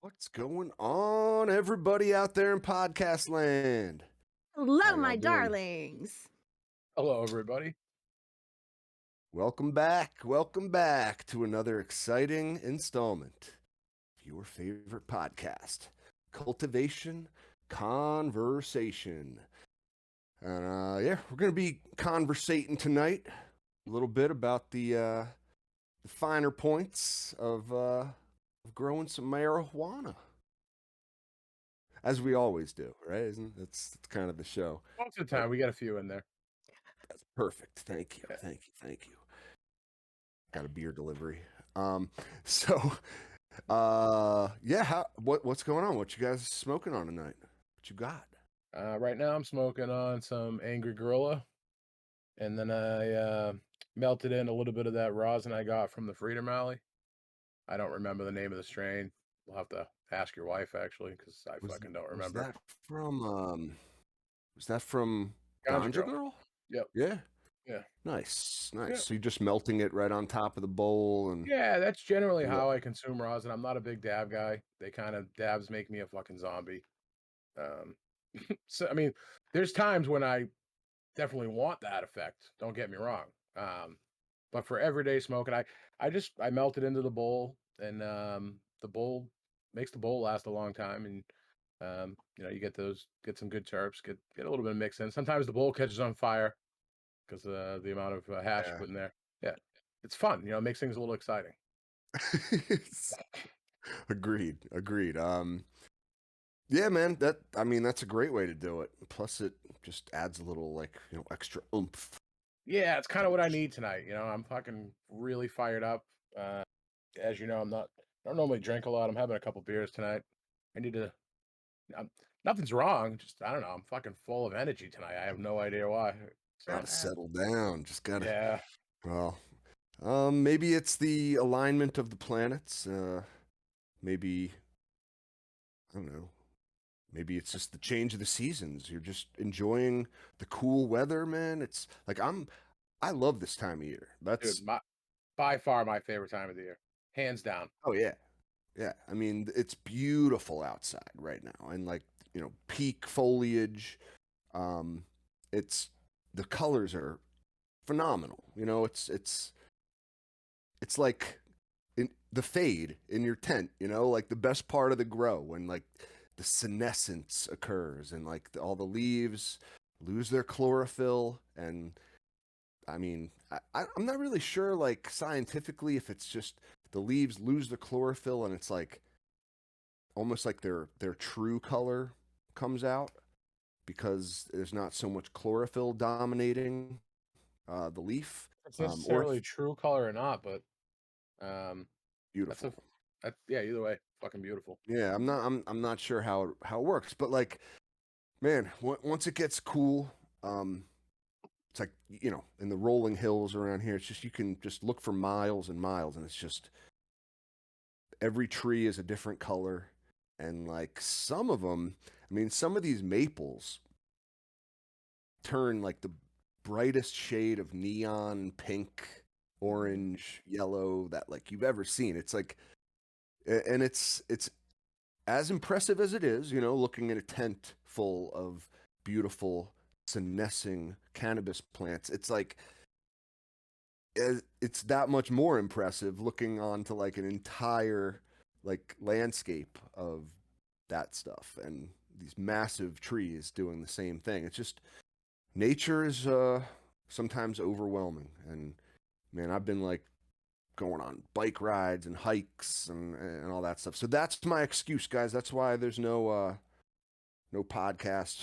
What's going on, everybody out there in podcast land? How Hello, y'all my doing? darlings. Hello, everybody. Welcome back to another exciting installment of your favorite podcast, Cultivation Conversation. And we're gonna be conversating tonight a little bit about the finer points of growing some marijuana, as we always do, right? Isn't that's kind of the show? Most of the time, we got a few in there. That's perfect. Thank you. Yeah. Thank you. Got a beer delivery. What's going on? What you guys smoking on tonight? What you got? Right now, I'm smoking on some Angry Gorilla, and then I melted in a little bit of that rosin I got from the Freedom Rally. I don't remember the name of the strain. We'll have to ask your wife, actually, because I Was fucking don't was remember. that from Ganja Ganja Girl. Girl? Yep. Yeah. Yeah. Nice. Yeah. So you're just melting it right on top of the bowl and Yeah, that's generally yeah. how I consume rosin. I'm not a big dab guy. They kind of dabs make me a fucking zombie. Um, so I mean, there's times when I definitely want that effect, don't get me wrong. But for everyday smoking, I melt it into the bowl, and the bowl makes the bowl last a long time, and you get some good terps, get a little bit of mix in. Sometimes the bowl catches on fire because the amount of hash you Yeah. put in there. Yeah, it's fun. It makes things a little exciting. Agreed. Yeah, man, that's a great way to do it. Plus it just adds a little extra oomph. Yeah, it's kind of what I need tonight. I'm fucking really fired up. Uh, as you know, I don't normally drink a lot. I'm having a couple beers tonight. I need to. I'm, Nothing's wrong. Just I don't know. I'm fucking full of energy tonight. I have no idea why. So Gotta settle down. Just gotta yeah, well, maybe it's the alignment of the planets. Maybe I don't know. Maybe it's just the change of the seasons. You're just enjoying the cool weather, man. It's like I love this time of year. dude, That's by far my favorite time of the year, hands down. oh yeah. Yeah. I mean, it's beautiful outside right now and peak foliage. Um it's the colors are phenomenal. It's like the fade in your tent, like the best part of the grow when like the senescence occurs and like all the leaves lose their chlorophyll. And I mean, I'm not really sure like scientifically if it's just the leaves lose the chlorophyll and it's like almost like their true color comes out because there's not so much chlorophyll dominating the leaf. It's Or necessarily true color or not, but um, that's beautiful. a yeah. Either way, fucking beautiful. Yeah, I'm not sure how it works, but like, man, once it gets cool, um, it's like in the rolling hills around here. It's just you can just look for miles and miles, and it's just every tree is a different color, and like some of them, I mean, some of these maples turn like the brightest shade of neon pink, orange, yellow that like you've ever seen. It's like, and it's as impressive as it is, looking at a tent full of beautiful senescing cannabis plants. It's like it's that much more impressive looking onto like an entire like landscape of that stuff and these massive trees doing the same thing. It's just nature is sometimes overwhelming. And man, I've been like going on bike rides and hikes and all that stuff. So that's my excuse, guys. That's why there's no podcast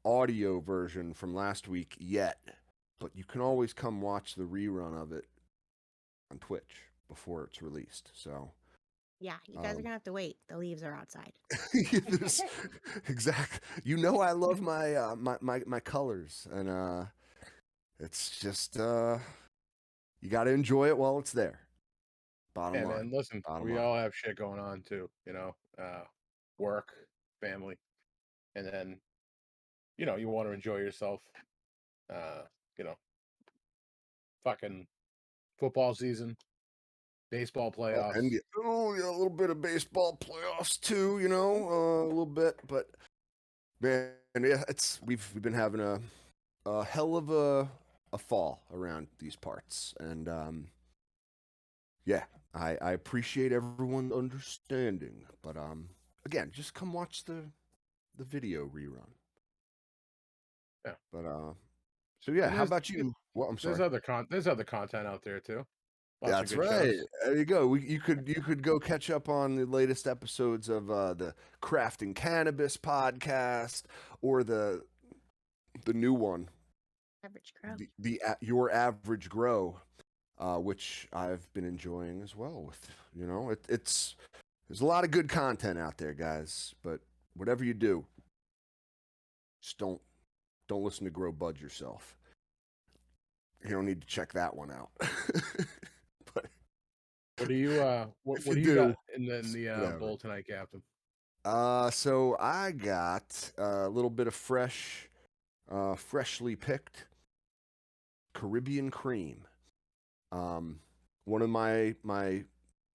audio version from last week yet. But you can always come watch the rerun of it on Twitch before it's released. So Yeah, you guys are gonna have to wait. The leaves are outside. exactly. I love my colors, and it's just you got to enjoy it while it's there. Bottom And line. then listen, Bottom we line. all have shit going on too. Work, family, and then you want to enjoy yourself. Uh, you know, fucking football season. Baseball Oh, playoffs. and yeah, a little bit of baseball playoffs too, you know, a little bit. But man, yeah, we've been having a hell of a fall around these parts, and yeah, I appreciate everyone understanding. But again, just come watch the video rerun. Yeah. But so yeah, And how about you? Well, I'm there's sorry. there's other content out there too. Lots of That's good right. shows. There you go. You could go catch up on the latest episodes of the Crafting Cannabis podcast or the new one, Average grow. Your Average Grow, which I've been enjoying as well. With it's there's a lot of good content out there, guys. But whatever you do, just don't listen to Grow Bud yourself. You don't need to check that one out. But What do you if what you do you got do, in the whatever. bowl tonight, Captain? So I got a little bit of freshly picked Caribbean cream. One of my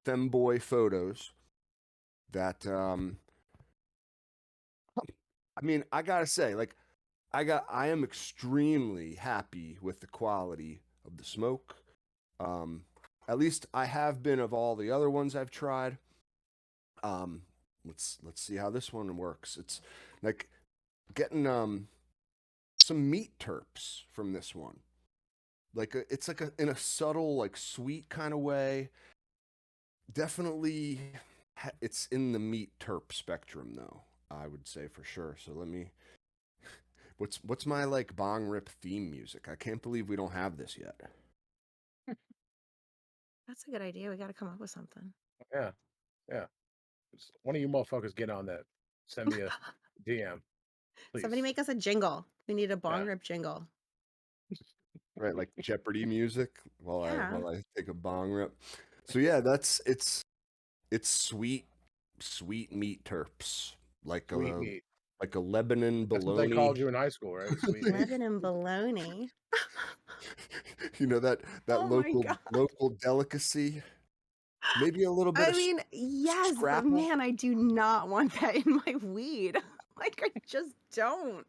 femboy photos that I mean, I gotta say, like, I am extremely happy with the quality of the smoke. Um, at least I have been of all the other ones I've tried. Um, let's see how this one works. It's like getting some meat terps from this one. It's like in a subtle, like sweet kind of way. Definitely, it's in the meat terp spectrum though. I would say for sure. So let me. What's my like bong rip theme music? I can't believe we don't have this yet. That's a good idea. We got to come up with something. Yeah, yeah. One of you motherfuckers get on that. Send me a DM, please. Somebody make us a jingle. We need a bong Yeah. rip jingle. Right, like Jeopardy music Yeah. while I take a bong rip. So yeah, it's sweet meat terps, Sweet meat. like a Lebanon That's what they bologna. called you in high school, right? Sweet meat. Lebanon bologna. You know that Oh my God. local delicacy. Maybe a little bit I of mean, yes, but scrapple. man, I do not want that in my weed. Like, I just don't.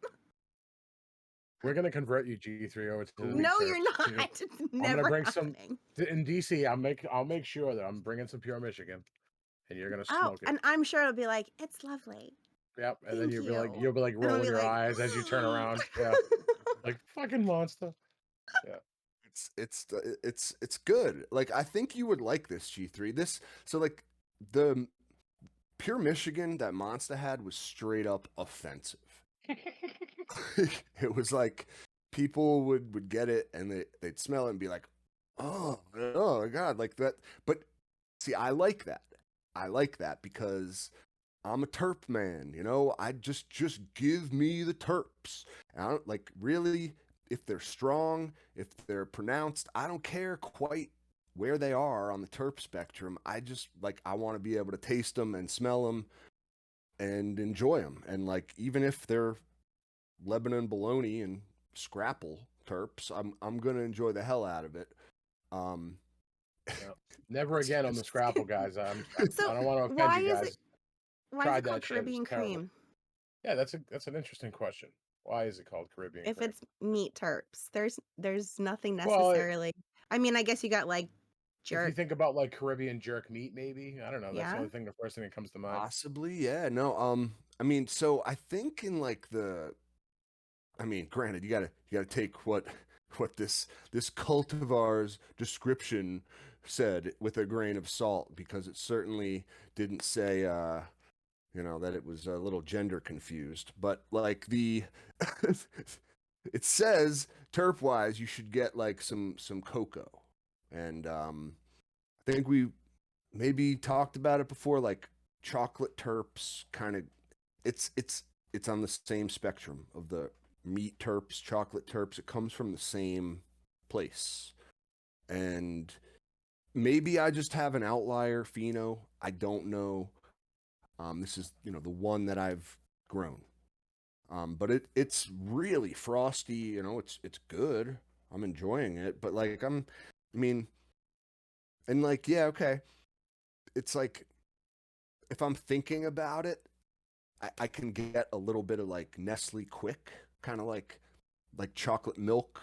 We're gonna convert you G3 over to the meat No, terps. you're not. It's I'm gonna never bring happening. in DC. I'll make sure that I'm bringing some pure Michigan, and you're gonna Oh, smoke it. and I'm sure it'll be like, it's lovely. Yep. And then Thank you. you'll be like And I'll rolling be your like, eyes as you turn around. Yeah. Like fucking monster. Yeah. It's good. Like I think you would like this G3. Like the pure Michigan that Monster had was straight up offensive. It was like people would get it and they'd smell it and be like, oh my God, like that. But see, I like that. I like that because I'm a terp man, you know. I just give me the terps. And I don't like really if they're strong, if they're pronounced. I don't care quite where they are on the terp spectrum. I just like I want to be able to taste them and smell them and enjoy them. And like even if they're Lebanon bologna and scrapple terps, I'm gonna enjoy the hell out of it. Um, Yeah. Never again on the Scrapple, guys. I so don't want to offend why you is guys. it why is Tried it called that shit. It's Caribbean terrible. cream? Yeah, that's an interesting question. Why is it called Caribbean If cream? it's meat terps, there's nothing Well, necessarily. I mean, I guess you got like if you jerk. think about like Caribbean jerk meat, maybe I don't know. That's the Yeah. only thing, the first thing that comes to mind. Possibly, yeah. No, I mean, so I think in like I mean, granted, you gotta take what this cultivar's description said with a grain of salt because it certainly didn't say that it was a little gender confused. But like it says terp wise, you should get like some cocoa, and I think we maybe talked about it before, like chocolate terps, kind of. It's on the same spectrum of the meat terps, chocolate terps. It comes from the same place, and maybe I just have an outlier pheno. I don't know. This is the one that I've grown. But it's really frosty. It's good. I'm enjoying it. But like I mean, And like, yeah, okay. It's like if I'm thinking about it, I can get a little bit of like Nestle Quick, kind of like chocolate milk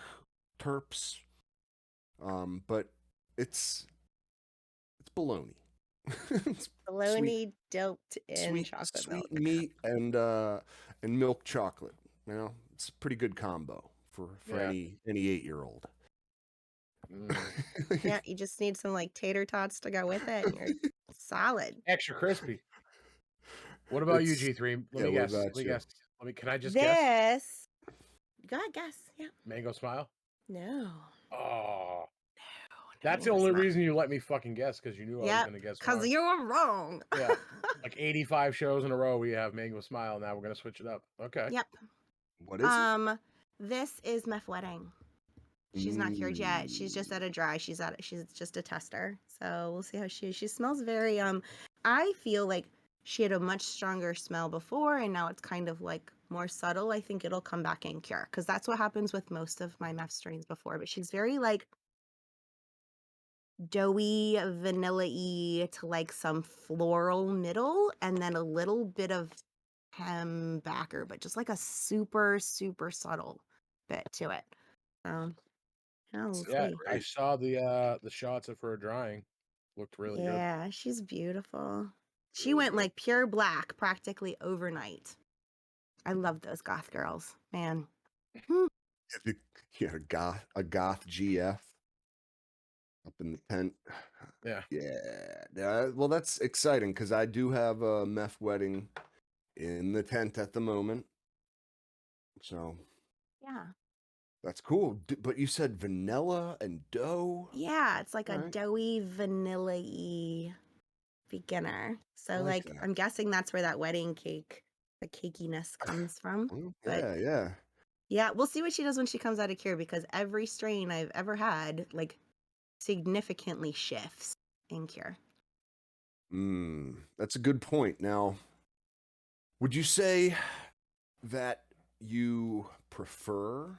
terps. But it's it's bologna. It's sweet Bologna doped in chocolate sweet milk. meat and milk chocolate. You know, it's a pretty good combo for Yeah. any 8-year-old. Mm. Yeah, you just need some like tater tots to go with it, and you're solid. Extra crispy. What about you, It's G3? Let yeah. me What guess. about you? Can I just guess? This, go ahead, guess. Yeah. Mango smile? No. Oh, No, that's the mango only smile. reason you let me fucking guess because you knew I was Yep, gonna guess because wrong. you were wrong. Yeah. Like 85 shows in a row we have mango smile. Now we're gonna switch it up. Okay. Yep. What is it? This is Meth Wedding. She's not cured yet. She's just at a dry. She's just a tester. So we'll see how she smells very I feel like she had a much stronger smell before and now it's kind of like more subtle. I think it'll come back and cure because that's what happens with most of my meth strains before. But she's very like doughy, vanilla-y to like some floral middle and then a little bit of hem backer, but just like a super, super subtle bit to it. Yeah, we'll Yeah, see. I saw the shots of her drying. Looked really good. Yeah, she's beautiful. She Really went good. like pure black practically overnight. I love those goth girls, man. Hmm. Yeah, a goth GF up in the tent. Yeah. Yeah. Well, that's exciting because I do have a meth wedding in the tent at the moment. So Yeah. that's cool. But you said vanilla and dough. Yeah, it's like a All right. doughy, vanilla-y beginner. I So like like that. I'm guessing that's where that wedding cake, the cakiness comes from. But Yeah. yeah, we'll see what she does when she comes out of cure because every strain I've ever had like significantly shifts in cure. That's a good point. Now, would you say that you prefer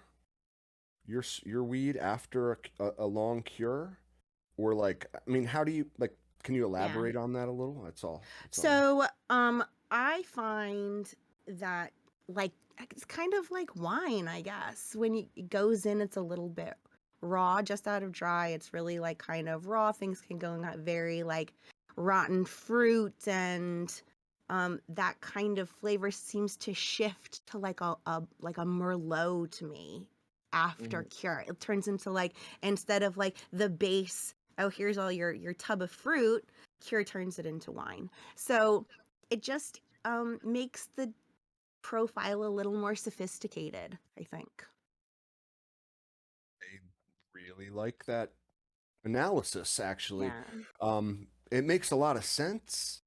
your weed after a long cure, or like, I mean, how do you like? Can you Yeah. elaborate on that a little? That's all. So, I find that like it's kind of like wine, I guess. When it goes in, it's a little bit raw, just out of dry. It's really like kind of raw. Things can go in that very like rotten fruit and that kind of flavor seems to shift to like a merlot to me after cure. It turns into like instead of like the base, oh, here's all your tub of fruit, cure turns it into wine. So it just makes the profile a little more sophisticated, I think. I really like that analysis. Actually, Yeah. it makes a lot of sense.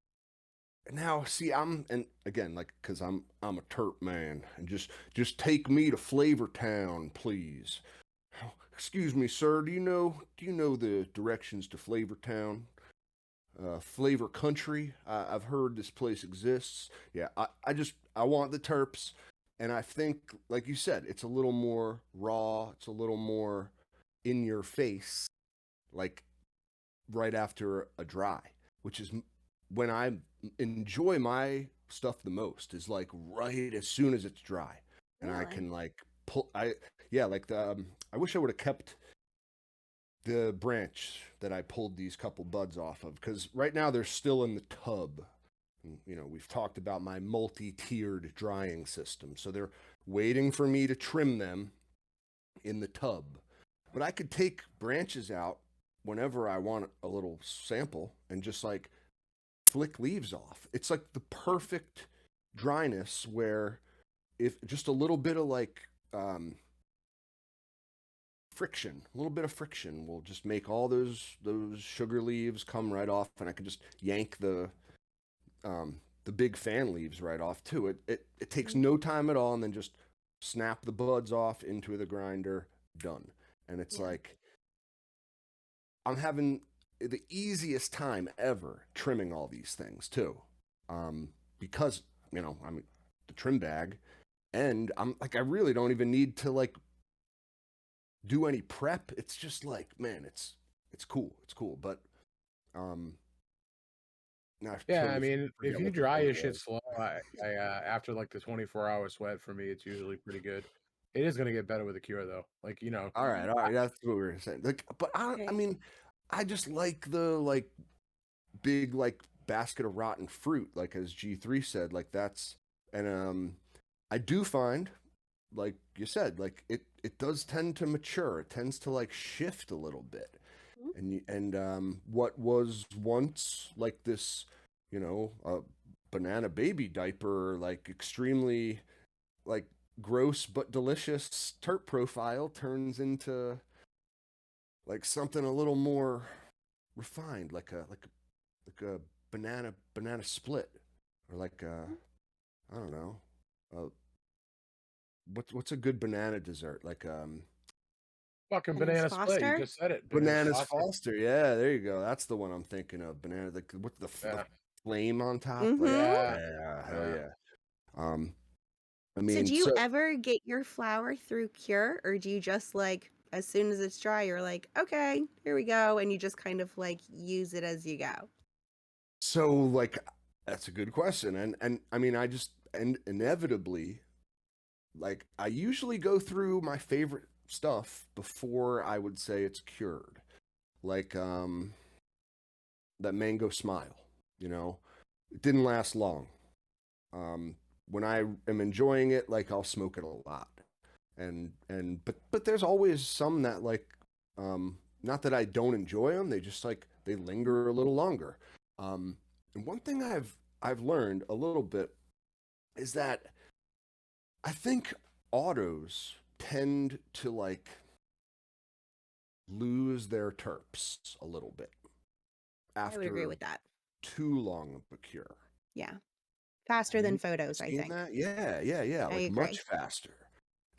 Now, see, and again, like, cause I'm a terp man, and just take me to Flavor Town, please. Oh, excuse me, sir. Do you know the directions to Flavor Town? Flavor Country. I've heard this place exists. Yeah, I want the terps, and I think, like you said, it's a little more raw. It's a little more in your face, like right after a dry, which is when I enjoy my stuff the most. Is like right as soon as it's dry, and I Really? can like pull. Yeah, like I wish I would have kept the branch that I pulled these couple buds off of because right now they're still in the tub. You know, we've talked about my multi-tiered drying system, so they're waiting for me to trim them in the tub. But I could take branches out whenever I want a little sample and just like flick leaves off. It's like the perfect dryness where if just a little bit of like friction, a little bit of friction will just make all those sugar leaves come right off, and I can just yank the big fan leaves right off too. It takes no time at all, and then just snap the buds off into the grinder, done. And it's Yeah. like I'm having the easiest time ever trimming all these things too, because I'm the trim bag, and I'm like I really don't even need to like do any prep. It's just like, man, it's cool. It's cool. But Now I Yeah, I totally mean, if forget you what the dry word your shit was. slow, after like the 24-hour sweat for me, it's usually pretty good. It is gonna get better with a cure though. Like, All right, that's what we were saying. Like, but I Okay. mean, I just like the like big like basket of rotten fruit, like as G3 said, like that's and I do find, like you said, like it does tend to mature. It tends to like shift a little bit. Mhm. And what was once like this, banana baby diaper, like extremely like gross but delicious terp profile turns into like something a little more refined, like a banana split, or like I don't know, uh, what's a good banana dessert? Like fucking Bananas banana split. You Foster? just said it. Bananas bananas Foster. Foster. Yeah, there you go. That's the one I'm thinking of. Banana, like with the Yeah. flame on top. Like Mm-hmm. Yeah. yeah, hell Yeah. yeah. Um, I So mean, do you so ever get your flour through cure, or do you just like as soon as it's dry, you're like, okay, here we go, and you just kind of like use it as you go? so like that's a good question, and I mean, I just and inevitably like I usually go through my favorite stuff before I would say it's cured. Like that mango smile, you know. It didn't last long. Um when I am enjoying it, like I'll smoke it a lot. But there's always some that like not that I don't enjoy them, they just like they linger a little longer. And one thing I've learned a little bit is that I think autos tend to like lose their terps a little bit I would agree after with that. too long of a cure. Yeah. Have Faster than you photos, I seen think. that? Yeah, yeah, yeah. I Like agree. much faster.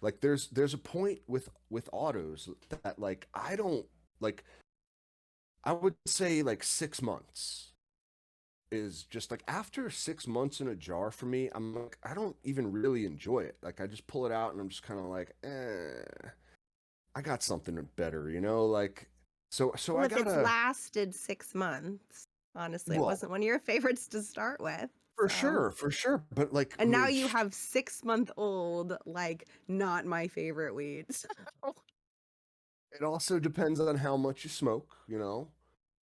Like there's a point with autos that like I don't like. I would say like 6 months is just like after 6 months in a jar for me. I'm like I don't even really enjoy it. Like I just pull it out and I'm just kind of like, I got something better, Like so Well, I if it's gotta lasted 6 months, honestly, it well wasn't one of your favorites to start with. for So, sure, for sure. But like I and now mean, you have 6-month-old, like not my favorite weeds. it also depends on how much you smoke,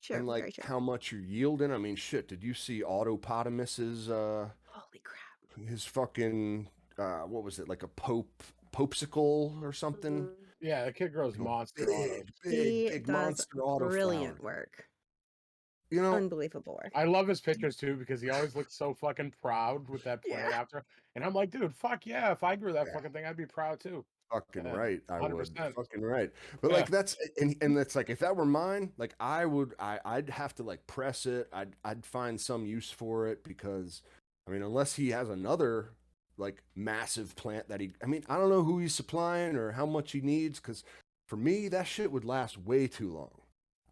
Sure, and like very true. how much you're yielding. I mean, shit, did you see Autopotamus's Holy crap. his fucking what was it, like a popesicle or something? Mhm. Yeah, the kid grows monster autos. He Big does monster autoflower. brilliant work. You know, Unbelievable work. I love his pictures too because he always looks so fucking proud with that Yeah. plant after. And I'm like, dude, fuck yeah. If I grew that yeah, fucking thing, I'd be proud too. fucking Yeah, right. I would 100%. fucking right. But Yeah. like that's and that's like if that were mine, like I'd have to like press it. I'd find some use for it because I mean, unless he has another like massive plant that I mean, I don't know who he's supplying or how much he needs because for me that shit would last way too long.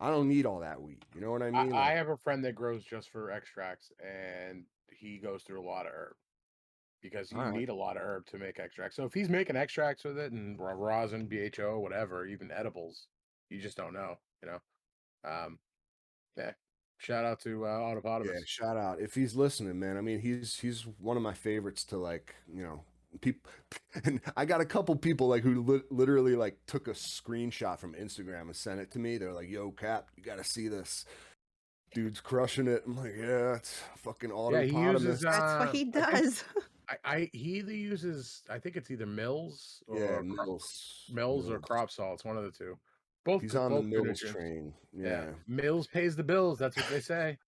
I don't need all that weed. You know what I mean? I Like, have a friend that grows just for extracts and he goes through a lot of herb because all you right. need a lot of herb to make extracts. So if he's making extracts with it and rosin, BHO, whatever, even edibles, you just don't know, you know. Um, yeah. Shout out to Yeah, Autopotamus. shout out if he's listening, man. I mean, he's one of my favorites to like, people. And I got a couple people like who literally like took a screenshot from Instagram and sent it to me. They're like, "Yo, Cap, you got to see this. Dude's crushing it." I'm like, "Yeah, it's fucking Yeah, he uses autopotamus." That's what he I think does. he either uses I think it's either Mills Yeah, or Mills or Mills. crop salts, one of the two. Both He's on the both good Mills nutrients. train. Yeah. Yeah, Mills pays the bills, that's what they say.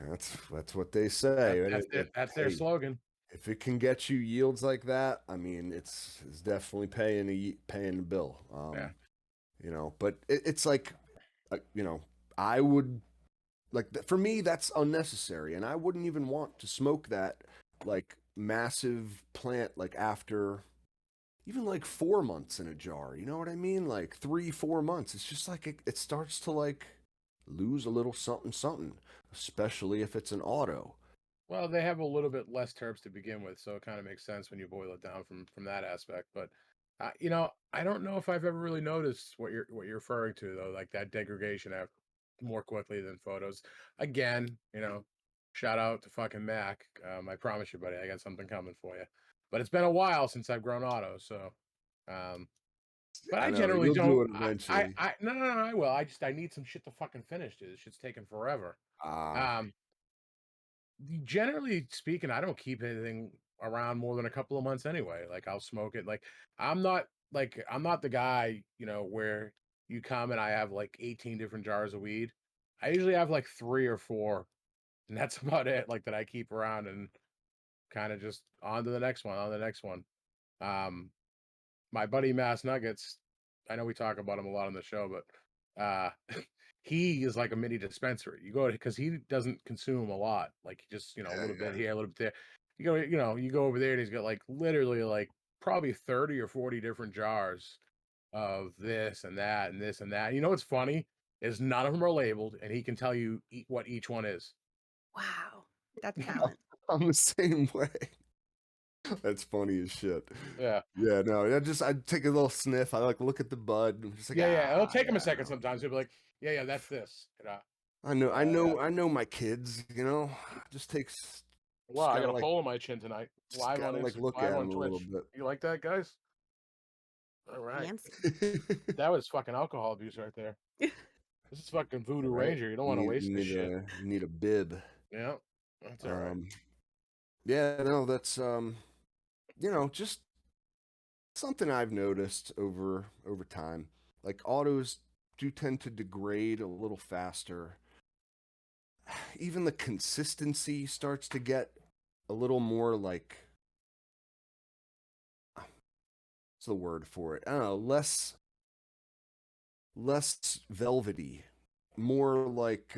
that's what they say. And That's their hey, slogan. if it can get you yields like that, I mean, it's definitely paying the bill. Yeah. But it's like, you know, I would like for me that's unnecessary, and I wouldn't even want to smoke that like massive plant like after even like 4 months in a jar. You know what I mean? Like 3 4 months. It's just like it starts to like lose a little something something, especially if it's an auto. Well, they have a little bit less terps to begin with, so it kind of makes sense when you boil it down from that aspect. But I don't know if I've ever really noticed what you're referring to though, like that degradation after. more quickly than photos. Again, shout out to fucking Mac. I promise you, buddy, I got something coming for you. But it's been a while since I've grown autos, so um, but I I know generally you'll do don't. it eventually. No, I will. I need some shit to fucking finish, dude. This shit's taking forever. Ah, Um, Generally speaking, I don't keep anything around more than a couple of months anyway. Like I'll smoke it. I'm not the guy, where you come and I have like 18 different jars of weed. I usually have like 3 or 4, and that's about it. Like that I keep around and kind of just on to the next one, on the next one. Um, my buddy Mass Nuggets, I know we talk about him a lot on the show, but he is like a mini dispensary. You go because he doesn't consume a lot, like just a yeah, little bit yeah. here, a little bit there. You go over there and he's got like literally like probably 30 or 40 different jars of this and that and this and that. You know what's funny is none of them are labeled, and he can tell you what each one is. Wow, that's talent. I'm the same way. That's funny as shit. Yeah. Yeah, no, I take a little sniff. I like look at the bud. I'm just like, Yeah. It'll take him a yeah, second no. sometimes. He'll be like, yeah, that's this. I know, I know my kids. Just takes, Wow, just I gotta got a like, hole in my chin tonight. just gotta like look Live at on them a little Twitch. bit. You like that, guys? All right. Fancy. That was fucking alcohol abuse right there. This is fucking Voodoo Right? Ranger. You don't want to waste this shit. You need a bib. Yeah, that's all right. Um, yeah, no, that's just something I've noticed over time. Like autos do tend to degrade a little faster. Even the consistency starts to get a little more like, what's the word for it? I don't know, less velvety, more like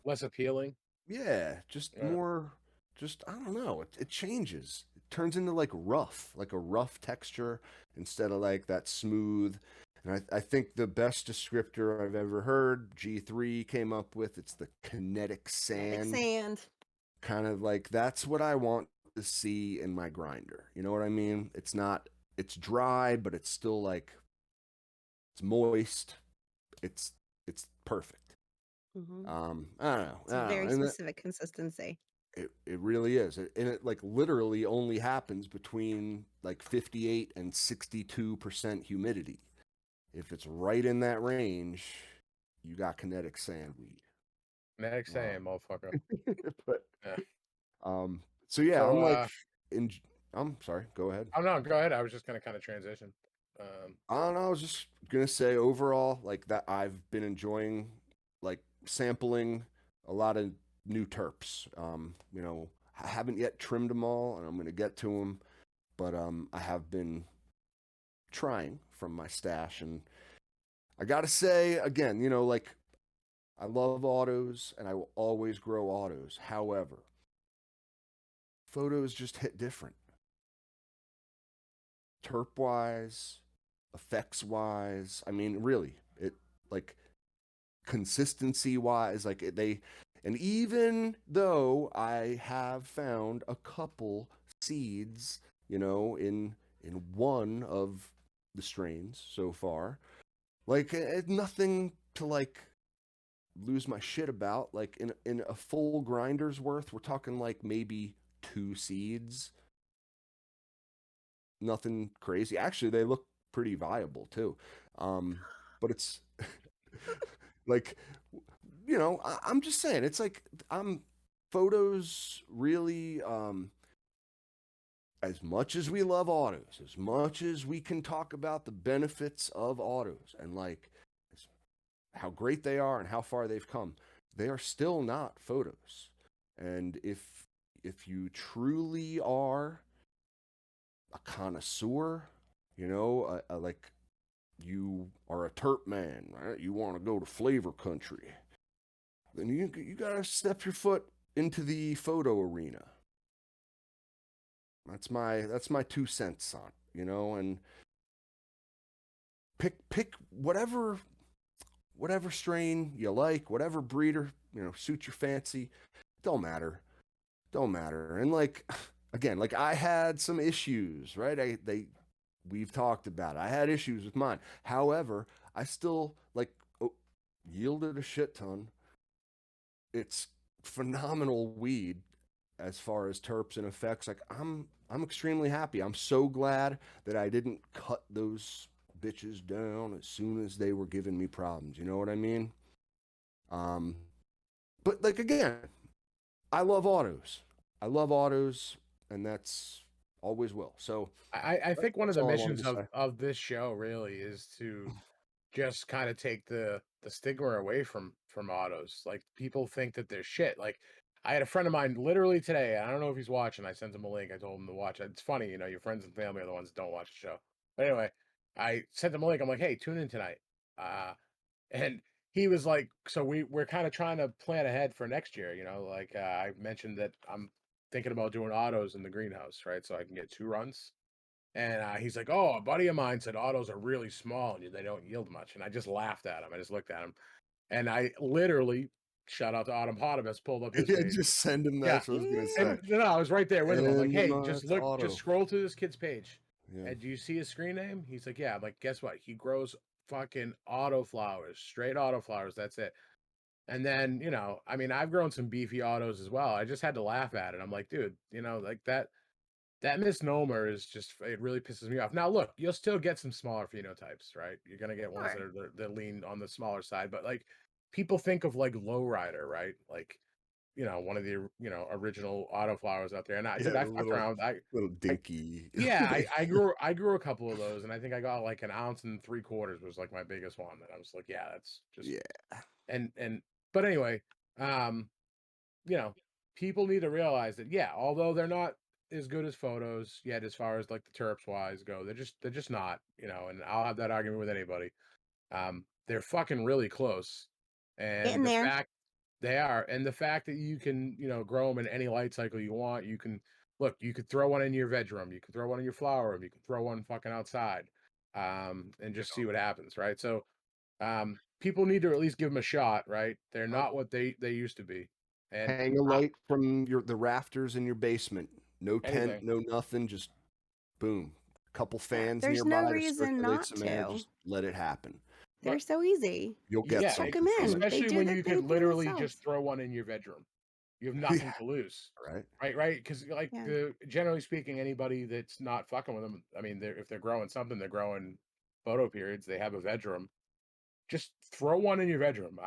Less appealing. yeah, just Yeah. more, just I don't know. It changes. It turns into like a rough texture instead of like that smooth. And I think the best descriptor I've ever heard, G3 came up with, it's the kinetic Kinetic sand. sand. Kind of like that's what I want to see in my grinder. You know what I mean? It's dry, but it's still like it's moist. It's it's perfect. Hmm. I don't know. It's a very specific consistency. It really is. And it like literally only happens between like 58 and 62% humidity. If it's right in that range, you got kinetic sand weed. Next Um, time, motherfucker. but Yeah. so yeah, So, in I'm sorry, go ahead. oh no, go ahead. I was just gonna kind of transition. I don't know, I was just gonna say overall, like that I've been enjoying like sampling a lot of new terps. I haven't yet trimmed them all, and I'm gonna get to them, but I have been trying from my stash, and I gotta say again, like I love autos, and I will always grow autos. However, photos just hit different, terp wise, effects wise. I mean, really, it like consistency wise, like and even though I have found a couple seeds, in one of the strains so far, like nothing to like lose my shit about. Like in a full grinder's worth, we're talking like maybe 2 seeds. Nothing crazy. Actually, they look pretty viable too. But it's like, I'm just saying, it's like I'm photos really, as much as we love autos, as much as we can talk about the benefits of autos and like how great they are and how far they've come, they are still not photos. And if you truly are a connoisseur, like you are a terp man, right? You want to go to flavor country, then you gotta step your foot into the photo arena. That's my 2 cents on and pick whatever strain you like, whatever breeder suits your fancy. Don't matter. And like again, like I had some issues, right? We've talked about it. I had issues with mine. However, I still like yielded a shit ton. It's phenomenal weed as far as terps and effects. Like I'm extremely happy. I'm so glad that I didn't cut those bitches down as soon as they were giving me problems. You know what I mean? Um, but like again, I love autos. I love autos, and that's always will. So I think one of that's the all I wanted missions to say. of this show really is to just kind of take the stigma away from autos. Like people think that they're shit. Like I had a friend of mine literally today. I don't know if he's watching. I sent him a link. I told him to watch it. It's funny, your friends and family are the ones that don't watch the show. But anyway, I sent him a link. I'm like, hey, tune in tonight. And he was like, so we're kind of trying to plan ahead for next year. Like I mentioned that I'm thinking about doing autos in the greenhouse, right? So I can get 2 runs. And he's like, "Oh, a buddy of mine said autos are really small and they don't yield much." And I just laughed at him. I just looked at him, and I literally, shout out to Autumn Potamus, pulled up his Yeah, page. just send him. Yeah, That's what I was gonna Yeah. say. and no, I was right there with him. I'm like, And "Hey, just to look, just auto. scroll to this kid's page, Yeah. and do you see his screen name?" He's like, "Yeah." I'm like, "Guess what? He grows fucking autoflowers, straight autoflowers. That's it." And then, I mean, I've grown some beefy autos as well. I just had to laugh at it. I'm like, dude, like that misnomer is just it really pisses me off. Now, look, you'll still get some smaller phenotypes, right? You're gonna get ones that Sure. are that lean on the smaller side, but like people think of like lowrider, right? Like one of the original autoflowers out there. And I Yeah, dude, I the fucked around. little I dinky. yeah, I grew a couple of those, and I think I got like an ounce and 3/4 was like my biggest one. And I was like, yeah, that's just Yeah. and but anyway, um, you know, people need to realize that, yeah, although they're not as good as photos yet, as far as like the terps wise go, they're just not, and I'll have that argument with anybody. They're fucking really close. And Getting the there. fact they are, and the fact that you can, grow them in any light cycle you want, you could throw one in your veg room, you can throw one in your flower room, you can throw one fucking outside, and just see what happens, right? So, people need to at least give them a shot, right? They're Uh, not what they used to be. And Hang a light from the rafters in your basement. No tent, anything. no nothing. Just boom. Couple Yeah. fans There's no nearby to reason circulate not some air. to. Just let it happen. They're But so easy. You'll get yeah, Chuck them something from it. in. They especially do when the you same could thing literally just themselves. throw one in your bedroom. You have Yeah. nothing to lose. Right. Right? Because like Yeah. generally speaking, anybody that's not fucking with them, I mean, if they're growing something, they're growing photoperiods. They have a veg room. Just throw one in your bedroom.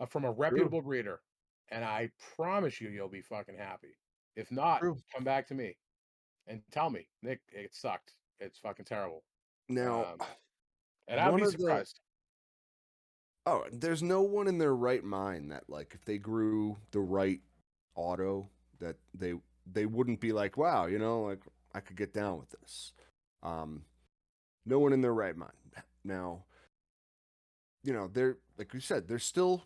From a True. reputable breeder, and I promise you'll be fucking happy. If not, True. come back to me and tell me, Nick, it sucked. It's fucking terrible. Now, Um, and I'd one be of the surprised. there's no one in their right mind that like if they grew the right auto that they wouldn't be like, wow, like I could get down with this. Um, no one in their right mind. Now, they're like you said, there's still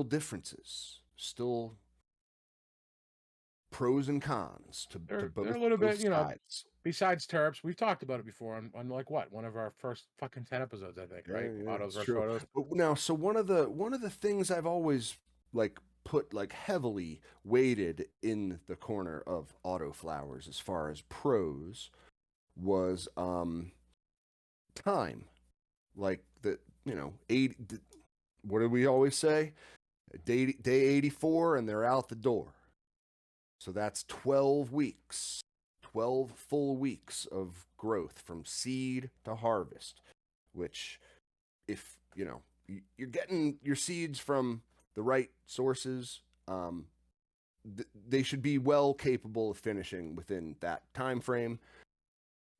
differences, still pros and cons to They're both a little both bit, sides. besides terps, we've talked about it before on like what one of our first fucking 10 episodes, I think, Yeah, right? yeah, Autos it's versus true. photos. But now, so one of the things I've always like put like heavily weighted in the corner of autoflowers as far as pros was time. Like the 80 what do we always say? Day 84 and they're out the door. So that's 12 weeks. 12 full weeks of growth from seed to harvest, which if you're getting your seeds from the right sources, they should be well capable of finishing within that time frame.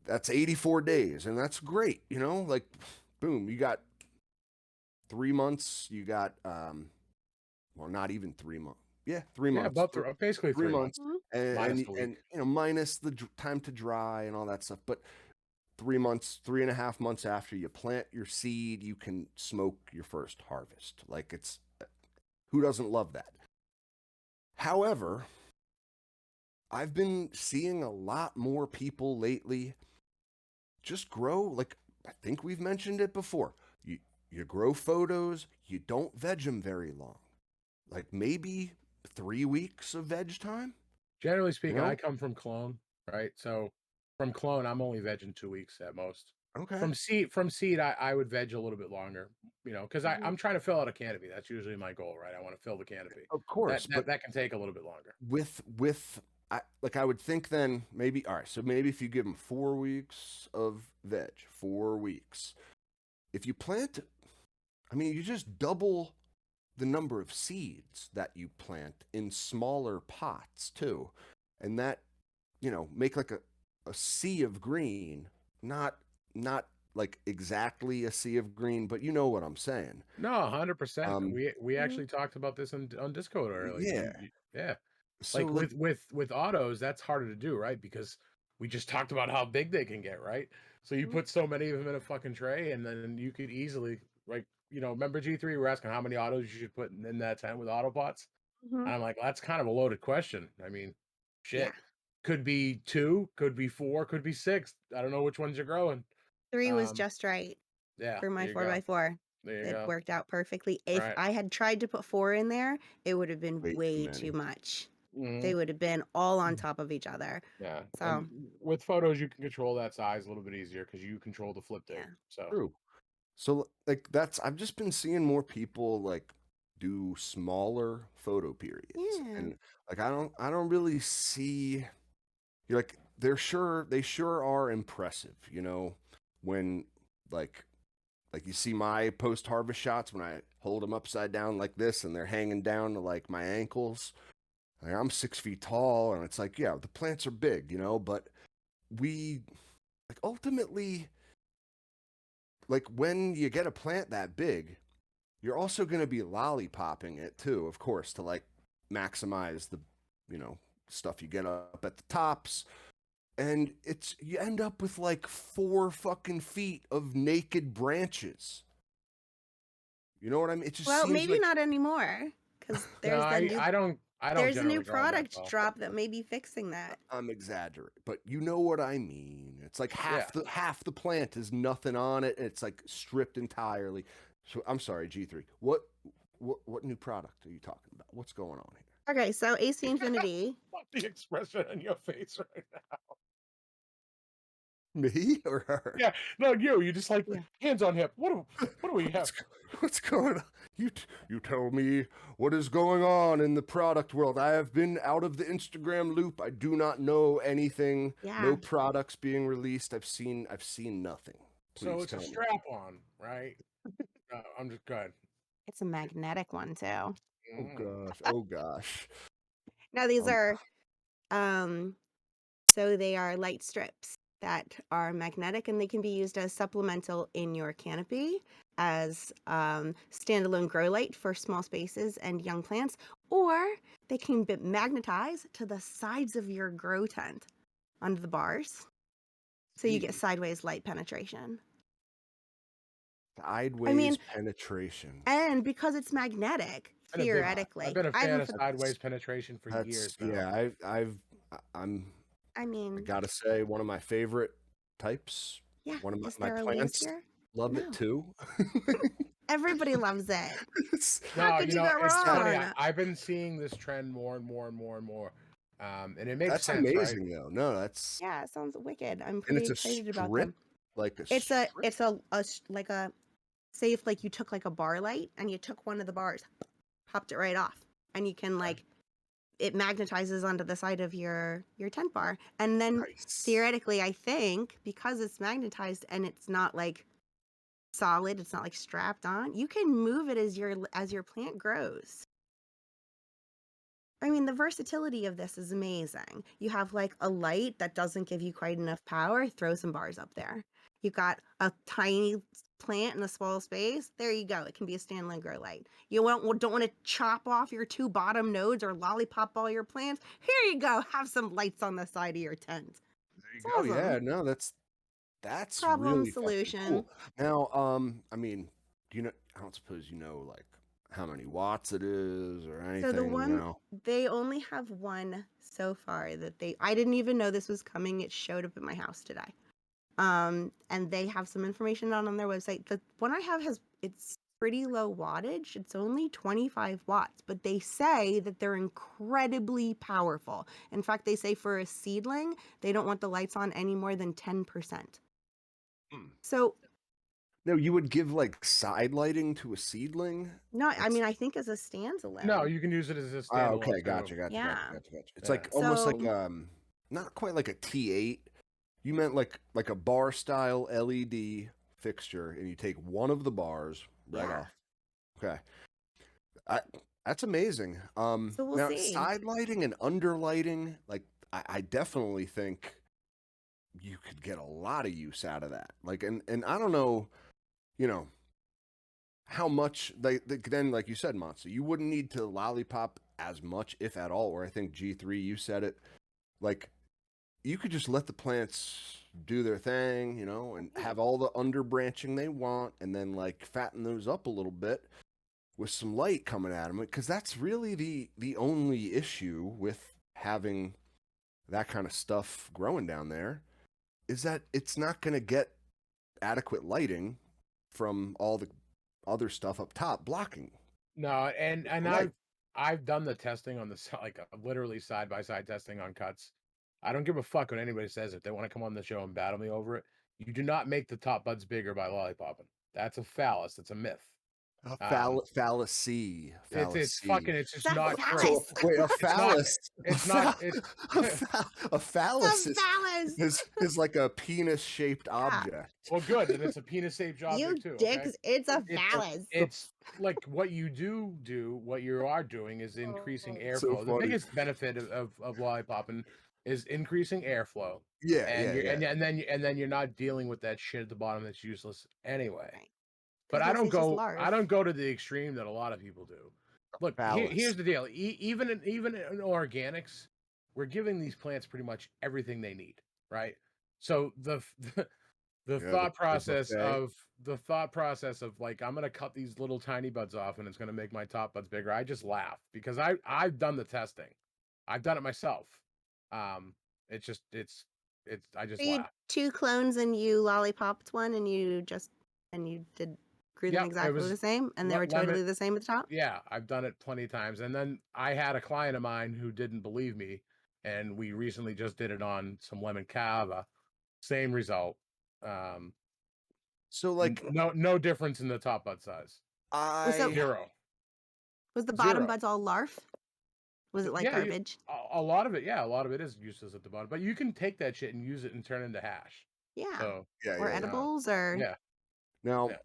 That's 84 days, and that's great. Like boom, you got 3 months. You got well, not even 3 months. Yeah, 3 months. Yeah, basically Three 3 months months, Mhm. and minus and, the week. and minus the time to dry and all that stuff, but 3 months, 3.5 months after you plant your seed, you can smoke your first harvest. Like who doesn't love that? However, I've been seeing a lot more people lately just grow. Like I think we've mentioned it before. You grow photos, you don't veg them very long. Like maybe 3 weeks of veg time. Generally You speaking, I know? come from clone, right? So from clone, I'm only vegging 2 weeks at most. Okay. From seed, I would veg a little bit longer, because Mhm. I'm trying to fill out a canopy. That's usually my goal, right? I want to fill the canopy. Of That course, that but that can take a little bit longer. with I would think then maybe all right. So maybe if you give them 4 weeks of veg, 4 weeks. If you plant, I mean, you just double the number of seeds that you plant in smaller pots too, and that make like a sea of green, not like exactly a sea of green, but you know what I'm saying. No, 100%. Um, We Mhm. actually talked about this on Discord earlier. yeah. Yeah. So Like like, with autos, that's harder to do, right? Because we just talked about how big they can get, right? So you Mhm. put so many of them in a fucking tray, and then you could easily, like, remember G3? We're asking how many autos you should put in that tent with auto pots, Mhm. and I'm like, well, that's kind of a loaded question. I mean, Yeah. shit, could be 2, could be 4, could be 6. I don't know which ones you're growing. 3 was Um, just right yeah, for there my you 4 go, by 4. there you It go. worked out perfectly. All If right. I had tried to put 4 in there, it would have been way too way too many. much. Mhm. They would have been all on top of each other. Yeah, So, and with photos, you can control that size a little bit easier because you control the flip date. yeah. So True. So like I've just been seeing more people like do smaller photo periods, Yeah. and like I don't really see. You're like they sure are impressive, when like like you see my post harvest shots when I hold them upside down like this and they're hanging down to like my ankles. Like, I'm 6 feet tall, and it's like, yeah, the plants are big, but we like ultimately, like when you get a plant that big, you're also going to be lollipopping it too, of course, to like maximize the, you know, stuff you get up at the tops. And you end up with like 4 fucking feet of naked branches. You know what I mean? It just Well, seems maybe like not anymore, because no, I don't there's a new generally grow them that product tall. drop that may be fixing that. I'm exaggerating, but you know what I mean. It's like Yeah. half the plant is nothing on it. And it's like stripped entirely. So I'm sorry, G3. What new product are you talking about? What's going on here? Okay, so AC Infinity. Love the expression on your face right now. Me or her? Yeah, no, you just like Yeah. hands on hip. What do we have? What's, what's going on? You tell me what is going on in the product world. I have been out of the Instagram loop. I do not know anything. No Yeah. products being released. I've seen nothing. So Please it's a tell me. strap on, right? I'm just good. It's a magnetic one too. Oh Mm. gosh. Oh gosh. Now these Um, are um so they are light strips that are magnetic and they can be used as supplemental in your canopy as standalone grow light for small spaces and young plants, or they can be magnetized to the sides of your grow tent under the bars. So you get gee, sideways light penetration. I sideways mean, penetration. and because it's magnetic, I've theoretically, been a fan of That's sideways penetration for that's years now. yeah. I'm I I mean, gotta say one of my favorite types. yeah, One of my, is my there a lose plants here? love it No. too. Everybody loves it. It's- How No, could you go it's funny. wrong? I've been seeing this trend more and more and more and more, and it makes that's sense, right? amazing though. No, that's Yeah, it sounds wicked. I'm and pretty it's a excited about strip, them. like a It's a strip. it's like a say if like you took like a bar light and you took one of the bars, popped it right off, and you can like it magnetizes onto the side of your tent bar, and then Nice. theoretically, I think because it's magnetized and it's not like solid, it's not like strapped on, you can move it as your plant grows. I mean, the versatility of this is amazing. You have like a light that doesn't give you quite enough power, throw some bars up there. You got a tiny plant in a small space, there you go. It can be a standalone grow light. You don't want to chop off your 2 bottom nodes or lollipop all your plants. Here you go. Have some lights on the side of your tent. There you It's go. Yeah, awesome. no, that's Problem really fucking solution. cool. Now, I mean, do you know? I don't suppose you know like how many watts it is or So the anything. one they only have one so far that I didn't even know this was coming. It showed up at my house today. And they have some information on their website. The one I have it's pretty low wattage. It's only 25 watts, but they say that they're incredibly powerful. In fact, they say for a seedling, they don't want the lights on any more than 10%. Hmm. So No, you would give like side lighting to a seedling. no, I That's mean, I think as a standalone. No, you can use it as a oh, standalone okay, too. Yeah. gotcha. It's Yeah. like almost like So not quite like a T8. You meant like a bar style LED fixture, and you take one of the bars right yeah. off. Okay, I, that's amazing. So we'll Now see. side lighting and under lighting, like I definitely think you could get a lot of use out of that. Like, and I don't know, you know, how much they then, like you said, Matsu, you wouldn't need to lollipop as much, if at all. Or I think G3, you said it, like you could just let the plants do their thing, you know, and have all the under branching they want, and then like fatten those up a little bit with some light coming at them, because that's really the only issue with having that kind of stuff growing down there, is that it's not going to get adequate lighting from all the other stuff up top blocking No, and the light. I've done the testing on the like literally side by side testing on cuts. I don't give a fuck what anybody says. If they want to come on the show and battle me over it, you do not make the top buds bigger by lollipopping. That's a phallus. It's a myth. A Um, fallacy, it's fucking. fallacy. It's just It's a not true. phallus. Wait, a It's not. phallus, It's not. It's a phallus It's a phallus. is like a penis-shaped Yeah. object. well, good, and it's a penis-shaped You object too. dicks, Okay, it's a it's phallus. it's like what you do. What you are doing is increasing So airflow. The funny. biggest benefit of lollipopping is increasing airflow, Yeah, and yeah, you're yeah. and then you're not dealing with that shit at the bottom that's useless anyway. Right. But 'Cause it's just larf. I don't go to the extreme that a lot of people do. Look, here's Phallus. the deal. Even in organics, we're giving these plants pretty much everything they need, right? So the Yeah, thought process buffet. of like, I'm gonna cut these little tiny buds off and it's gonna make my top buds bigger. I just laugh because I've done the testing. I've done it myself. It's just it's I just So you laugh. 2 clones and you lollipopped one and you grew them Yep, it exactly the was same and they were lemon. totally the same at the top? Yeah, I've done it plenty of times. And then I had a client of mine who didn't believe me, and we recently just did it on some lemon cava. Same result. Um, So like no difference in the top bud size. So I Zero. was the bottom Zero. buds all larf? Was it like Yeah, garbage? a lot of it. Yeah, a lot of it is useless at the bottom, but you can take that shit and use it and turn it into hash. Yeah. So, yeah, Or yeah, yeah. edibles or yeah, Now, yeah.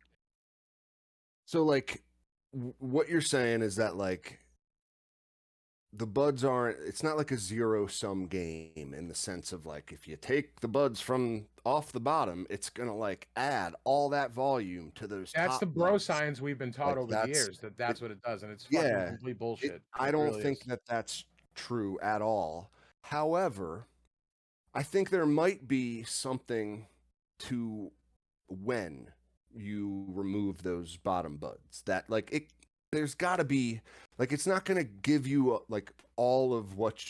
so like what you're saying is that like the buds aren't, it's not like a zero sum game in the sense of like if you take the buds from off the bottom, it's gonna like add all that volume to those That's top the bro buds. science we've been taught Like over the years, that it, that's what it does, and it's fucking yeah, complete bullshit. I It don't really think is. that that's true at all. However, I think there might be something to when you remove those bottom buds that like it, there's got to be, like it's not going to give you like all of what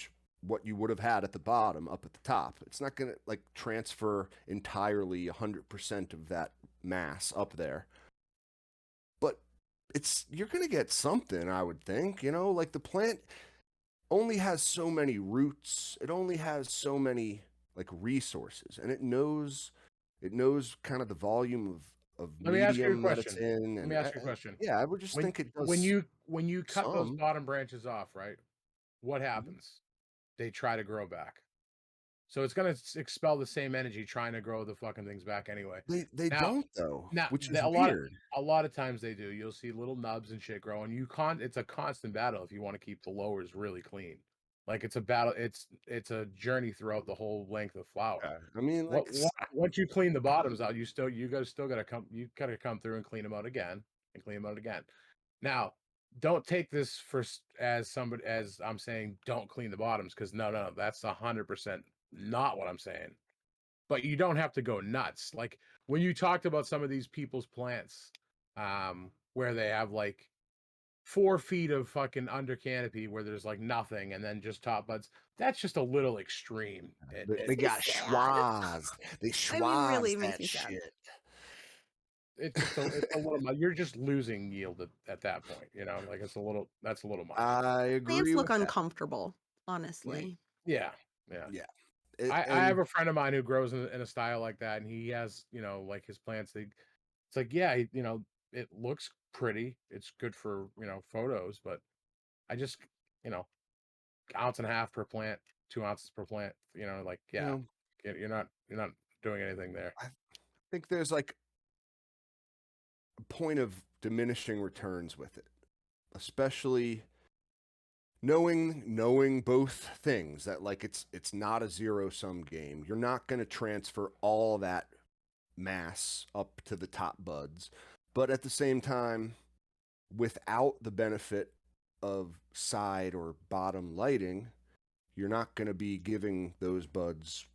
you would have had at the bottom up at the top. It's not going to like transfer entirely 100% of that mass up there, but it's, you're going to get something, I would think, you know, like the plant only has so many roots, it only has so many like resources, and it knows kind of the volume of Let me ask you a medium that it's question. in, Let me and ask you a question. yeah, I would just think it does When you cut those some. bottom branches off, right? What happens? They try to grow back. So it's gonna expel the same energy trying to grow the fucking things back anyway. They Now, don't though, now which is a weird. lot of times they do. You'll see little nubs and shit growing. It's a constant battle if you want to keep the lowers really clean. Like it's a battle. It's a journey throughout the whole length of flower. Yeah. I mean, like Once you clean the bottoms out, you guys still gotta come through and clean them out again and clean them out again. Now, don't take this as somebody as I'm saying don't clean the bottoms, because no, that's 100% not what I'm saying. But you don't have to go nuts. Like when you talked about some of these people's plants, where they have like 4 feet of fucking under canopy where there's like nothing and then just top buds. That's just a little extreme. they makes me got sad. schwazed. They I mean, really schwazed makes that me sad. shit. It's a little much. You're just losing yield at that point, you know, like that's a little much. I Plants agree look with that. uncomfortable, honestly. Yeah. Yeah. Yeah. I have a friend of mine who grows in a style like that, and he has, like his plants. It's like, yeah, it looks pretty. It's good for photos, but I just, you know, ounce and a half per plant, 2 ounces per plant. Like, you yeah, know, you're not doing anything there. I think there's like a point of diminishing returns with it, especially knowing both things that like it's not a zero sum game. You're not going to transfer all that mass up to the top buds, but at the same time, without the benefit of side or bottom lighting, you're not going to be giving those buds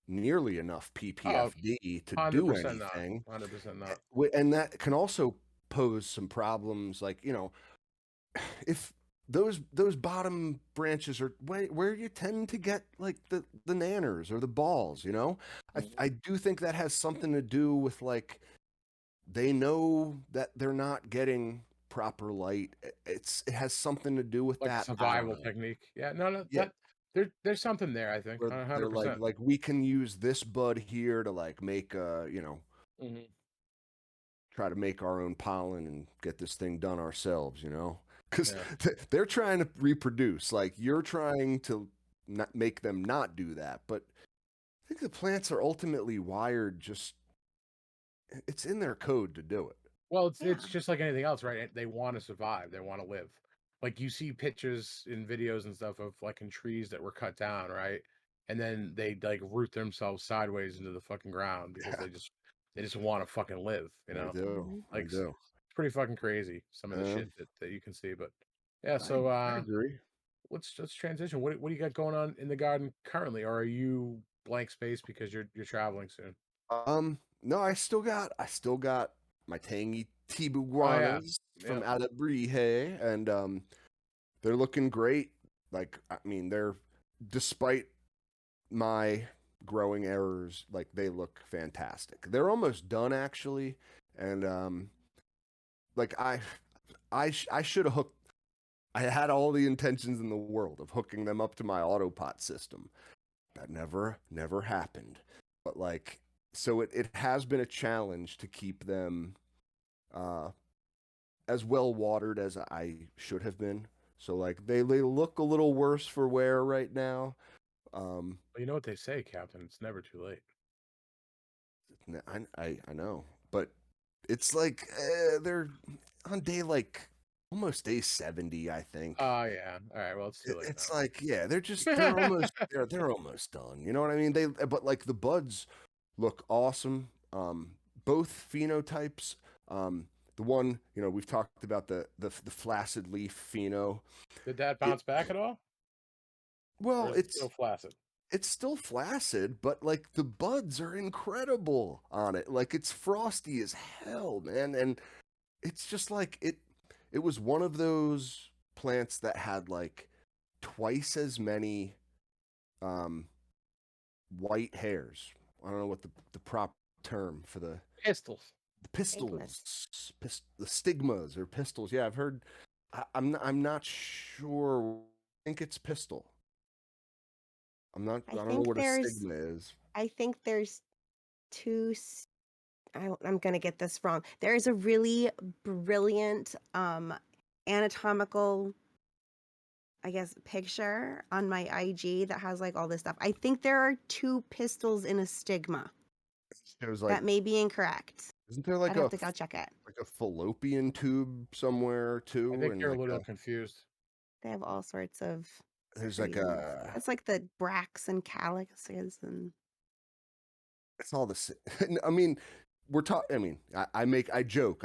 nearly enough Oh, ppfd to do 100% not. anything. 100% not. And that can also pose some problems, like, if those bottom branches are where you tend to get like the nanners or the balls, I do think that has something to do with like they know that they're not getting proper light. It has something to do with Like a that. I don't survival know. technique. Yeah, no, Yeah, there's something there, I think. where they're like 100%. we can use this bud here to like make Mhm. try to make our own pollen and get this thing done ourselves, because Yeah. they're trying to reproduce. Like you're trying to not make them not do that, but I think the plants are ultimately wired just it's in their code to do it. Well, it's Yeah. just like anything else, right? They wanna survive, they wanna live. Like, you see pictures in videos and stuff of, like, in trees that were cut down, right? And then they, like, root themselves sideways into the fucking ground because Yeah, they just wanna fucking live, you they know? do. Mhm. They Like, do. it's pretty fucking crazy, some of the shit Um, that you can see, but yeah, I so, I agree. let's transition. What do you got going on in the garden currently, or are you blank space because you're traveling soon? No, I still got my tangy Oh, yeah. tibuguanas from Yep. Alabrije, and they're looking great. Like I mean, they're despite my growing errors, like they look fantastic. They're almost done actually, and like I should have hooked. I had all the intentions in the world of hooking them up to my autopot system. That never happened. But like, so it has been a challenge to keep them uh, as well watered as I should have been. So like they look a little worse for wear right now. Um, Well, you know what they say, Captain, it's never too late. I know, but it's like they're on day like almost day 70, I think. Oh, yeah. Alright, well, it's too late It's now. like, yeah, they're almost done. You know what I mean? But like the buds look awesome. Both phenotypes. The one, we've talked about the flaccid leaf pheno. Did that It bounce back at all? Or well, is it still flaccid? it's still flaccid, but like the buds are incredible on it. Like it's frosty as hell, man. And it's just like it was one of those plants that had like twice as many um white hairs. I don't know what the proper term for Pistols. the Stigmas. the stigmas or pistils. Yeah, I've heard. I'm not sure. I think it's pistil. I'm not. I I don't know think what a there's stigma is. I think there's two I'm gonna get this wrong. There is a really brilliant anatomical, I guess, picture on my IG that has like all this stuff. I think there are two pistils in a stigma. There's like, That may be incorrect. isn't there I'd have to go check it. like a fallopian tube somewhere I too, think and you're a like little confused. They have all sorts of there's like crazy a it's like the bracts and calyxes and it's all the I mean, we're talking. I mean, I joke,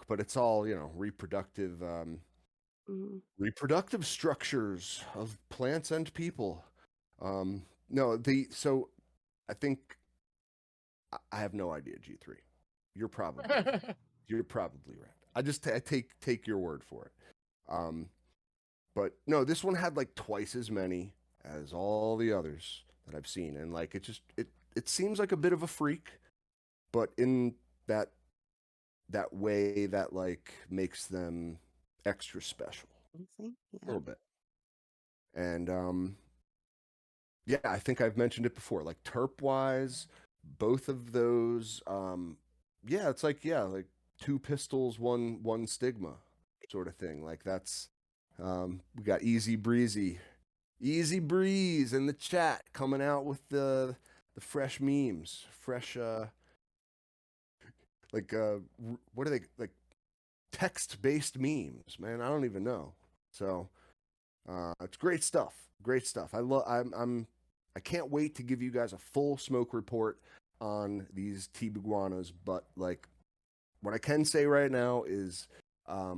but it's all reproductive. mhm. Reproductive structures of plants and people. No, the so I think I have no idea. G3, you're probably you're probably right. I take your word for it. Um, but no, this one had like twice as many as all the others that I've seen, and like it seems like a bit of a freak, but in that that way that like makes them extra special Let me see. a Yeah. little bit. And Yeah, I think I've mentioned it before. Like terp wise, both of those, yeah, it's like yeah, like two pistils, one stigma, sort of thing. Like that's, we got Easy Breeze in the chat coming out with the fresh memes, fresh like what are they like text based memes, man? I don't even know. So it's great stuff. Great stuff. I can't wait to give you guys a full smoke report on these Tibuguanas, but like what I can say right now is a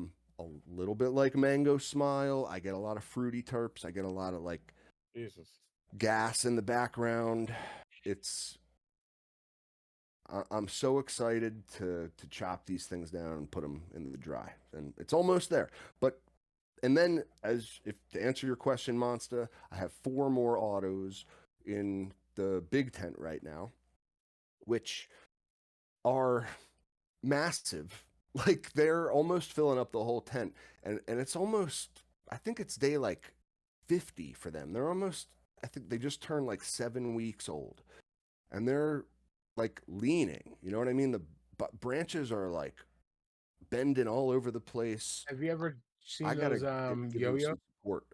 little bit like Mango Smile. I get a lot of fruity terps. I get a lot of like Jesus. gas in the background. It's I'm so excited to chop these things down and put them in the dry, and it's almost there. But and then as if to answer your question, Monster, I have four more autos in the big tent right now, which are massive. Like they're almost filling up the whole tent, and it's almost I think it's day like 50 for them. They're almost I think they just turned like 7 weeks old, and they're like leaning. You know what I mean? The branches are like bending all over the place. Have you ever I seen gotta those give them yo-yo some support.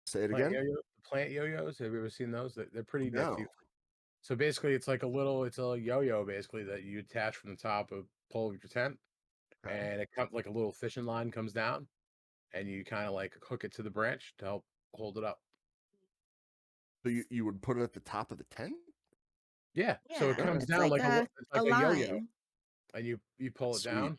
Say it plant again. yo-yo plant yo-yos? Have you ever seen those? They're pretty nifty. No. So basically, it's a yo-yo basically that you attach from the top of pole of your tent, Okay. and it comes like a little fishing line comes down, and you kind of like hook it to the branch to help hold it up. So you would put it at the top of the tent? Yeah, so it All Yeah, right. comes it's down like like it's a like a yo-yo, line. and you pull That's it sweet. down,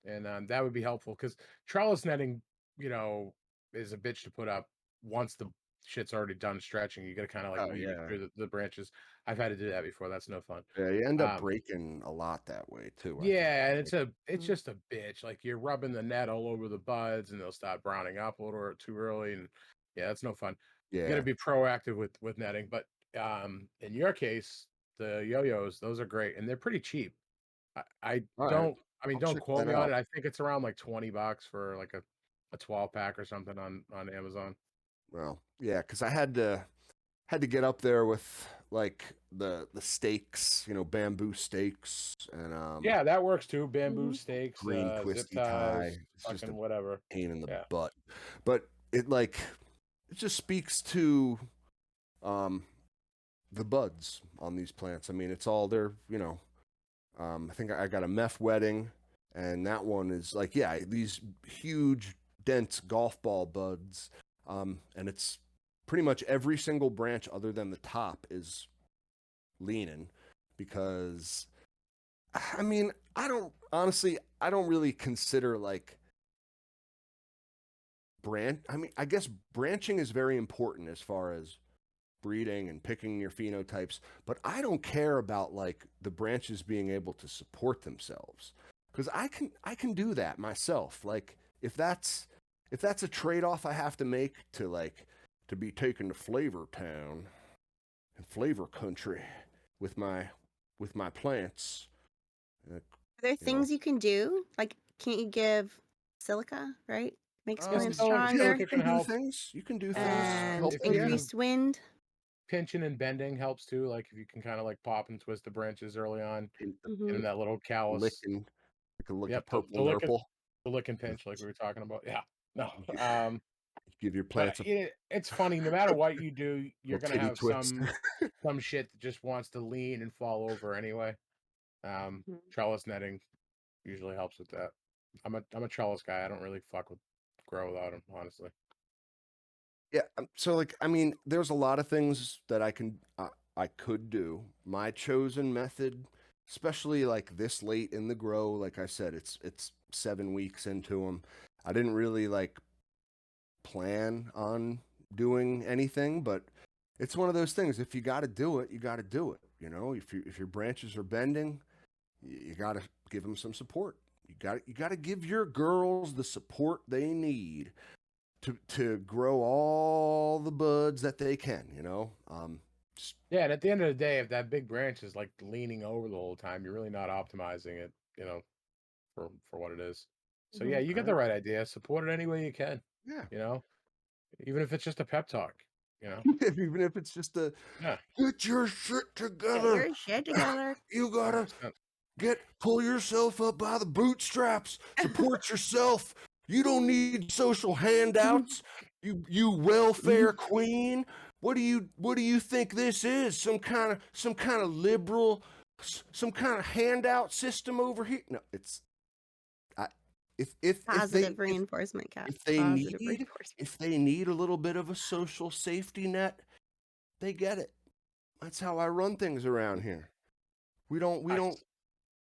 and that would be helpful because trellis netting, you know, is a bitch to put up once the shit's already done stretching. You got to kind of like Oh weave it yeah. through the branches. I've had to do that before. That's no fun. Yeah, you end up Um, breaking a lot that way too, I think. yeah, and Like, it's Mm. just a bitch. Like you're rubbing the net all over the buds, and they'll start browning up a little too early, and yeah, that's no fun. You got to yeah. be proactive with netting. But in your case, the yo-yos, those are great, and they're pretty cheap. I All right. don't. I mean, I'll don't check quote that me on out. it. I think it's around like $20 for like a 12 pack or something on Amazon. Well, yeah, because I had to get up there with like the stakes, bamboo stakes and Yeah, that works too. Bamboo Mhm. stakes, green zip twisty tie. ties, It's just fucking a whatever. pain in the Yeah. butt. But it just speaks to um the buds on these plants. I mean, it's all I think I got a meth wedding, and that one is like, yeah, these huge, dense golf ball buds. And it's pretty much every single branch other than the top is leaning because, I mean, I don't really consider like I mean, I guess branching is very important as far as breeding and picking your phenotypes, but I don't care about like the branches being able to support themselves because I can do that myself. Like if that's a trade off I have to make to be taken to Flavor Town and Flavor Country with my plants, uh, Are there you know. things you can do? Like, can't you give silica, right? Makes Yeah, plants Yeah, stronger you silica can can do help. things. You can do things to and help If the you increased wind. pinching and bending helps too. Like if you can kind of like pop and twist the branches early on, get Mhm. in that little callus. licking, like a Yep, purple nurple. the lick and pinch like we were talking about. Yeah. No. Give your But plants a it's funny, no matter what you do, you're little gonna titty have twist. some shit that just wants to lean and fall over anyway. Mhm. Trellis netting usually helps with that. I'm a trellis guy. I don't really fuck with grow without them, honestly. Yeah, so like I mean, there's a lot of things that I could do. My chosen method, especially like this late in the grow, like I said, it's 7 weeks into them. I didn't really like plan on doing anything, but it's one of those things. If you got to do it, you got to do it. If your branches are bending, you got to give them some support. You got to give your girls the support they need to grow all the buds that they can. Just, Yeah, and at the end of the day, if that big branch is like leaning over the whole time, you're really not optimizing it, for what it is. So yeah, Mhm. you all got the right, right idea. Support it any way you can, yeah. you know, even if it's just a pep talk. You know? Even if it's just a Yeah, get your shit Get together. your shit together. You gotta 100%. pull yourself up by the bootstraps. Support yourself. You don't need social handouts. You welfare queen. What do you think this is? Some kind of liberal some kind of handout system over here? No, it's I Positive reinforcement, cat. if they Positive need reinforcement. a little bit of a social safety net, they get it. That's how I run things around here. We don't we don't Nice.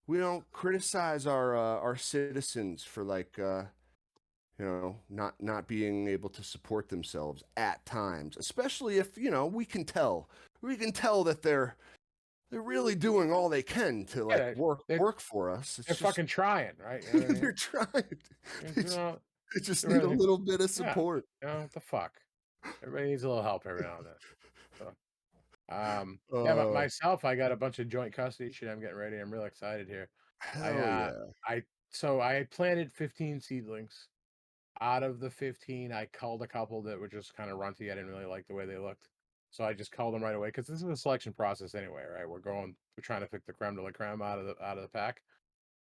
we don't criticize our citizens for like not being able to support themselves at times, especially if we can tell that they're really doing all they can to Yeah, like they're work for us. they're It's just fucking trying, right? You know what I they're mean? trying. And, They, j- they just they're need a really, little bit of yeah. support. You know what the fuck? Everybody needs a little help every now and then. So, yeah, but Uh, myself, I got a bunch of joint custody shit. I'm getting ready. I'm real excited here. I hell yeah. I so I had planted 15 seedlings. Out of the 15, I culled a couple that were just kind of runty. I didn't really like the way they looked. So I just culled them right away because this is a selection process anyway, right? We're trying to pick the creme de la creme out of the pack.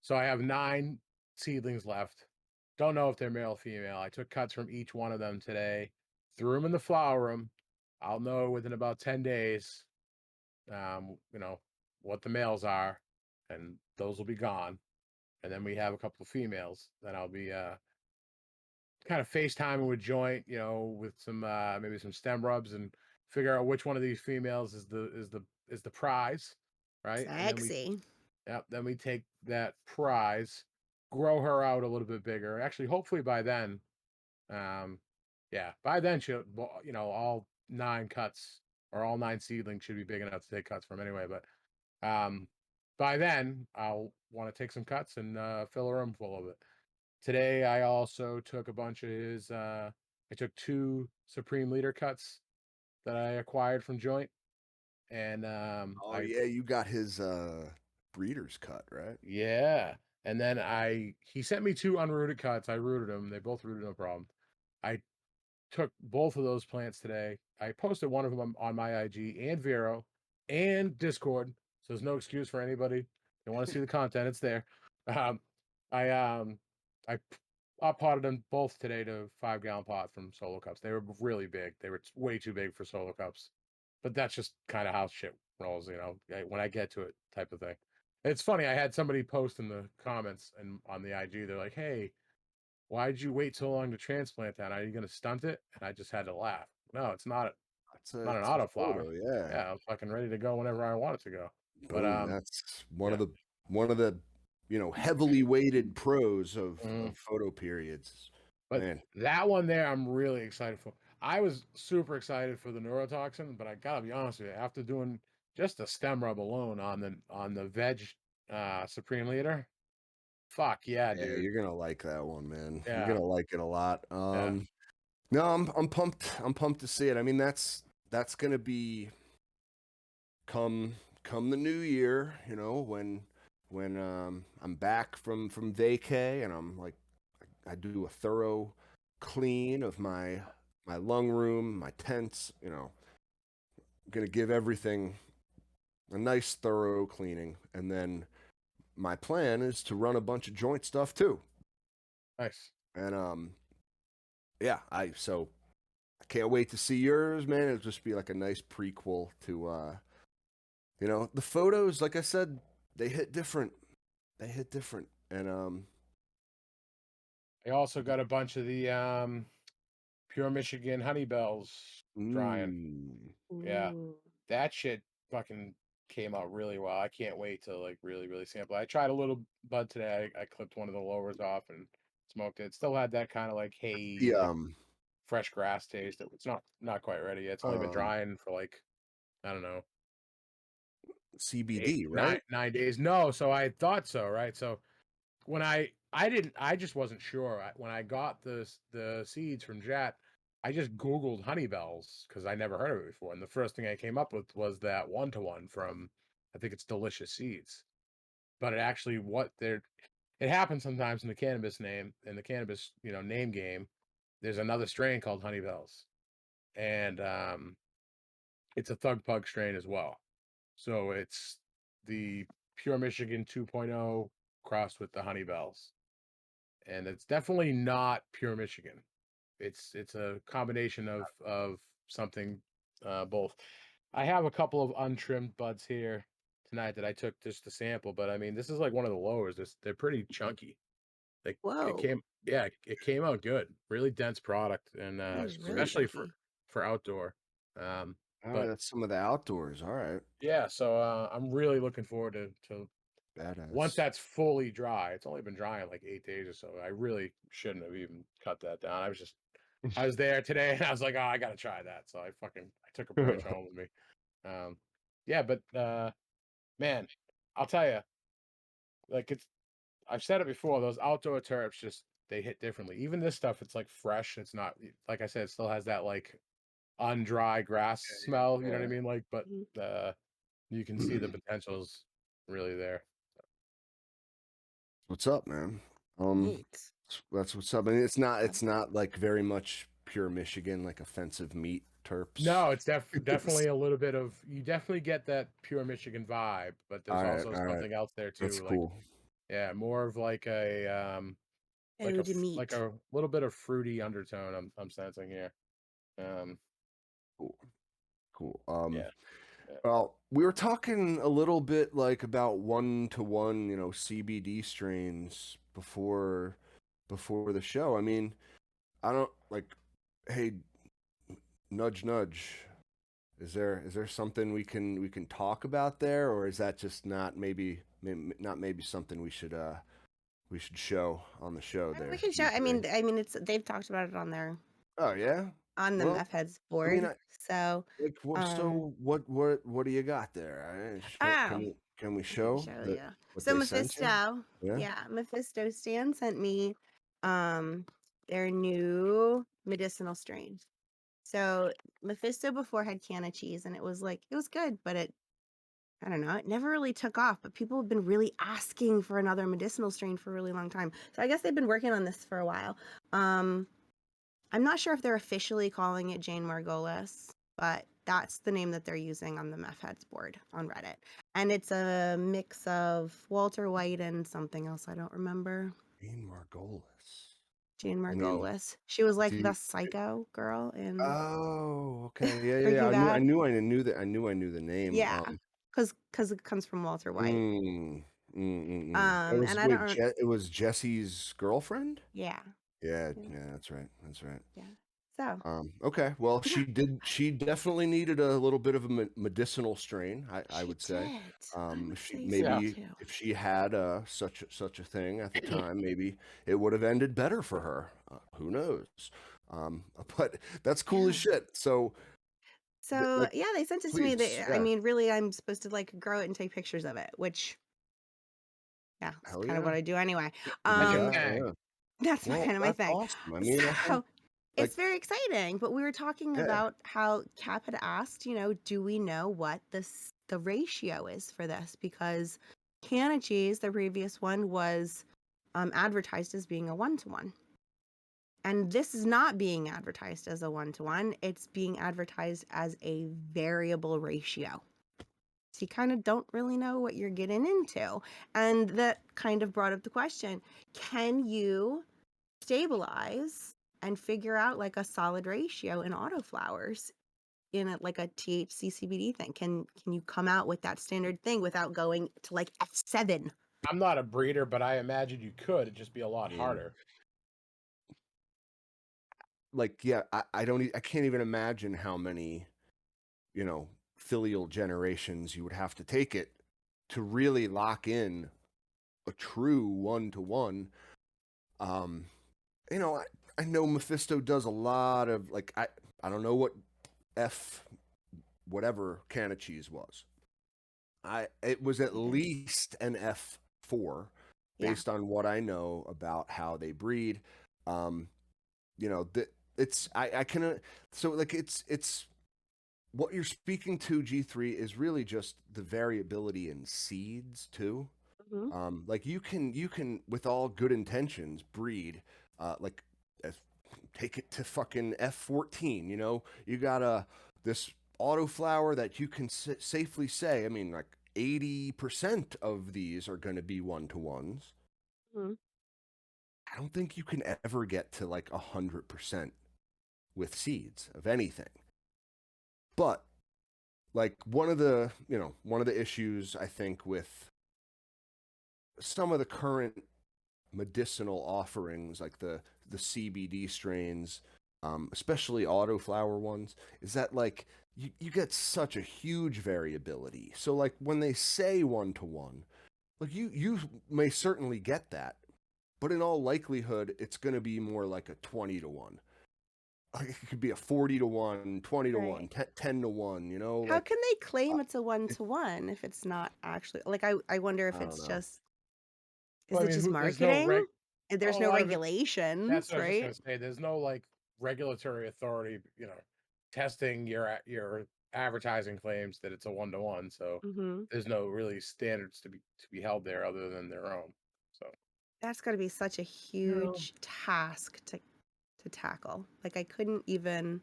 So I have 9 seedlings left. Don't know if they're male or female. I took cuts from each one of them today, threw them in the flower room. I'll know within about 10 days, you know, what the males are, and those will be gone. And then we have a couple of females. Then I'll be kind of FaceTiming with joint, with some maybe some stem rubs and figure out which one of these females is the prize, right? And then Sexy. then we take that prize, grow her out a little bit bigger. Actually, hopefully by then, um, yeah, by then she'll, well, all 9 cuts or all 9 seedlings should be big enough to take cuts from anyway. But um, by then I'll want to take some cuts and fill a room full of it. Today, I also took a bunch of his. I took 2 Supreme Leader cuts that I acquired from Joint, and Oh yeah, you got his breeder's cut, right? yeah, and then he sent me 2 unrooted cuts. I rooted them. They both rooted, no problem. I took both of those plants today. I posted one of them on my IG and Vero and Discord, so there's no excuse for anybody. They want to see the content, it's there. Um, I I potted them both today to 5-gallon pot from Solo Cups. They were really big. They were way too big for Solo Cups, but that's just kind of how shit rolls, when I get to it, type of thing. It's funny. I had somebody post in the comments and on the IG. They're like, "Hey, why'd you wait so long to transplant that? Are you going to stunt it?" And I just had to laugh. No, it's not an It's a autoflower. photo, yeah. Yeah, I'm fucking ready to go whenever I want it to go. But Boom. That's yeah. one of the heavily weighted pros Mhm. of photo periods. But Man, that one there, I'm really excited for. I was super excited for the neurotoxin, but I gotta be honest with you, after doing just a stem rub alone on the veg Supreme Leader, fuck yeah, yeah, dude. you're gonna like that one, man. You're Yeah, gonna like it a lot. yeah. No, I'm pumped. I'm pumped to see it. I mean, that's gonna be come the new year, when I'm back from vacay and I'm like I do a thorough clean of my lung room, my tents, gonna give everything a nice thorough cleaning, and then my plan is to run a bunch of joint stuff too. Nice. And yeah, I can't wait to see yours, man. It'll just be like a nice prequel to the photos. Like I said, they hit different. They hit different, and I also got a bunch of the pure Michigan honey bells drying. mm, Yeah. Ooh. That shit fucking came out really well. I can't wait to like really, really sample. I tried a little bud today. I clipped one of the lowers off and smoked it. Still had that kind of like the haze, like fresh grass taste. It's not quite ready yet. It's only been um drying for like, I don't know, eight, CBD, nine, right? 9 days. No, so I thought so, right? So when I just wasn't sure. When I got the seeds from Jat, I just Googled honey bells because I never heard of it before, and the first thing I came up with was that 1-to-1 from, I think it's Delicious Seeds. But it happens sometimes in the cannabis name, in the cannabis, name game. There's another strain called honey bells. and it's a Thug Pug strain as well. So it's the Pure Michigan 2.0 crossed with the Honey Bells, and it's definitely not Pure Michigan. It's a combination of something both. I have a couple of untrimmed buds here tonight that I took just to sample, but I mean, this is like one of the lowers. They're pretty chunky. Like it Whoa, came, yeah, it came out good. Really dense product, and that is really especially chunky. for outdoor. Um, All right, but that's some of the outdoors. All right, yeah, so I'm really looking forward to once badass. that's fully dry. It's only been dry like 8 days or so. I really shouldn't have even cut that down. I was there today and I was like, oh, I gotta try that. So I took a branch home with me. Um, yeah, but man, I'll tell you, like I've said it before, those outdoor terps just they hit differently. Even this stuff, it's like fresh. It's not like I said, it still has that like undry grass smell, you know what I Yeah. mean? Like, but Mhm. you can see the potential's really there. What's up, man? Neat. That's what's up. I mean, Love it's not like very much pure Michigan, like offensive meat terps. No, it's definitely a little bit of you definitely get that pure Michigan vibe, but there's also All right, something else there that's too. Like, cool. yeah, more of ode like meat. a little bit of fruity undertone I'm sensing here. Um, Cool, cool. yeah, yeah. Well, we were talking a little bit like about one-to-one, CBD strains before the show. I mean, I don't like, hey, nudge, nudge. Is there something we can talk about there, or is that just not maybe something we should show on the show I mean, we there, can show. G3? I mean, it's they've talked about it Oh yeah. on the Well, Meth Heads I mean, board. So, like what? um, So what do you got there? Can oh, we I can show show that you. what So they sent you? Mephisto, Yeah. yeah, Mephisto Stan sent me um their new medicinal strain. So Mephisto before had canna cheese, and it was good, but I don't know, it never really took off. But people have been really asking for another medicinal strain for a really long time. So I guess they've been working on this for a while. Um, I'm not sure if they're officially calling it Jane Margolis, but that's the name that they're using on the Meth Heads board on Reddit. And it's a mix of Walter White and something else I don't remember. Jane Margolis. Jane I mean, Margolis. She was like do the you, psycho girl in oh, okay. Yeah, yeah, yeah. Breaking Bad. I knew that. I knew the name. Yeah, because it comes from Walter White. Mm, It was And I wait, don't. it was Jesse's girlfriend? Yeah, Yeah, yeah, yeah, that's right. That's right. yeah. So Okay. Well, yeah, she definitely needed a little bit of a medicinal strain, I she would say. did. I would She say so Yeah. maybe too. if she had such a thing at the time, maybe it would have ended better for her. Who knows? But that's cool as Yeah. shit. So, So like, yeah, they sent it to me. please, I yeah, mean, really, I'm supposed to like grow it and take pictures of it, which yeah, it's hell kind of yeah, what I do anyway. That's your yeah, Um, thing. yeah. that's my Well, kind of my that's thing. awesome. I mean, I think So like, it's very exciting. But we were talking yeah, about how Cap had asked, do we know what the ratio is for this? Because Canna Cheese, the previous one, was advertised as being a 1-to-1. And this is not being advertised as a 1-to-1. It's being advertised as a variable ratio. So you kind of don't really know what you're getting into. And that kind of brought up the question, can you stabilize and figure out like a solid ratio in autoflowers in like a THC CBD thing? Can you come out with that standard thing without going to like F7? I'm not a breeder, but I imagine you could. It'd just be a lot mm, harder. like yeah, I can't even imagine how many filial generations you would have to take it to really lock in a true one-to-one. Um, I know Mephisto does a lot of like I don't know what F whatever can of cheese was. It was at Either. least an F4 Yeah. based on what I know about how they breed. Um, that it's I can so like it's what you're speaking to G3 is really just the variability in seeds too. Mhm. Like you can with all good intentions breed like as take it to fucking F14. You know, you got this autoflower that you can safely say, I mean, like 80% of these are going to be one-to-ones. Mhm. I don't think you can ever get to like 100% with seeds of anything. But like one of the issues I think with some of the current medicinal offerings, like the CBD strains, especially autoflower ones, is that like you get such a huge variability. So like when they say one-to-one, like you may certainly get that, but in all likelihood, it's going to be more like a 20-to-1. Like it could be a 40-to-1, 20-to-1, Right. 10-to-1, you know, How like can they claim it's a it, one-to-one if it's not actually like I wonder if I don't it's know. just is Well, I it mean, just there's no marketing? a There's no lot of it. That's regulations, what I was just gonna right? say. There's no like regulatory authority, testing your advertising claims that it's a one to one. So Mhm. there's no really standards to be held there other than their own. So That's gotta be such a no, huge task to tackle. Like, I couldn't even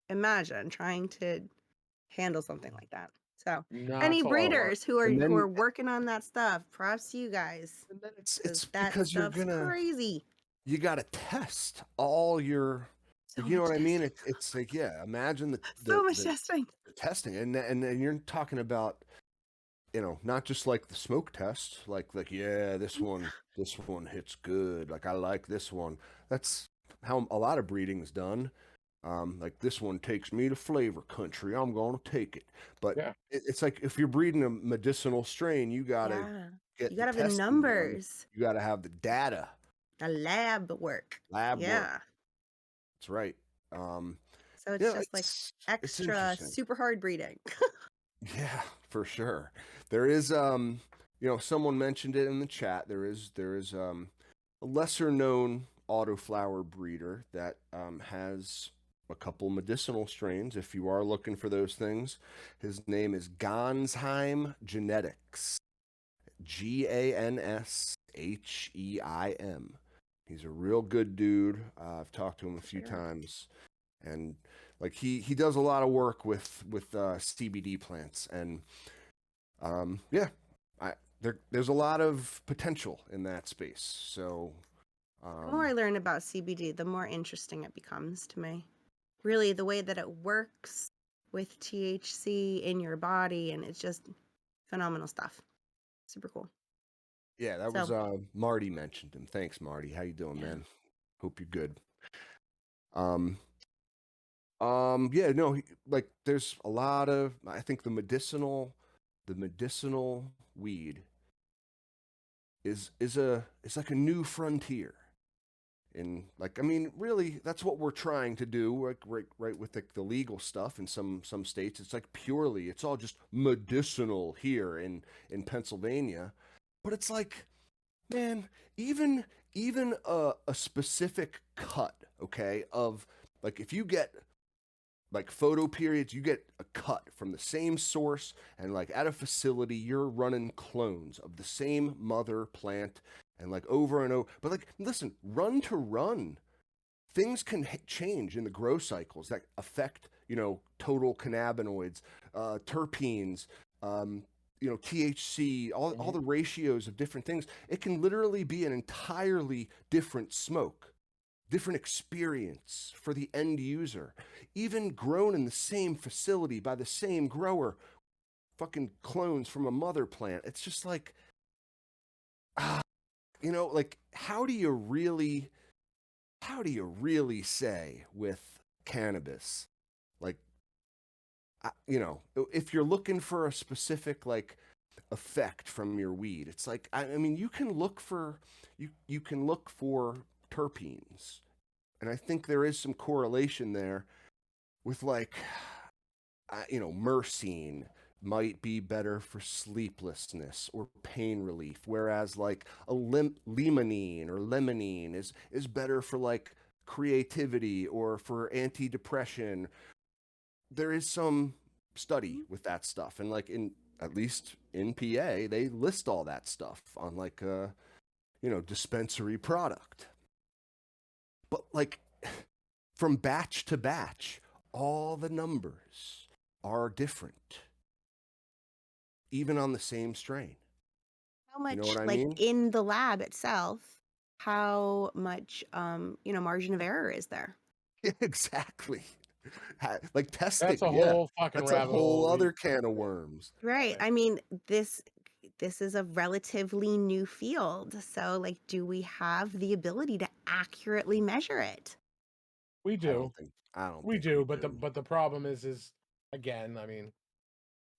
imagine trying to handle something like that. So, no, any it's a lot of work. breeders who are And then working on that stuff, props to you guys, it's 'cause that because you're stuff's gonna crazy. you got to test all your, So like, you know much what I mean? testing. It's like, yeah, imagine So much testing. the testing, and you're talking about, not just like the smoke test, like yeah, this one hits good, like I like this one. That's how a lot of breeding is done. Like this one takes me to flavor country, I'm gonna take it. But Yeah, it's like if you're breeding a medicinal strain, you gotta Yeah. You get the gotta have the testing done. numbers, You gotta have the data, the lab work. lab work. Yeah. That's right. Um, So it's yeah, just like it's extra interesting. super hard breeding. Yeah, for sure. There is someone mentioned it in the chat. There is a lesser known autoflower breeder that has a couple medicinal strains if you are looking for those things. His name is Gansheim Genetics. Gansheim. He's a real good dude. I've talked to him a For few sure. times, and like he does a lot of work with CBD plants, and yeah, there's a lot of potential in that space. So The more um, I learn about CBD, the more interesting it becomes to me. Really, the way that it works with THC in your body, and it's just phenomenal stuff. Super cool. yeah, that was So, Marty mentioned him. Thanks, Marty. How you doing, yeah, man? Hope you're good. Um, yeah, no, like there's a lot of, I think the medicinal weed is like a new frontier. And like, I mean, really, that's what we're trying to do, like, right with the legal stuff in some states. It's like purely, it's all just medicinal here in Pennsylvania, but it's like, man, even even a specific cut, okay, of like if you get like photoperiods, you get a cut from the same source, and like at a facility, you're running clones of the same mother plant, and like over and over. But like, listen, run to run, things can change in the grow cycles that affect, total cannabinoids, terpenes, THC, all mhm, the ratios of different things. It can literally be an entirely different smoke, different experience for the end user, even grown in the same facility by the same grower, fucking clones from a mother plant. It's just like, ah, like how do you really say with cannabis, like, if you're looking for a specific like effect from your weed, it's like, I mean, you can look for terpenes, and I think there is some correlation there with like, myrcene might be better for sleeplessness or pain relief, whereas like a limonene or lemonine is better for like creativity or for anti-depression. There is some study mhm. with that stuff, and like in at least in PA, they list all that stuff on like a dispensary product. But like from batch to batch, all the numbers are different, even on the same strain. How much, You know what I like mean? in the lab itself, how much, margin of error is there? Yeah, exactly. Like testing, That's a yeah. whole fucking That's a rabbit whole hole. other can of worms. Right. Right. I mean, this is a relatively new field. So, like, do we have the ability to accurately measure it? We do. I don't We think do, we but do. the problem is again, I mean,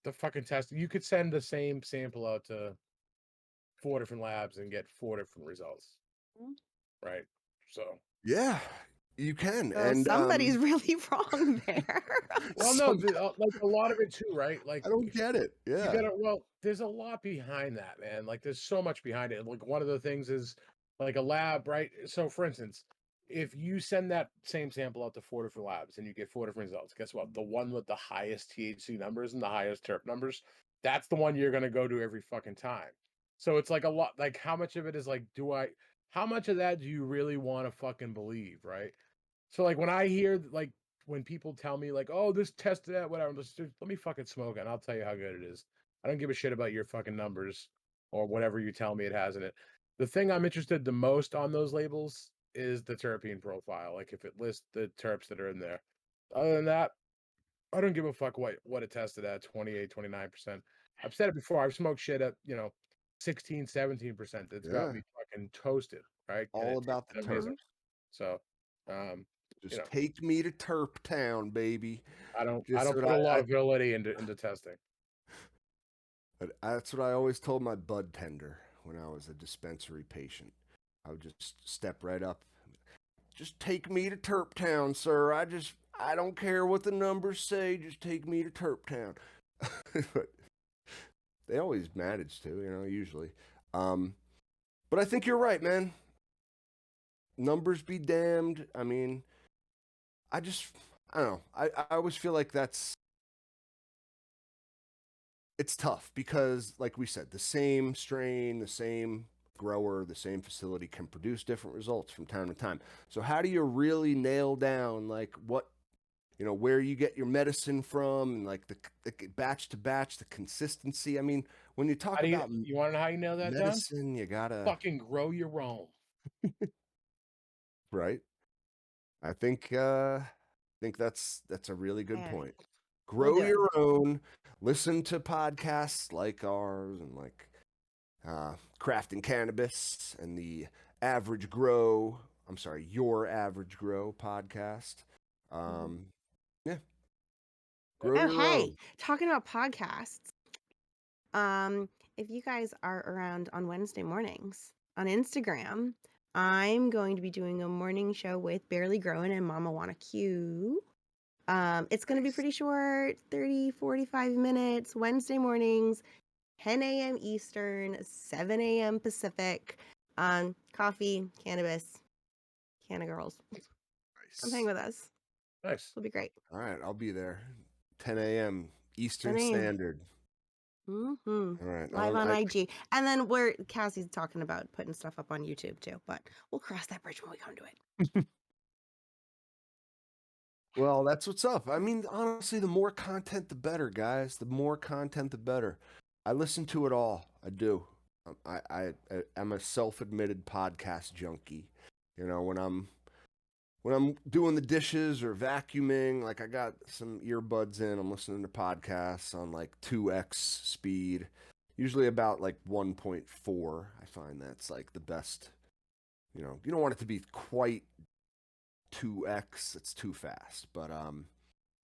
the fucking test. You could send the same sample out to 4 different labs and get 4 different results, Mm. right? So, Yeah, you can. So And somebody's really wrong there. well, no, some, like a lot of it too, right? I Like don't get it. you Yeah. gotta. Well, there's a lot behind that, man. Like there's so much behind it. Like one of the things is like a lab, right? So, for instance, if you send that same sample out to 4 different labs and you get 4 different results, guess what? The one with the highest THC numbers and the highest terp numbers, that's the one you're gonna go to every fucking time. So it's like a lot. Like how much of it is like, how much of that do you really want to fucking believe, right? So like when I hear like when people tell me like, oh, this tested at whatever, let me fucking smoke it and I'll tell you how good it is. I don't give a shit about your fucking numbers or whatever you tell me it has in it. The thing I'm interested the most on those labels is the terpene profile. Like if it lists the terps that are in there. Other than that, I don't give a fuck what it tested at 28, 29%. I've said it before. I've smoked shit at, 16, 17%. That's got Yeah. me fucking toasted, right? And All it about the tasted amazing. terps. So, um, Just take me to Terp Town, baby. I don't Just what put a lot of validity into testing. that's what I always told my bud tender when I was a dispensary patient. I would just step right up. Just take me to Terp Town, sir. I don't care what the numbers say. Just take me to Terp Town. But they always manage to, usually. But I think you're right, man. Numbers be damned. I mean, I don't know. I always feel like it's tough because, like we said, the same strain, the same grower, the same facility can produce different results from time to time. So how do you really nail down like what, where you get your medicine from and like the batch to batch, the consistency? I mean, when you talk about You want to know how you nail that down? medicine, you gotta, Fucking grow your own. right? I think that's a really good Yeah, point. we'll Grow do it. your own. Listen to podcasts like ours and like Crafting Cannabis and the Average Grow. I'm sorry, Your Average Grow podcast. Um, yeah, grow Oh, your hey, own. talking about podcasts. Um, if you guys are around on Wednesday mornings on Instagram, I'm going to be doing a morning show with Barely Growing and Mama Wanna Q. It's going to be pretty short, 30, 45 minutes, Wednesday mornings, 10 a.m. Eastern, 7 a.m. Pacific. Coffee, cannabis, canna girls. Come hang Nice. with us. Nice. It'll be great. All right, I'll be there. 10 a.m. 10 Eastern a.m. Standard. Mm-hmm. All right. Live on IG. And then Cassie's talking about putting stuff up on YouTube too, but we'll cross that bridge when we come to it. Well, that's what's up. I mean, honestly, the more content, the better, guys. The more content, the better. I listen to it all. I do. I'm a self-admitted podcast junkie. When I'm doing the dishes or vacuuming, like I got some earbuds in, I'm listening to podcasts on like 2x speed, usually about like 1.4. I find that's like the best. You don't want it to be quite 2x, it's too fast, but Well,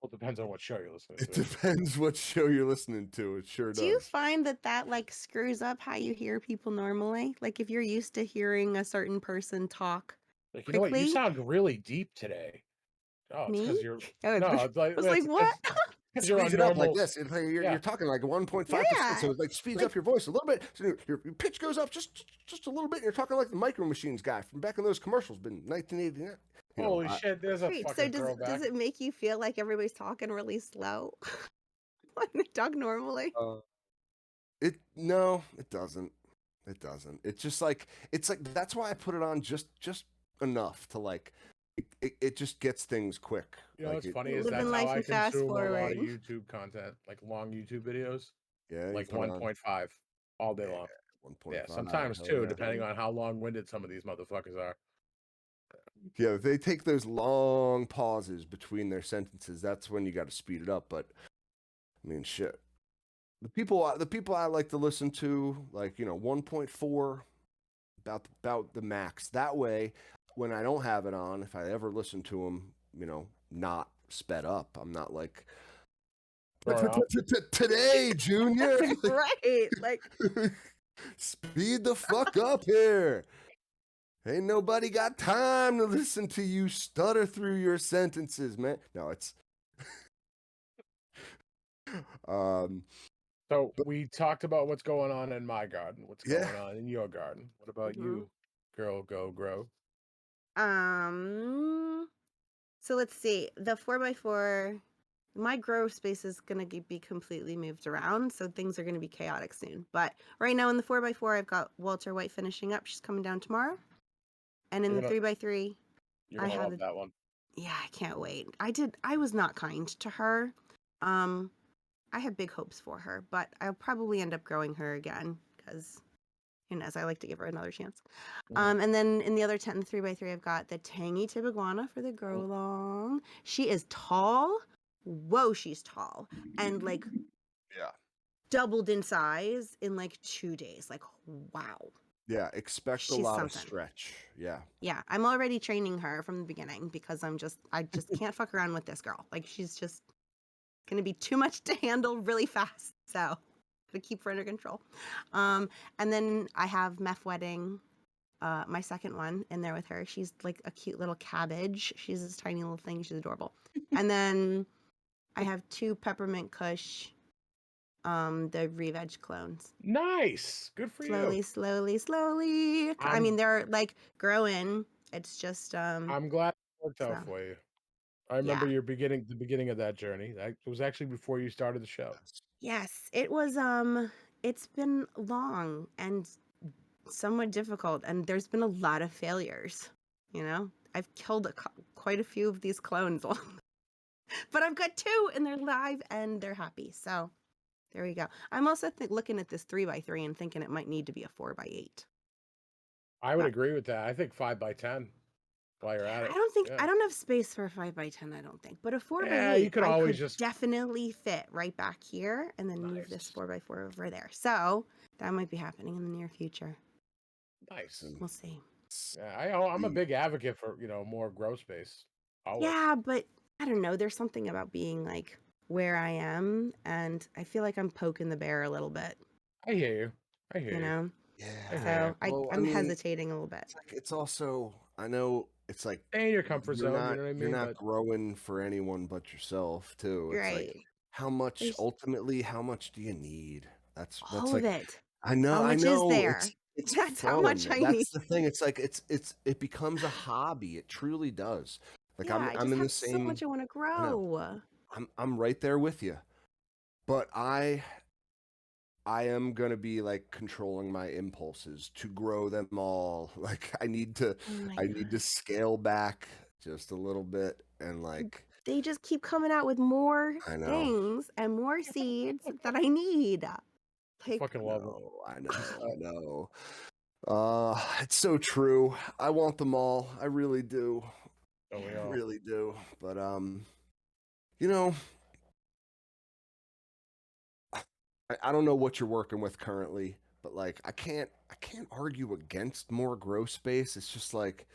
it depends on what show you're listening it to. depends what show you're listening to. It sure Do you does. find that like screws up how you hear people normally? Like if you're used to hearing a certain person talk Like, you know what? You quickly? sound really deep today. Oh, it's Me? because you're I no, it's like was like, what? because you're Speeds on it up like normal. this. You're, Yeah. you're talking like 1.5%, Yeah. so it like speeds Like, up your voice a little bit. So your pitch goes up just a little bit. And you're talking like the Micro Machines guy from back in those commercials, been 1989. Holy shit! There's a wait, so fucking does throwback. it make you feel like everybody's talking really slow when they talk normally? No, it doesn't. It doesn't. It's just like it's like that's why I put it on just enough to like, it just gets things quick. You know Like what's it, funny is Living that's how life I and fast consume a lot forward. of YouTube content, like long YouTube videos, yeah, you like put on 1.5 all day yeah, long. Yeah, 1.5. sometimes Hell 2, yeah. depending on how long-winded some of these motherfuckers are. Yeah, if they take those long pauses between their sentences, that's when you got to speed it up. But I mean, shit. The people I like to listen to, like 1.4, about the max. That way, when I don't have it on, if I ever listen to them, not sped up, I'm not like today, Junior. Right. Like, Speed the fuck up here. Ain't nobody got time to listen to you stutter through your sentences, man. No, it's um So but we talked about what's going on in my garden. What's yeah. going on in your garden? What about mhm. you, girl? Go grow. So let's see. The 4x4, my grow space is going to be completely moved around. So things are going to be chaotic soon. But right now in the 4x4, I've got Walter White finishing up. She's coming down tomorrow. And in You're the gonna 3x3, you're I gonna have love that one. yeah, I can't wait. I was not kind to her. Um, I have big hopes for her, but I'll probably end up growing her again because who knows? I like to give her another chance. Mhm. And then in the other 10, the 3x3, I've got the tangy tib iguana for the grow Oh, along. She is tall. Whoa, she's tall. And like Yeah. doubled in size in like 2 days. Like, wow. Yeah, expect a She's lot of something. stretch. Yeah. Yeah, I'm already training her from the beginning because I just can't fuck around with this girl. Like, she's just gonna be too much to handle really fast. So, to keep her under control. And then I have Meth Wedding, my second one, in there with her. She's like a cute little cabbage. She's this tiny little thing. She's adorable. And then I have 2 Peppermint Kush, the Re-Veg clones. nice. Good for you. Slowly, slowly, slowly. I mean, I'm they're like growing. It's just I'm glad it worked so out for you. I remember yeah. the beginning of that journey. That it was actually before you started the show. Yes, it was it's been long and somewhat difficult, and there's been a lot of failures, you know? I've killed quite a few of these clones, but I've got 2 and they're live and they're happy. So there we go. I'm also looking at this 3x3 and thinking it might need to be a 4x8. I would But agree with that. I think 5x10 while you're at it. I Yeah. don't have space for a 5x10, I don't think. But a Yeah, you 4x8, could I always could just definitely fit right back here and then move this nice. 4x4 over there. So that might be happening in the near future. Nice. We'll see. Yeah, I'm a big advocate for, more grow space. Always. Yeah, but I don't know. There's something about being like where I am, and I feel like I'm poking the bear a little bit, I hear you. I hear you you. know? I Yeah. hear you. So Well, I I'm mean, hesitating a little bit. it's also, I know it's like Stay in your comfort you're zone, you not know what I you're mean? not But growing for anyone but yourself too. It's like Right. There's how much do you need? That's all of like it. I How much is know there? it's That's how fun. much I need. That's the thing. It's like it becomes a hobby. It truly does. Like Yeah, I I'm just in the have so much same I want to I know. grow. I'm right there with you. But I am gonna be like controlling my impulses to grow them all. Like Oh my I need to God. scale back just a little bit and like They just keep coming out with more I know. things and more seeds that I need. I Like, fucking love it. I know. It's so true. I want them all. I really do. Don't we I all? really do. But you know, I don't know what you're working with currently, but like I can't argue against more grow space. It's just like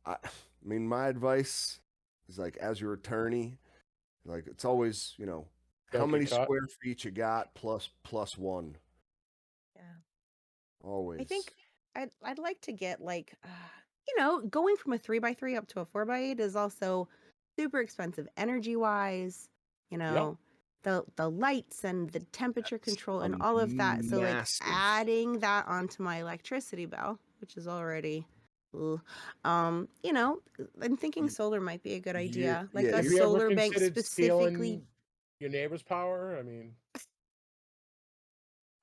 I mean my advice is like as your attorney, like it's always, how Don't get many caught. square feet you got plus one. yeah. I Always. think I'd like to get like going from a 3x3 up to a 4x8 is also super expensive energy wise, you Yep. know, the lights and the temperature That's control a and all of that. So like massive. adding that onto my electricity bill, which is already ugh, I'm thinking solar might be a good idea. Like a Have You're you ever solar bank considered specifically. stealing your neighbor's power? I mean,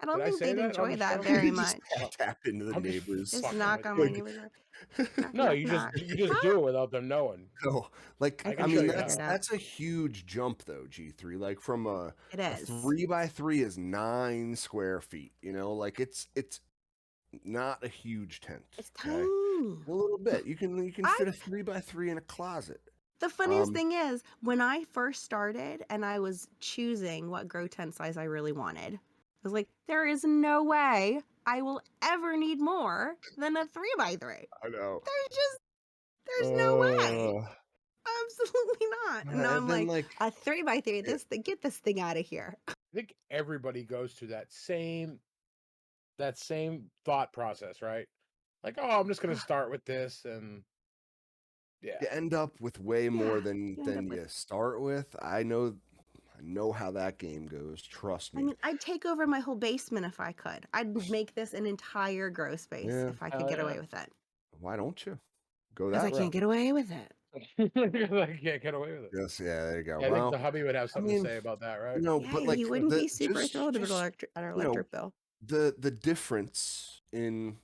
I don't Did I think say they'd that on enjoy the that show? very Just much. tap into the I'm just neighbors. Just fucking knock with on you. my Like, neighbor's door. Knock, No, knock, you knock. just do it without them knowing. no, like I I can I think show mean you you figured how. it out. that's a huge jump though, G3. Like from It a is. 3x3 is 9 square feet. You know, like it's not a huge tent. It's Okay, tiny. a little bit. You can I fit a 3x3 in a closet. The funniest thing is, when I first started and I was choosing what grow tent size I really wanted, I was like, there is no way I will ever need more than a 3x3. I know. There's no way. Uh, Absolutely not. And now I'm and then like, like a 3x3, yeah, get this thing out of here. I think everybody goes through that same thought process, right? Like, oh, I'm just gonna start with this, and yeah, you end up with way more Yeah, you end than up with, you start with. I know how that game goes. Trust I me. mean, I'd take over my whole basement if I could. I'd make this an entire grow space Yeah, if I could hell get yeah. away with it. why don't you go Because I that can't route? get away with it. I can't get away with it. Yes, yeah, there you go. Yeah, I think the Well, hubby would have I something to mean, say about that, you right? know, Yeah, but he like wouldn't be super thrilled about just our you know, electric bill. the difference in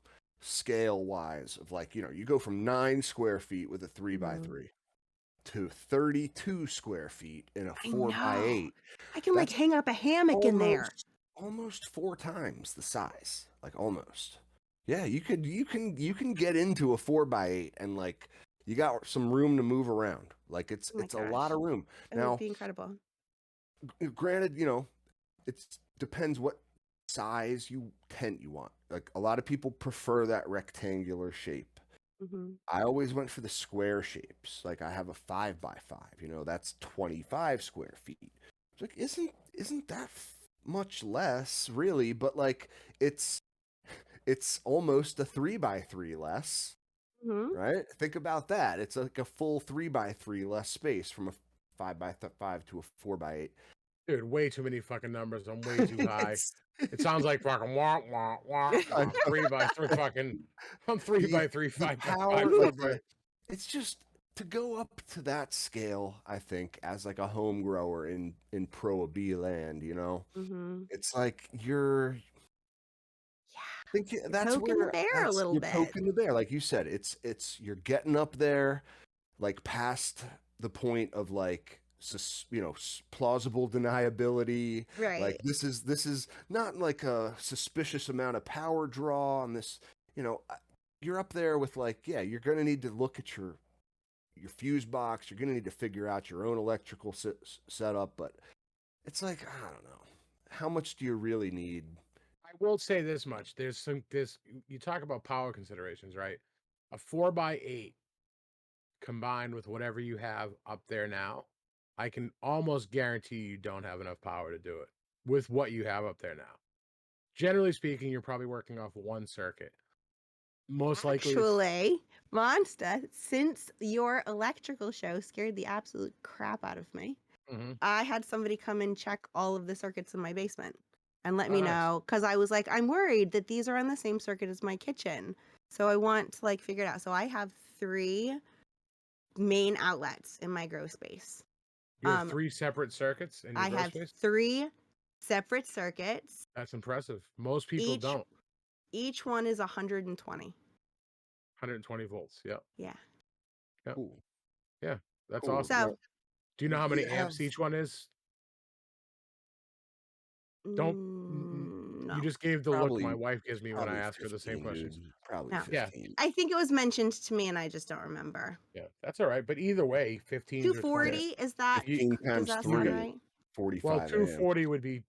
scale wise of like, you go from 9 square feet with a 3x3 to 32 square feet in a I 4x8. know. I can like That's hang up a hammock in there. almost 4 times the size. Like almost. Yeah, you can get into a 4x8 and like you got some room to move around. Like it's Oh my it's a lot gosh. of room. It would Now, be incredible. granted, it depends what size tent you want. Like a lot of people prefer that rectangular shape. Hmm. I always went for the square shapes. Like I have a 5x5. That's 25 square feet. It's like isn't that much less, really? But like it's it's almost a 3x3 less, Hmm. right? Think about that. It's like a full 3x3 less space from a 5x5 to a 4x8. Dude, way too many fucking numbers. I'm way too high. It's It sounds like fucking wah wah wah wah. 3x3 fucking. I'm three the by three, the 5x5, power, four like by. it's just to go up to that scale. I think as like a home grower in Pro B land, Hmm. it's like you're. I think You're that's poking the where bear a little you're bit. poking the bear, like you said. It's you're getting up there, like past the point of like plausible deniability. Like Right. this is not like a suspicious amount of power draw on this. You're up there with like, yeah, you're gonna need to look at your fuse box. You're gonna need to figure out your own electrical setup, but it's like I don't know, how much do you really need? I will say this much. You talk about power considerations, right? A 4x8 combined with whatever you have up there now, I can almost guarantee you don't have enough power to do it with what you have up there now. Generally speaking, you're probably working off one circuit. Most likely it's Actually, Monsta, since your electrical show scared the absolute crap out of me, Mhm. I had somebody come and check all of the circuits in my basement and let Oh, me nice. know because I was like, I'm worried that these are on the same circuit as my kitchen. So I want to like figure it out. So I have 3 main outlets in my grow space. You have Um, 3 separate circuits in your I grow have space? 3 separate circuits. That's impressive. Most people Each don't. each one is 120. 120 volts. Yep. Yeah. Yep. Cool, Yeah. That's cool. awesome. Now, So, Do you know how do many you have amps each one is? Don't you no. just gave the look my probably wife gives me when I probably ask her the same 15, question. dude. Probably No. Yeah. 15. I think it was mentioned to me and I just don't remember. Yeah. That's all right. But either way, 15s or Yeah, 20s. 240, is that If you 15 does times that sound 3 is right? Well, 45 amps. 240 would be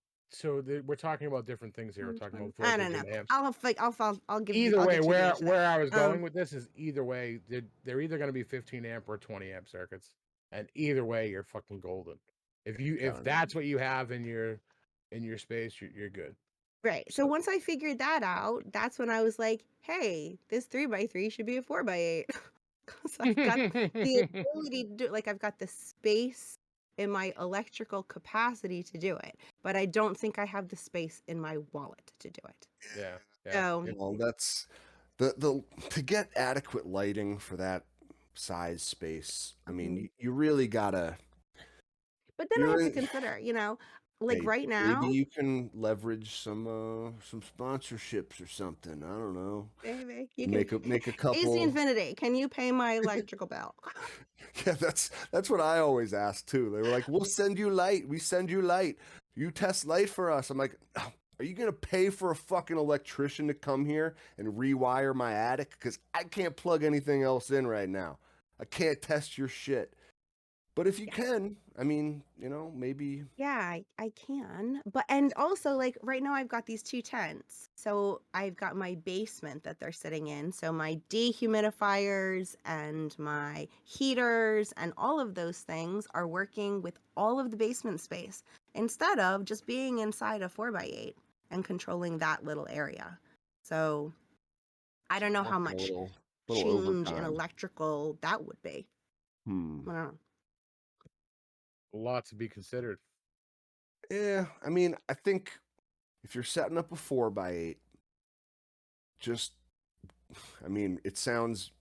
we're talking about different things here. We're talking about I don't voltage know. and amps. I'll Either way, get you the where answer to that. I was going with this is either way, they're either going to be 15 amp or 20 amp circuits, and either way, you're fucking golden. If Done. that's what you have in your space, you're good. Right. So So once I figured that out, that's when I was like, hey, this 3x3 should be a 4x8. Because I've got the ability to do it. Like I've got the space in my electrical capacity to do it. But I don't think I have the space in my wallet to do it. yeah, yeah. So Well, that's the to get adequate lighting for that size space. I mean, mhm. you really gotta. But then I You're have to in. consider, Like Hey, right maybe now, you can leverage some sponsorships or something. I don't know. maybe you can Make a AC couple. Infinity. Can you pay my electrical bill? Yeah, that's what I always ask too. They were like, "We'll send you light. We send you light. You test light for us." I'm like, "Oh, are you gonna pay for a fucking electrician to come here and rewire my attic? Because I can't plug anything else in right now. I can't test your shit. But if you Yeah. can, I mean, maybe." Yeah, I can. But and also like right now I've got these two tents. So I've got my basement that they're sitting in. So my dehumidifiers and my heaters and all of those things are working with all of the basement space instead of just being inside a 4x8 and controlling that little area. So I don't know how Working a much little change in overtime. electrical that would be. Hmm. I don't know. A lot to be considered. Yeah, I mean, I think if you're setting up a 4x8, just, I mean, it sounds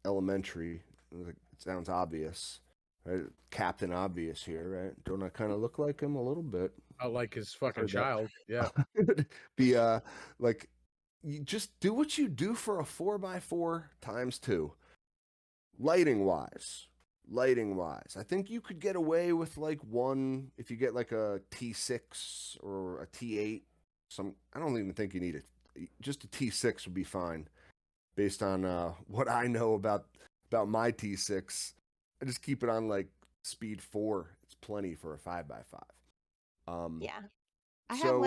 elementary. Like, it sounds obvious, right? Captain Obvious here, right? Don't I kind of look like him a little bit? I like his I've fucking heard that. child. Yeah. Be like, you just do what you do for a 4x4 times two, lighting wise. Lighting wise, I think you could get away with like one if you get like a T6 or a T8. I don't even think you need it. Just a T6 would be fine based on what I know about my T6. I just keep it on like speed 4. It's plenty for a 5x5. Um, Yeah. so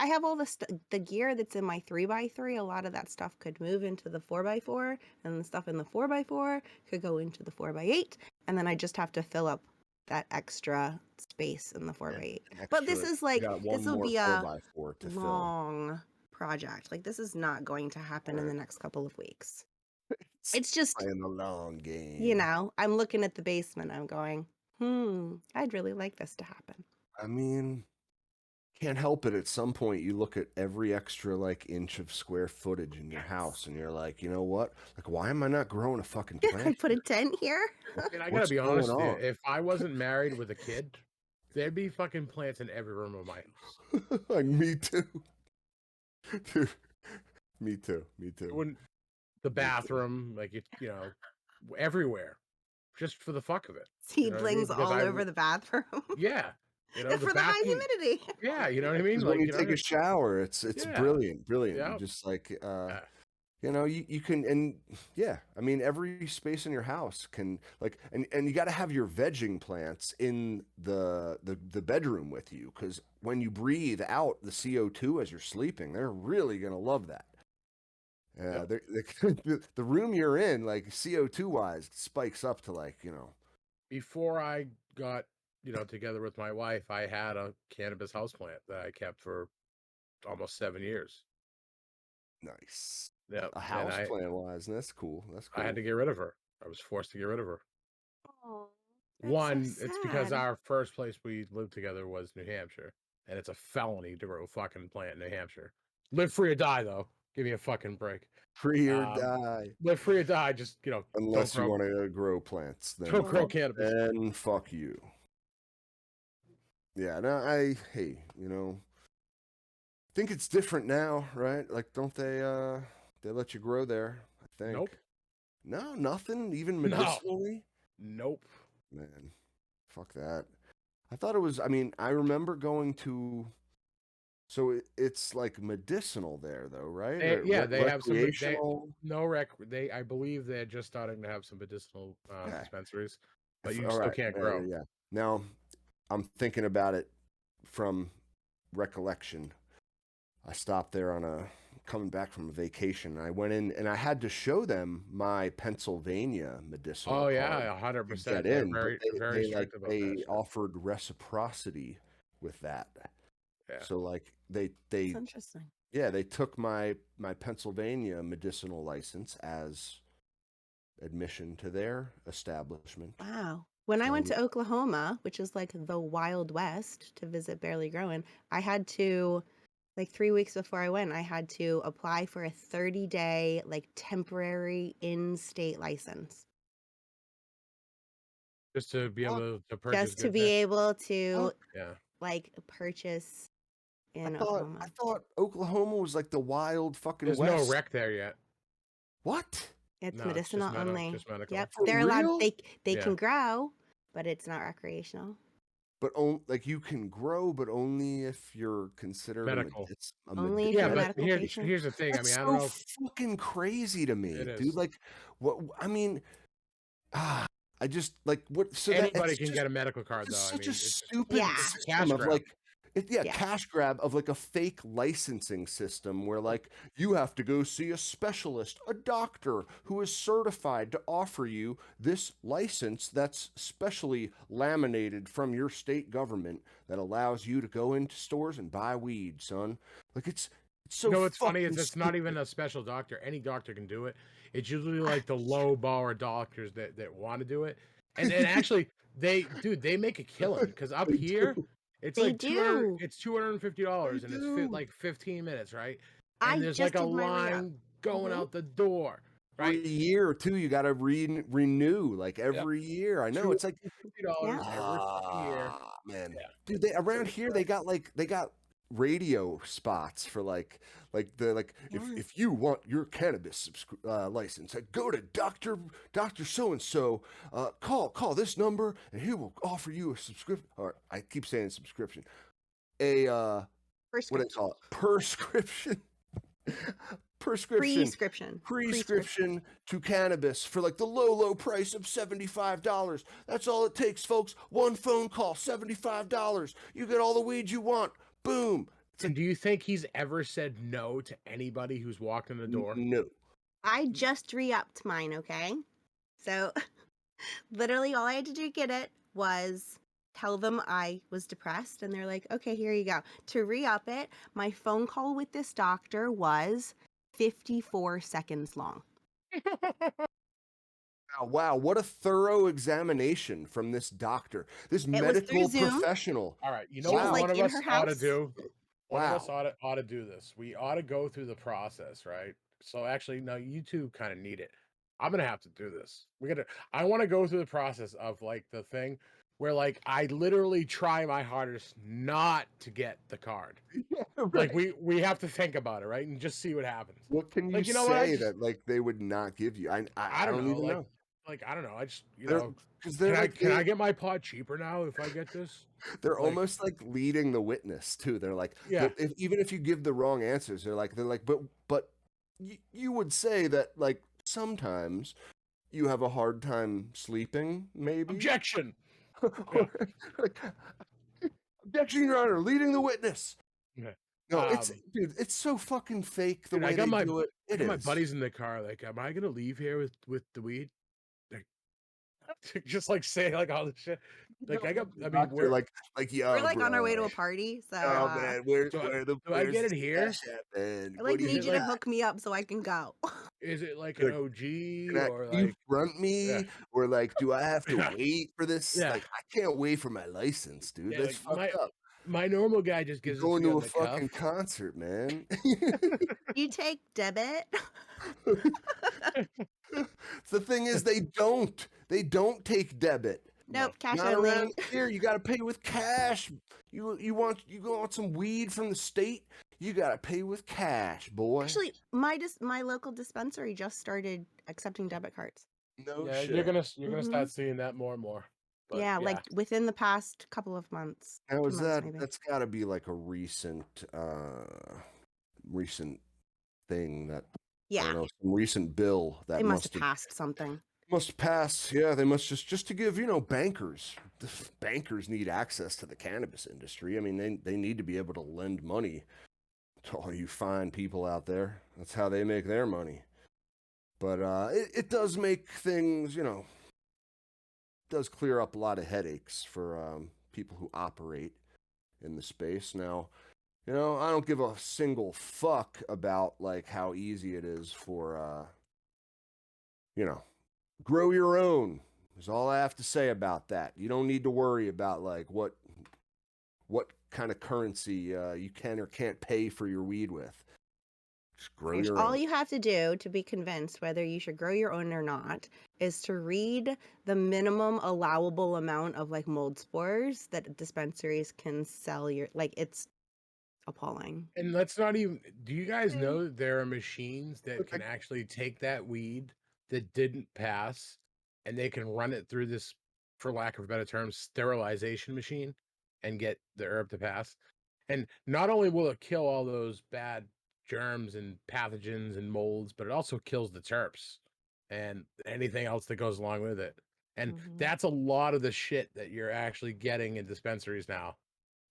I have all the gear that's in my 3x3. A lot of that stuff could move into the 4x4, and the stuff in the 4x4 could go into the 4x8, and then I just have to fill up that extra space in the yeah, 4x8. an But this extra. is You like got this one will more be a 4x4 to fill. long project. Like this is not going to All happen in right. the next couple of weeks. It's It's just, playing the long game. I'm looking at the basement. I'm going, I'd really like this to happen. I mean, can't help it. At some point, you look at every extra like inch of square footage in your Yes. house, and you're like, you know what? Like, why am I not growing a fucking I plant put a here? tent here. And I gotta What's be going honest with you, on? if I wasn't married with a kid, there'd be fucking plants in every room of my house. Like, me too. Dude, me too. Me It too. wouldn't the Me too. bathroom, like everywhere, just for the fuck of it. You know what I mean? Seedlings Because all over the bathroom. yeah, the For the high bathroom. humidity. Yeah, you know what I mean? Because when Like, you take a shower, it's yeah, brilliant, brilliant. You yeah, just like yeah. you can, and yeah, I mean every space in your house can like, and you got to have your vegging plants in the bedroom with you, because when you breathe out the CO2 as you're sleeping, they're really gonna love that. Yep. The room you're in, like CO2 wise, spikes up to like Before I got together with my wife, I had a cannabis houseplant that I kept for almost 7 years. nice. Yeah, A and house I plan wise, that's cool. That's I had cool. to get rid of her. I was forced to get rid of her. Oh, that's so One, it's because sad. our first place we lived together was New Hampshire, and it's a felony to grow a fucking plant in New Hampshire. Live free or die, though. Give me a fucking break. Free or Um, die. Live free or die. Just don't Unless you grow, want to grow plants, don't grow cannabis. then fuck you. Yeah, no, think it's different now, right? Like, don't they let you grow there, I think. Nope. No, nothing, even No. medicinally. Nope. Man, fuck that. I thought it was, I mean, I remember going to, so it's like medicinal there though, right? Or Yeah, they have some. They recreational. no rec. They I believe they're just starting to have some medicinal Okay. dispensaries, but you All still right. can't Yeah, grow. yeah, yeah. Now I'm thinking about it from recollection. I stopped there on a coming back from a vacation. I went in and I had to show them my Pennsylvania medicinal Oh card yeah, to 100%. get They're in, but very very strict about that they shit. offered reciprocity with that. Yeah. So like That's they interesting. yeah, they took my Pennsylvania medicinal license as admission to their establishment. Wow. When I went And to Oklahoma, which is like the Wild West, to visit Barely Growing, I had to, like 3 weeks before I went, I had to apply for a 30-day, like temporary in-state license Just to be oh, able to purchase just to goods be there. able oh, to Yeah. like purchase I in thought Oklahoma. I thought Oklahoma was like the wild fucking There's no West. rec there yet. What? It's No, it's just medicinal only. just medical. Yep, For they're allowed. real? They Yeah. can grow, but it's not recreational. But like you can grow, but only if you're considered Medical. Only if Yeah, you're a but medical patient. here's the thing. That's I mean, I don't so know if fucking crazy to me, it dude. is. Like, what? I mean, I just like what? So that Anybody it's can just get a medical card, it's though. I such mean, a stupid Yeah. it's a system cash of grab. like, Yeah. cash grab of like a fake licensing system where like you have to go see a specialist, a doctor who is certified to offer you this license that's specially laminated from your state government that allows you to go into stores and buy weed, son. Like it's so You know what's funny fucking is it's not even stupid. a special doctor. Any doctor can do it. It's usually like the low bar doctors that want to do it. And actually they make a killing because up They here do. it's They like do. $250 and it's do. like 15 minutes, right? I And there's just like a did my re-up. line going Mhm. out the door, For right? a year or two, you got to renew like every year. I know it's like $250 every fucking year. man, Yeah. dude. They So around it's here they got radio spots for like Yeah. if you want your cannabis license, go to Doctor So and So. Call this number and he will offer you a subscription. Or I keep saying subscription. A what do they call it? Prescription. Prescription to cannabis for like the low price of $75. That's all it takes, folks. One phone call, $75. You get all the weed you want. Boom. And do you think he's ever said no to anybody who's walked in the door? No. I just re-upped mine, okay? So literally all I had to do to get it was tell them I was depressed, and they're like, okay, here you go. To re-up it, my phone call with this doctor was 54 seconds long. Wow, what a thorough examination from this doctor, this It was through medical Zoom. professional. All right, you know She what was one like of in us her ought to house. do? One of us Wow. ought to do this. We ought to go through the process, right? So actually, no, you two kind of need it. I'm gonna have to do this. I want to go through the process of like the thing where like I literally try my hardest not to get the card. Yeah, Like right. we have to think about it, right? And just see what happens. What can you Like, you know what? say that like they would not give you? I I don't don't know. even know. Like I don't know. I just They're because they're like can I get my pod cheaper now if I get this? they're Like, almost like leading the witness too. They're like, yeah. even if you give the wrong answers, they're like, but you would say that like sometimes you have a hard time sleeping, maybe. Objection. Or, like, objection, Your Honor, leading the witness. Yeah. No, dude, it's so fucking fake the Dude, way they do it. I It got my is. buddies in the car. Like, am I gonna leave here with the weed? Like, just like say like all this shit. Like, I mean, Doctor, like We're yo, like on our way to bro. a party, so Oh man, where's do where the I where's get the it here? stash at, man? I What like do need you like- to hook me up so I can go. Is it like an Like, OG or can you like front me? yeah. Or like, do I have to Yeah. wait for this? Yeah. Like, I can't wait for my license, dude. Yeah, That's like, fucked up. my normal guy just You're gives it to going me to on a the fucking cuff. concert, man. You take debit? The thing is, they don't take debit. Nope, cash Not only. around here. You got to pay with cash. You want some weed from the state? You got to pay with cash, boy. Actually, my local dispensary just started accepting debit cards. No Yeah, shit. you're gonna Mhm. start seeing that more and more. But Yeah, like within the past couple of months. How 2 is months that? maybe. That's got to be like a recent thing that I Yeah, don't know, some recent bill that they must have passed something. must pass. Yeah, they must just to give bankers. The bankers need access to the cannabis industry. I mean, they need to be able to lend money to all you fine people out there. That's how they make their money. But it does make things, does clear up a lot of headaches for people who operate in the space. Now, I don't give a single fuck about like how easy it is for grow your own. Is all I have to say about that. You don't need to worry about like what kind of currency you can or can't pay for your weed with. Just grow your All own. you have to do to be convinced whether you should grow your own or not is to read the minimum allowable amount of like mold spores that dispensaries can sell your like it's appalling. And let's not even. Do you guys Okay. know that there are machines that can actually take that weed that didn't pass, and they can run it through this, for lack of a better term, sterilization machine, and get the herb to pass? And not only will it kill all those bad germs and pathogens and molds, but it also kills the terps and anything else that goes along with it. And Mhm. that's a lot of the shit that you're actually getting in dispensaries now.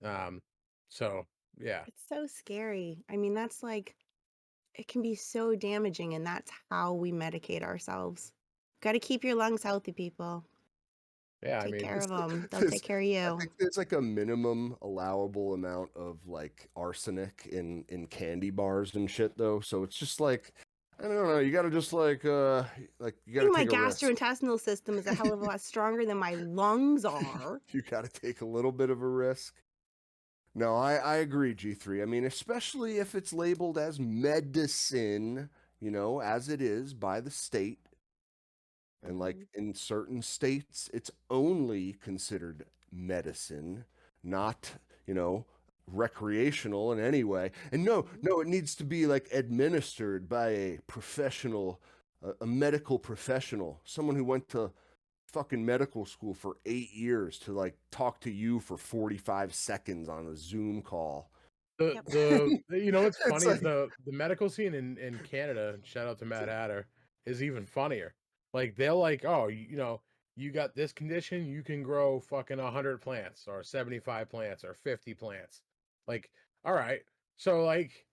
Um, so yeah. It's so scary. I mean, that's like it can be so damaging, and that's how we medicate ourselves. Got to keep your lungs healthy, people. Yeah, I Take mean, care of them. They'll There's- take care of I you. think there's like a minimum allowable amount of like arsenic in candy bars and shit though. So it's just like I don't know. You got to just like you got to My take a risk. gastrointestinal system is a hell of a lot stronger than my lungs are. You got to take a little bit of a risk. No, I agree, G3. I mean, especially if it's labeled as medicine, as it is by the state. And like Mhm. in certain states, it's only considered medicine, not, recreational in any way. And no, it needs to be like administered by a professional, a medical professional, someone who went to fucking medical school for 8 years to like talk to you for 45 seconds on a Zoom call. the Yep. you know what's It's funny is like, the medical scene in Canada. Shout out to Mad Hatter, is even funnier. Like they'll like, oh, you got this condition, you can grow fucking 100 plants or 75 plants or 50 plants. Like, all right, so like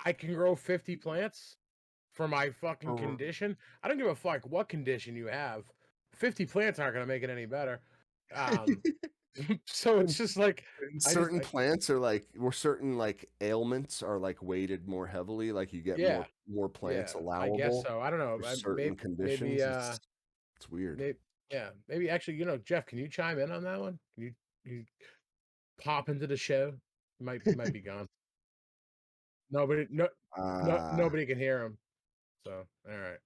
I can grow 50 plants for my fucking condition. I don't give a fuck what condition you have. 50 plants aren't gonna make it any better. Um, so it's just like certain plants are like, or certain like ailments are like weighted more heavily, like you get yeah, more yeah, plants I guess allowable so. I don't know. for certain Maybe conditions. It's weird. maybe yeah, maybe actually, Jeff, can you chime in on that one? Can you pop into the show? He might be gone. Nobody uh nobody can hear him. So, all right.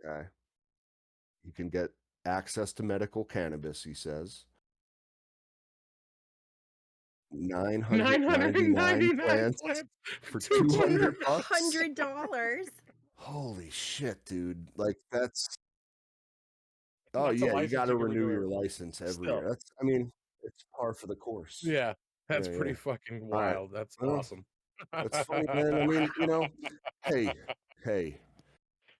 okay. You can get access to medical cannabis, he says. 999 999 plants plants for for 200 200 bucks. bucks. $100. Holy shit, dude. Like that's oh That's a yeah, you license got to you can renew renew your license every still. year. I mean, it's par for the course. Yeah, that's Yeah, yeah. pretty fucking All right. wild. That's Well, awesome. that's funny, man. I mean, hey, hey,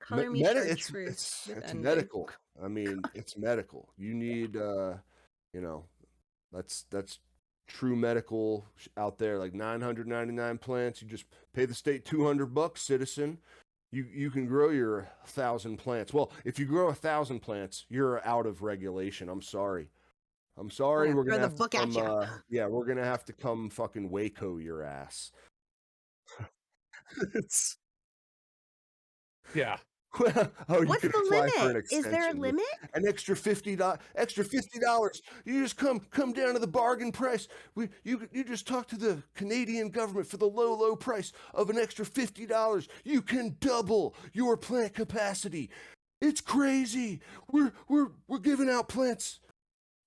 Color me it's chartreuse it's with it's envy. medical. I mean, it's medical. You need you know, that's true medical out there like 999 plants. You just pay the state 200 bucks, citizen. You can grow your 1,000 plants. Well, if you grow 1,000 plants, you're out of regulation. I'm sorry. I'm I'm sorry. gonna We're throw gonna the have to book at come. you. Yeah, we're gonna have to come fucking Waco your ass. It's, Yeah. oh, you What's can the apply for an limit? Is there a extension with limit? an extra $50. You just come down to the bargain price. You just talk to the Canadian government for the low price of an extra $50. You can double your plant capacity. It's crazy. We're giving out plants.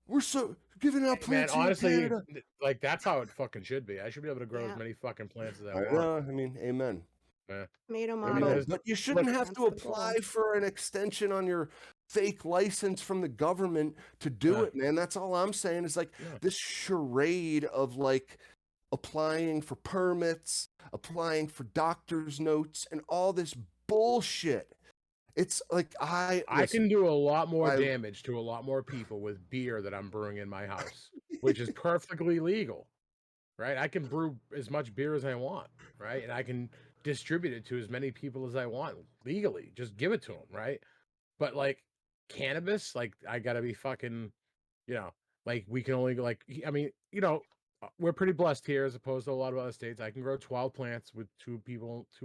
We're so giving out Man, plants here in honestly, Canada. like that's how it fucking should be. I should be able to grow as Yeah. many fucking plants as I I want. know. I mean, amen. Yeah. Tomato I mean, Amen. model. But you look, shouldn't have That's to the goal. apply for an extension on your fake license from the government to do uh, it, man. That's all I'm saying is like no. this charade of like applying for permits, applying for doctor's notes, and all this bullshit. It's like I listen, can do a lot more I damage to a lot more people with beer that I'm brewing in my house, which is perfectly legal, right? I can brew as much beer as I want, right? And I can distribute it to as many people as I want legally. Just give it to them, right? But like cannabis, like I gotta be fucking, you know, like we can only like, I mean, we're pretty blessed here as opposed to a lot of other states. I can grow 12 plants with two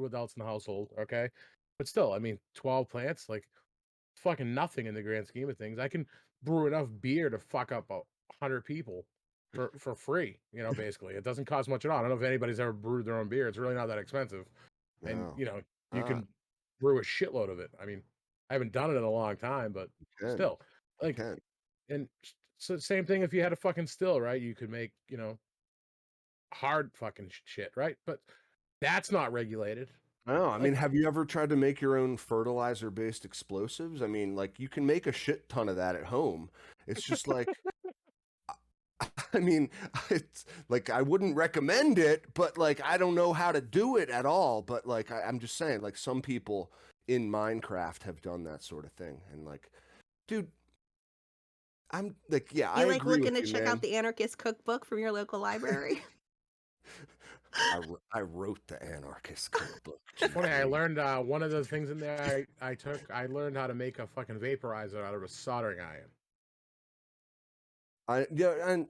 adults in the household, okay? But still, I mean, 12 plants, like fucking nothing in the grand scheme of things. I can brew enough beer to fuck up 100 people. for free, basically. It doesn't cost much at all. I don't know if anybody's ever brewed their own beer. It's really not that expensive. And, No. you Ah, can brew a shitload of it. I mean, I haven't done it in a long time, but you can. still. Like, You can. and so same thing if you had a fucking still, right? You could make, hard fucking shit, right? But that's not regulated. No, I mean, Like, have you ever tried to make your own fertilizer-based explosives? I mean, like you can make a shit ton of that at home. It's just like, I mean, it's like I wouldn't recommend it, but like I don't know how to do it at all. But like I'm just saying, like some people in Minecraft have done that sort of thing, and like, dude, I'm like, yeah, I You like agree looking with to you, check out man. the anarchist cookbook from your local library? I wrote the anarchist cookbook. funny, I GG. learned one of the things in there I learned how to make a fucking vaporizer out of a soldering iron. Yeah, and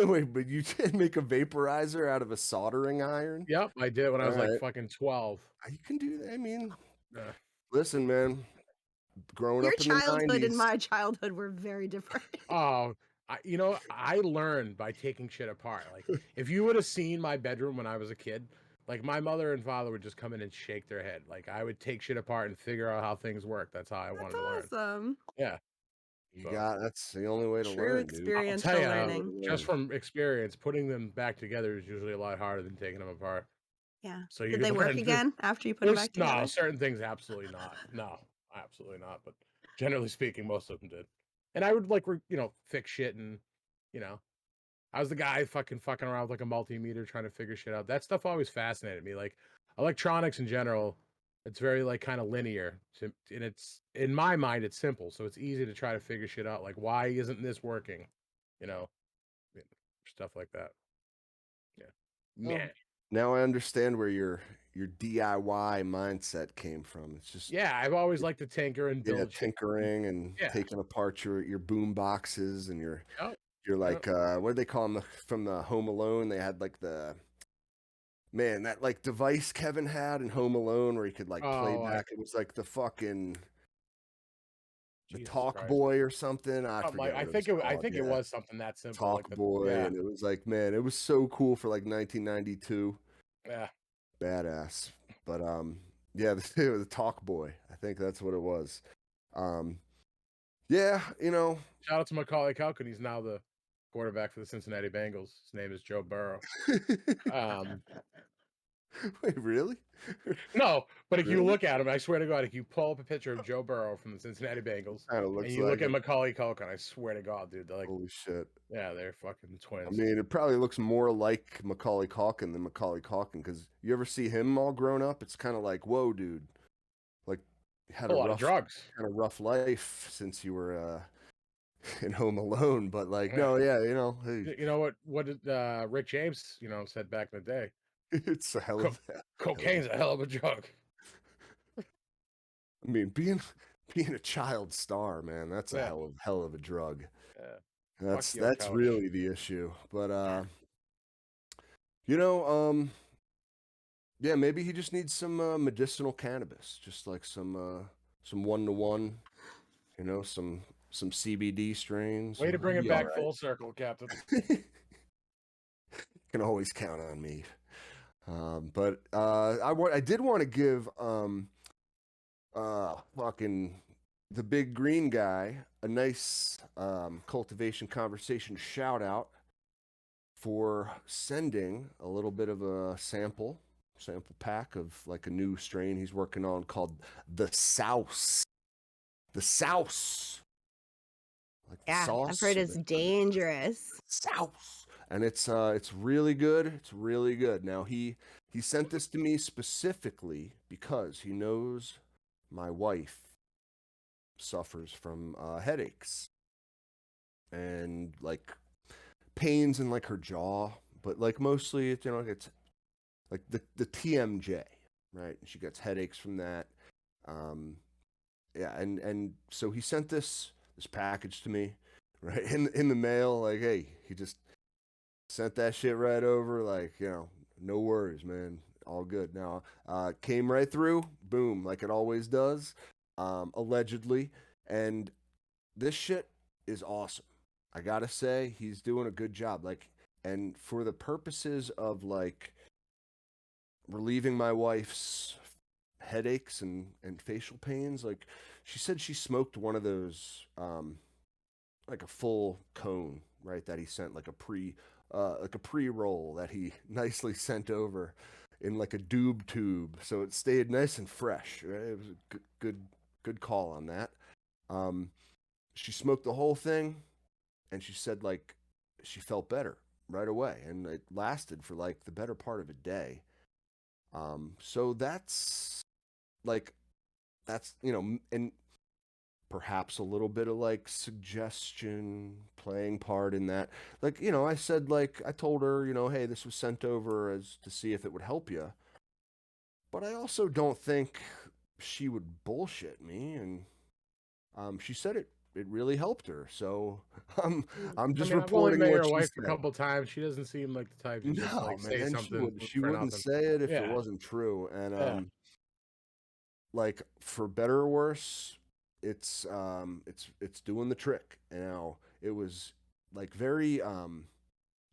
wait, but you did make a vaporizer out of a soldering iron? Yep, I did when I All was like right, fucking 12. you can do that. I mean, Uh, listen, man, growing Your up in the childhood and 90s. my childhood were very different. oh, I learned by taking shit apart. Like, if you would have seen my bedroom when I was a kid, like my mother and father would just come in and shake their head. Like, I would take shit apart and figure out how things work. That's how I That's wanted to learn. awesome. Yeah. So That's the only way to True learn, dude. I'll tell experiential you, learning. just from experience, putting them back together is usually a lot harder than taking them apart. Yeah. So you Did they can work learn to. again after you put them There's back no together? certain things, absolutely not. No, absolutely not. But generally speaking, most of them did. And I would like, fix shit, and you know, I was the guy fucking around with like a multimeter trying to figure shit out. That stuff always fascinated me. Like electronics in general, it's very like kind of linear, and it's in my mind it's simple, so it's easy to try to figure shit out. Like why isn't this working? You know, yeah, stuff like that. Yeah, Well, man. now I understand where your DIY mindset came from. It's just Yeah, I've always liked to tinker and yeah, build shit. tinkering and Yeah. taking apart your boom boxes and Oh, your yeah. like what do they call them from the Home Alone? They had like the man that like device Kevin had in Home Alone where he could like play Oh, back. It was like the Jesus Talk Christ. Boy or something. I Something like forget I what it was think it I called. think it Yeah, was something that simple, like Talk the Boy, yeah, and it was like man, it was so cool for like 1992. yeah. Badass. But yeah, the Talk Boy. I think that's what it was. Um yeah, Shout out to Macaulay Culkin. He's now the quarterback for the Cincinnati Bengals. His name is Joe Burrow. Um, Wait, really? no, but if you Really? look at him, I swear to God, if you pull up a picture of Joe Burrow from the Cincinnati Bengals Kind of and looks you like look at it. Macaulay Culkin, I swear to God, dude, they're like, Holy shit. yeah, they're fucking I twins. mean, it probably looks more like Macaulay Culkin than Macaulay Culkin because you ever see him all grown up? It's kind of like, whoa, dude. Like, you had A a lot of drugs. rough life since you were in Home Alone. But like, Yeah. no, yeah, hey, You know what did Rick James, said back in the day? it's a Co- hell of a cocaine's a hell of a drug. I mean, being a child star, man, that's a Yeah, hell of a drug. yeah. Fuck your That's couch. really the issue. But Yeah. you know, yeah, maybe he just needs some medicinal cannabis, just like some 1-to-1, some CBD strains, Way to and he'll bring it be all back full circle, Captain. right. Can always count on me. But I did want to give fucking the big green guy a nice cultivation conversation shout out for sending a little bit of a sample pack of like a new strain he's working on called the Souse. The Souse. Like the Yeah, I've sauce heard or it's dangerous. Souse. And it's really good. It's really good. Now he sent this to me specifically because he knows my wife suffers from headaches and like pains in like her jaw, but like mostly it's like the TMJ, right? She gets headaches from that. Um, yeah, and so he sent this package to me, right in the mail. Like, hey, he just sent that shit right over. Like, no worries, man, all good. Now, came right through, boom, like it always does, allegedly, and this shit is awesome. I gotta say, he's doing a good job. Like And for the purposes of like relieving my wife's headaches and facial pains, like she said she smoked one of those like a full cone, right? That he sent like a pre-roll that he nicely sent over in like a doob tube, so it stayed nice and fresh. Right? It was a good call on that. Um, she smoked the whole thing, and she said like she felt better right away, and it lasted for like the better part of a day. So like that's and perhaps a little bit of like suggestion playing part in that. Like, I said, like, I told her, hey, this was sent over as to see if it would help you. But I also don't think she would bullshit me. And she said it really helped her. So I'm I just mean, I've only reporting met what your she wife a said. couple times. She doesn't seem like the type to just No, like say man, something she for wouldn't nothing. say it if it Yeah, wasn't true. And yeah. like for better or worse, it's doing the trick. Now it was like very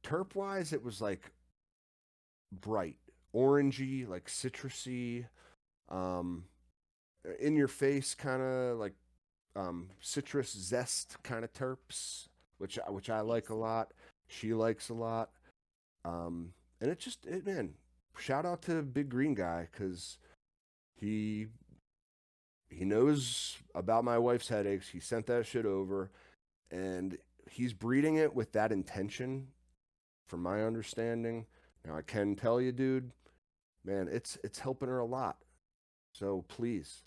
terp wise, it was like bright, orangey, like citrusy, um, in your face, kind of like citrus zest kind of terps, which I like a Nice. lot. She likes a lot, and man. Shout out to Big Green Guy because he he knows about my wife's headaches. He sent that shit over, and he's breeding it with that intention, from my understanding. Now I can tell you, dude, man, it's helping her a lot. So please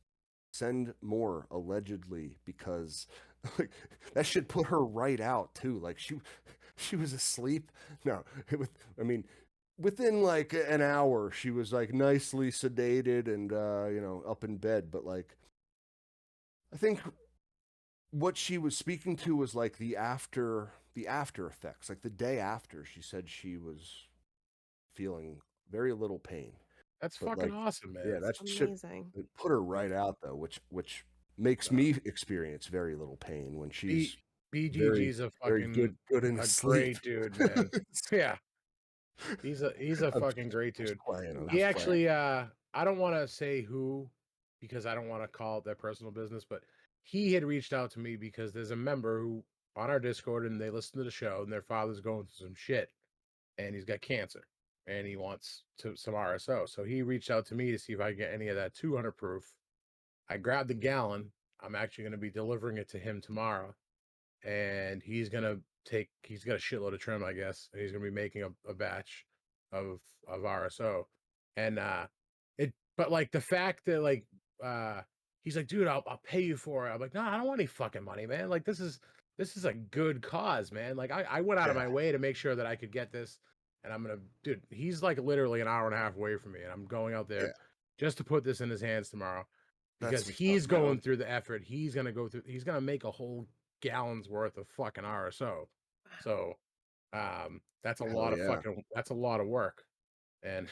send more allegedly because like, that should put her right out too. Like she was asleep. No, I mean within like an hour she was like nicely sedated and up in bed, but like I think what she was speaking to was like the after effects. Like the day after, she said she was feeling very little pain. That's But fucking like, awesome, yeah, man. that shit Amazing. it put her Yeah. right out though, which makes Uh, me experience very little pain when B she's very BGG's a very fucking good in a sleep. great dude, man. Yeah, he's a I'm fucking great just dude. playing. I'm He just playing. actually I don't want to say who because I don't want to call it their personal business, but he had reached out to me because there's a member who on our Discord and they listen to the show and their father's going through some shit and he's got cancer and he wants some RSO. So he reached out to me to see if I could get any of that 200 proof. I grabbed the gallon. I'm actually going to be delivering it to him tomorrow and he's got a shitload of trim, I guess, and he's gonna be making a batch of RSO. And it but like the fact that like he's like, dude, I'll pay you for it. I'm like, no, I don't want any fucking money, man. Like this is a good cause, man. Like I went out of Yeah, my way to make sure that I could get this. And I'm gonna dude, he's like literally an hour and a half away from me, and I'm going out yeah. there just to put this in his hands tomorrow That's because what's up, he's man. going through the effort. He's gonna make a whole gallons worth of fucking RSO. So Hell yeah. that's a lot of work. And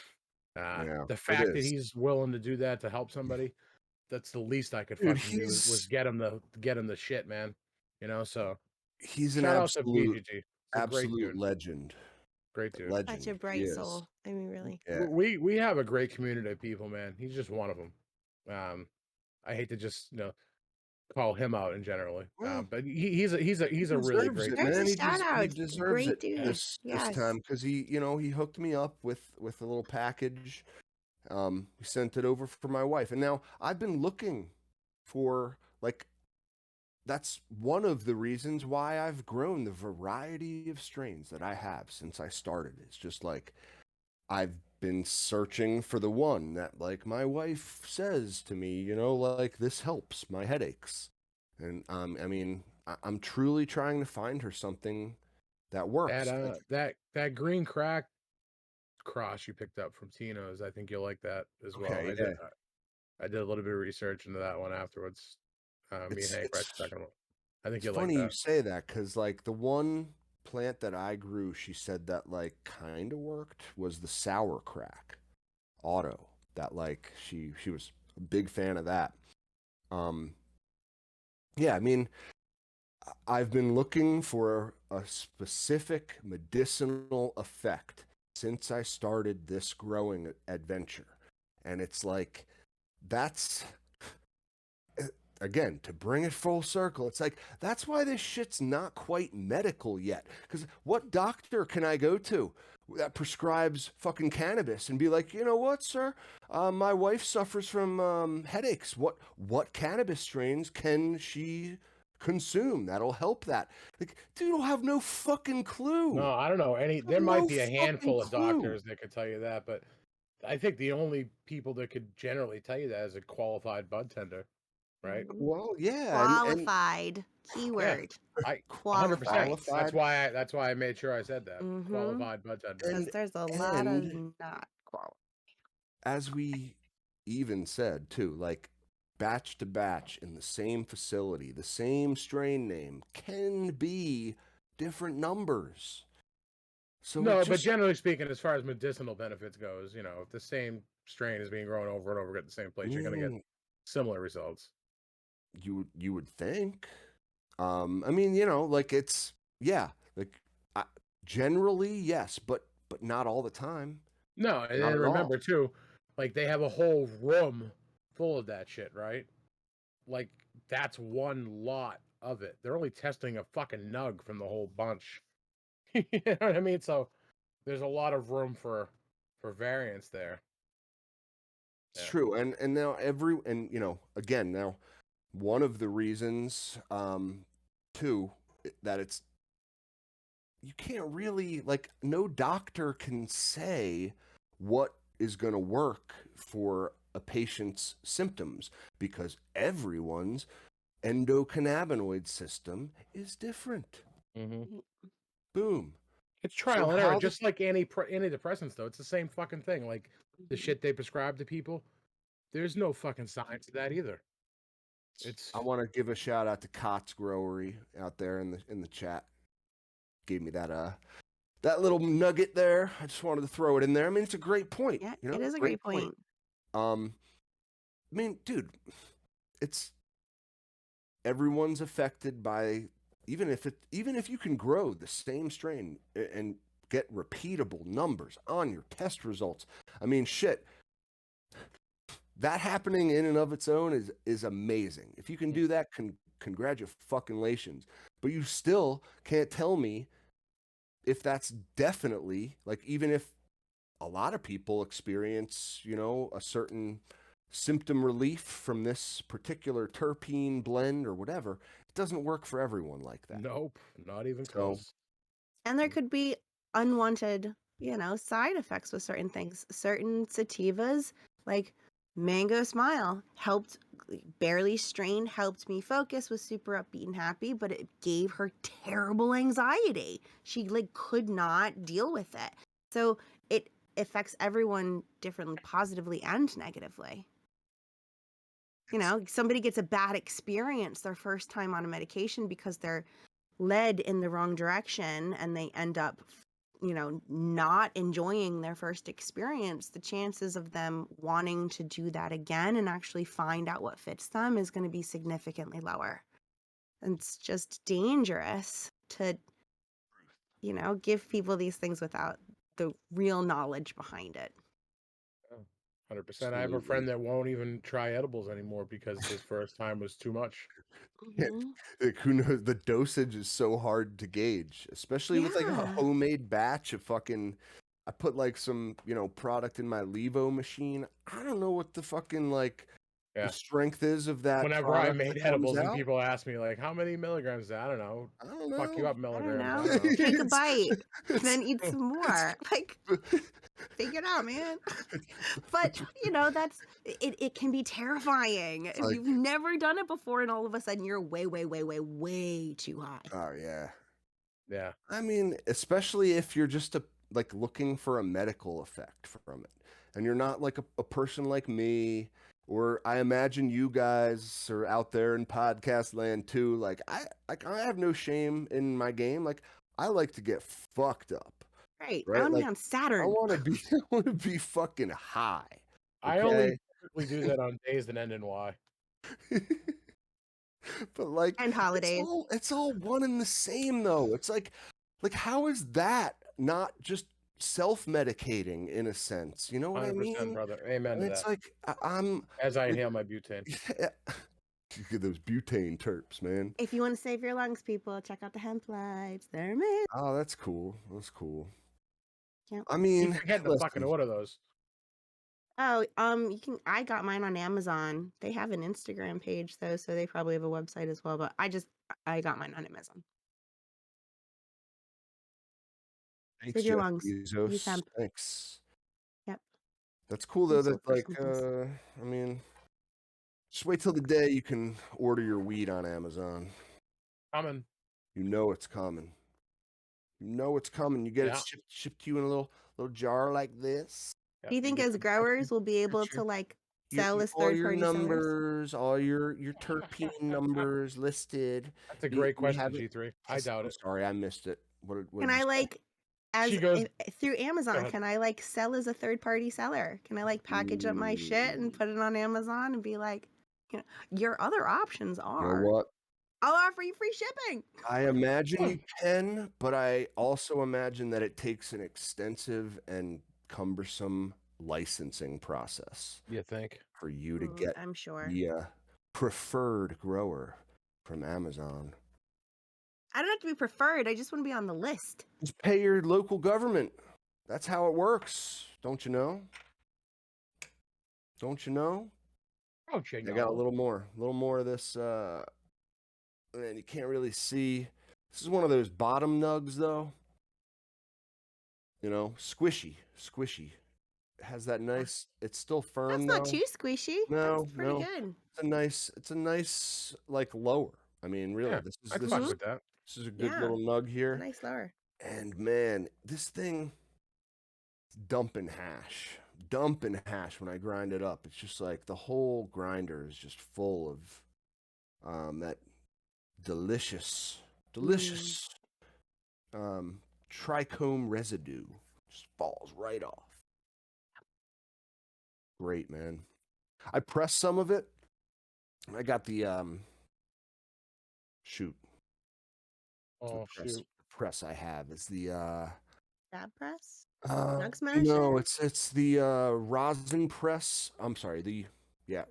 Yeah, the it fact that is. he's willing to do that to help somebody, that's the least I could Dude, fucking do was get him the shit, man. So he's an shout out to absolute BGG. It's a great absolute dude. legend. Great dude. Such a Legend. He bright is. soul. I mean, really. Yeah. We have a great community of people, man. He's just one of them. I hate to just call him out in generally. Well, But he's a really deserves great it, There's dude. a man. shout He out. deserves Great it dude. this Yes. time because he hooked me up with a little package. He sent it over for my wife, and now I've been looking for like that's one of the reasons why I've grown the variety of strains that I have since I started. It's just like I've been searching for the one that like my wife says to me, like this helps my headaches. And I mean, I'm truly trying to find her something that That works. Like, that green crack cross you picked up from Tino's, I think you'll like that as well. okay, I did yeah. I did a little bit of research into that one afterwards. Me and It's Hank were it's actually talking about. I think it's you'll like funny you that. say that because like the one plant that I grew, she said that like kind of worked was the sour crack auto. That like she was a big fan of that. Um, yeah, I mean, I've been looking for a specific medicinal effect since I started this growing adventure. And it's like, that's, again, to bring it full circle, it's like, that's why this shit's not quite medical yet. Because what doctor can I go to that prescribes fucking cannabis and be like, you know what, sir? My wife suffers from headaches. What cannabis strains can she consume that'll help that? Like, dude, you'll have no fucking clue. No, I don't know any. There might No be a fucking handful of clue. doctors that could tell you that, but I think the only people that could generally tell you that is a qualified bud tender, right? Mhm. Well, yeah, and Qualified. Yeah, Keyword. I 100%. Qualified. That's qualified why. That's why I made sure I said that. Mm-hmm. Qualified bud tender. Because and there's a lot of and not qualified. as we even said too, like batch to batch in the same facility, the same strain name can be different numbers. So it No, but just generally speaking, as far as medicinal benefits goes, if the same strain is being grown over and over at the same place, you're going to get mm, similar results. you would think. I mean, like it's yeah, like I, generally yes, but not all the time, No, and not then at all. remember too, like they have a whole room full of that shit, right? Like that's one lot of it. They're only testing a fucking nug from the whole bunch. You know what I mean? So there's a lot of room for variance there. It's Yeah. true, and now again now one of the reasons too that it's you can't really like no doctor can say what is going to work for a patient's symptoms because everyone's endocannabinoid system is different. Mm-hmm. Boom. It's So trial and error, how the just like antidepressants, though. It's the same fucking thing. Like the Mhm. shit they prescribe to people. There's no fucking science to that either. I It's want to give a shout out to Cots Growery out there in the chat. Gave me that little nugget there. I just wanted to throw it in there. I mean, it's a great point, Yeah, it is a great great point. point. Um, I mean, dude, it's everyone's affected by even if you can grow the same strain and get repeatable numbers on your test results. I mean, shit, that happening in and of its own is amazing. If you can do that, congratulations. But you still can't tell me if that's definitely like even if a lot of people experience, a certain symptom relief from this particular terpene blend or whatever. It doesn't work for everyone like that. nope, not even So, close. And there could be unwanted, side effects with certain things. Certain sativas, like Mango Smile, helped barely strained, helped me focus, was super upbeat and happy, but it gave her terrible anxiety. She could not deal with it. So it affects everyone differently, positively and negatively. Somebody gets a bad experience their first time on a medication because they're led in the wrong direction and they end up not enjoying their first experience, the chances of them wanting to do that again and actually find out what fits them is going to be significantly lower. And it's just dangerous to give people these things without the real knowledge behind it. 100%. I have a absolutely. friend that won't even try edibles anymore because his first time was too much. Mhm. Like, who knows? The dosage is so hard to gauge, especially with like a Yeah. homemade batch of fucking. I put like some, product in my Levo machine. I don't know what the fucking like the Yeah. strength is of that Whenever I product made that comes edibles and out. people ask me like, how many milligrams? I don't know. I don't Fuck you know. up I don't milligrams. I know. don't know. Take a it's, bite and it's, then eat some it's, more. Figure it out, man. But it's it can be terrifying if like, you've never done it before and all of a sudden you're way, way, way, way, way too high. oh yeah. Yeah. I mean, especially if you're just like looking for a medical effect from it, and you're not like a person like me, or I imagine you guys are out there in podcast land too. Like I have no shame in my game. Like I like to get fucked up, Right. I right? want to be Like on I Saturn. want to be I want to be fucking high. I only Okay. typically do that on days that end in Y. But like And holidays. it's all one and the same though. It's like how is that not just self-medicating in a sense? You know what I 100%, mean? brother. Amen And to it's that. like I'm As I inhale my butane. you get those butane terps, man. If you want to save your lungs, people, check out the hemp lights. They're amazing. Oh, that's cool. That's cool. Yep. I Keep mean, forgetting to fucking listen, order those. Oh, you can. I got mine on Amazon. They have an Instagram page though, so they probably have a website as well. But I got mine on Amazon. thanks, Save your Jeff lungs. Use Bezos. hemp. Thanks. Yep. That's cool though. Useful That for like, some things. I mean, just wait till the day you can order your weed on Amazon. Coming. You know it's coming. You know it's coming. You get it Yeah. shipped to you in a little jar like this. Yep, Do you think get as the growers we'll be able Your, to like your, sell as all third your party sellers? numbers, all your terpene numbers listed. That's a You, great you question, have it. G3. I doubt I'm it. sorry, I missed it. What Can did you I say? like She goes, through go Amazon, ahead. can I like sell as a third party seller? Can I like package up my shit and Ooh. put it on Amazon and be like, you know, your other options You know are what? I'll offer you free shipping. I imagine you can, but I also imagine that it takes an extensive and cumbersome licensing process You think? for you to get I'm sure. the preferred grower from Amazon. I don't have to be preferred. I just want to be on the list. Just pay your local government. That's how it works. Don't you know? Don't you know? Don't you I got a know? little more of this. And you can't really see. This is one of those bottom nugs, though. You know, squishy. It has that nice. It's still firm That's not though. too squishy. No, That's pretty no. good. It's a nice like lower. I mean, really, Yeah, I'd fuck with that. this is a good Yeah. little nug It's a here. nice lower. And man, this thing dumping hash. Dumping hash when I grind it up. It's just like the whole grinder is just full of that delicious trichome residue. Just falls right off. Great, man. I pressed some of it. I got the shoot. Oh, shoot. Press I have is the Dab press? Nug smasher? no, it's the rosin press. I'm sorry, the yeah.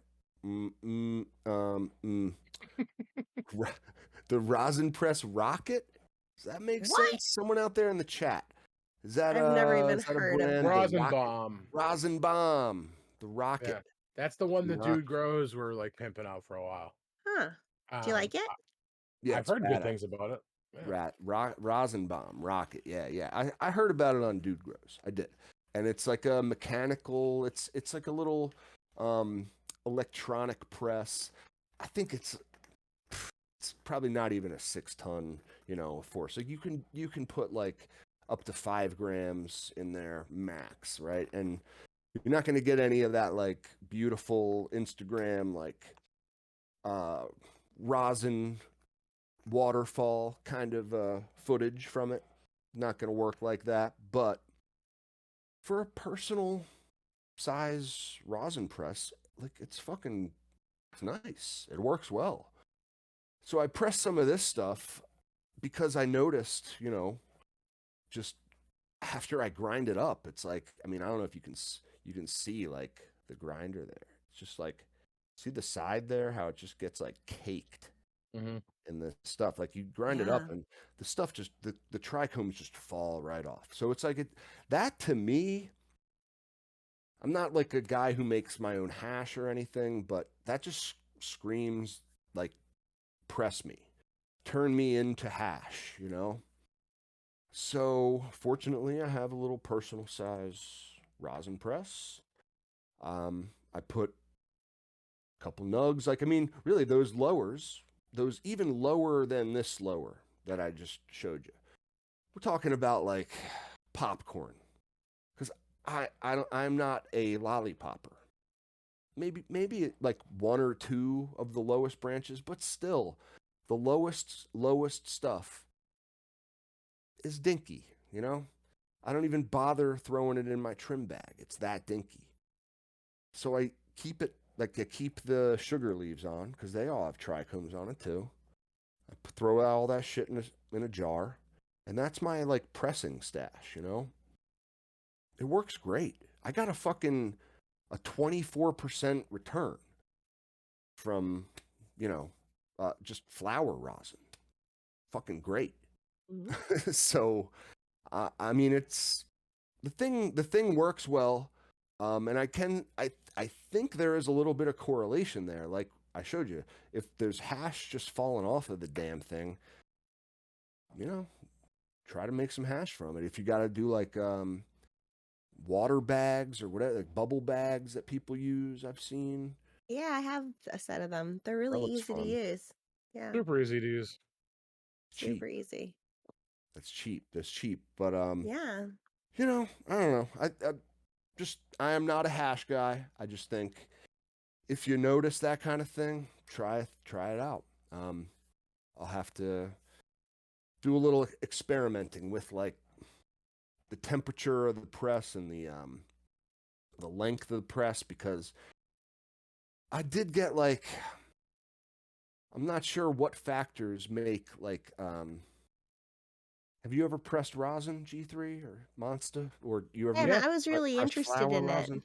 The rosin press rocket. Does that make What? sense? Someone out there in the chat. I've never even is that a heard of brand? that. Rosenbaum. Rosin bomb. The Yeah. rocket. That's the one the Rock- dude grows were like pimping out for a while. Huh. Do you like it? Yeah, I've it's heard good badass. things about it. Yeah. Rosenbaum rocket. Yeah. I heard about it on Dude Grows. I did, and it's like a mechanical. It's like a little electronic press. I think it's probably not even a 6-ton force. Like you can put like up to 5 grams in there max, right? And you're not going to get any of that like beautiful Instagram like rosin waterfall kind of footage from it. Not going to work like that, but for a personal size rosin press, like it's nice. It works well. So I pressed some of this stuff because I noticed, just after I grind it up, it's like, I mean, I don't know if you can see like the grinder there. It's just like, see the side there, how it just gets like caked in the stuff. Like you grind it up and the stuff just, the trichomes just fall right off. So it's like that to me, I'm not like a guy who makes my own hash or anything, but that just screams like, press me, turn me into hash, So fortunately, I have a little personal size rosin press. I put a couple nugs. Like, I mean, really, those lowers, those even lower than this lower that I just showed you. We're talking about like popcorn, because I'm not a lollipopper. Maybe like 1 or 2 of the lowest branches, but still, the lowest stuff is dinky, I don't even bother throwing it in my trim bag. It's that dinky. So I keep it like to keep the sugar leaves on because they all have trichomes on it too. I throw out all that shit in a jar, and that's my like pressing stash. It works great. I got a 24% return from just flower rosin. Fucking great. Mhm. So I mean, it's the thing works well, and I think there is a little bit of correlation there. Like I showed you, if there's hash just falling off of the damn thing, try to make some hash from it. If you got to do like water bags or whatever, like bubble bags that people use, I've seen. Yeah, I have a set of them. They're That really looks easy to fun. use. Yeah, Super easy to use. Cheap. super easy. That's cheap. That's cheap. But Yeah. I don't know. I am not a hash guy. I just think if you notice that kind of thing, try it out. I'll have to do a little experimenting with like the temperature of the press and the length of the press because I did get like I'm not sure what factors make like have you ever pressed rosin G3 or Monster or you ever And Yeah. I was really pressed interested flower in it, rosin?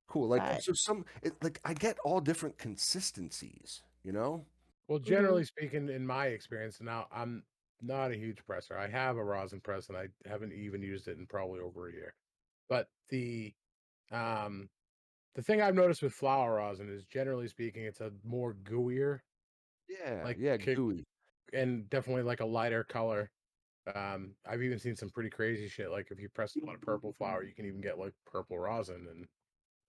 Cool. Like but so like I get all different consistencies, you know? Well, mhm. generally speaking, in my experience, now I'm not a huge presser. I have a rosin press, and I haven't even used it in probably over a year. But um, the thing I've noticed with flower rosin is, generally speaking, it's a more gooier, Yeah, like yeah, kick, gooey. and definitely like a lighter color. I've even seen some pretty crazy shit. Like if you press it on a purple flower, you can even get like purple rosin and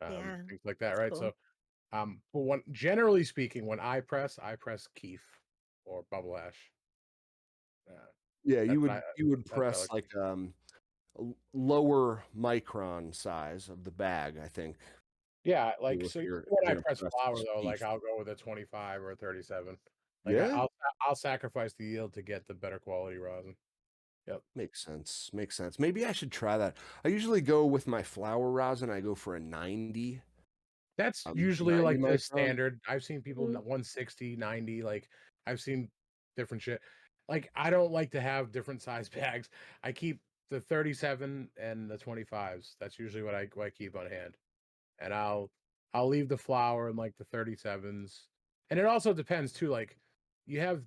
Yeah, things like that, it's right? cool. So, but generally speaking, when I press keef or bubble ash. Uh, Yeah, that's what I you would that's what I press like to like use. a lower micron size of the bag, I think. Yeah, like, If so you're if when you're I gonna press press flour this though, like, beef. I'll go with a 25 or a 37. Like, Yeah, I'll sacrifice the yield to get the better quality rosin. Yep. makes sense. Makes sense. Maybe I should try that. I usually go with my flower rosin. I go for a 90, That's usually, 90 like, the micron. standard. I've seen people Mhm. 160, 90, like, I've seen different shit. Like, I don't like to have different size bags. I keep the 37 and the 25s. That's usually what I keep on hand. And I'll leave the flour in, like, the 37s. And it also depends too, like, you have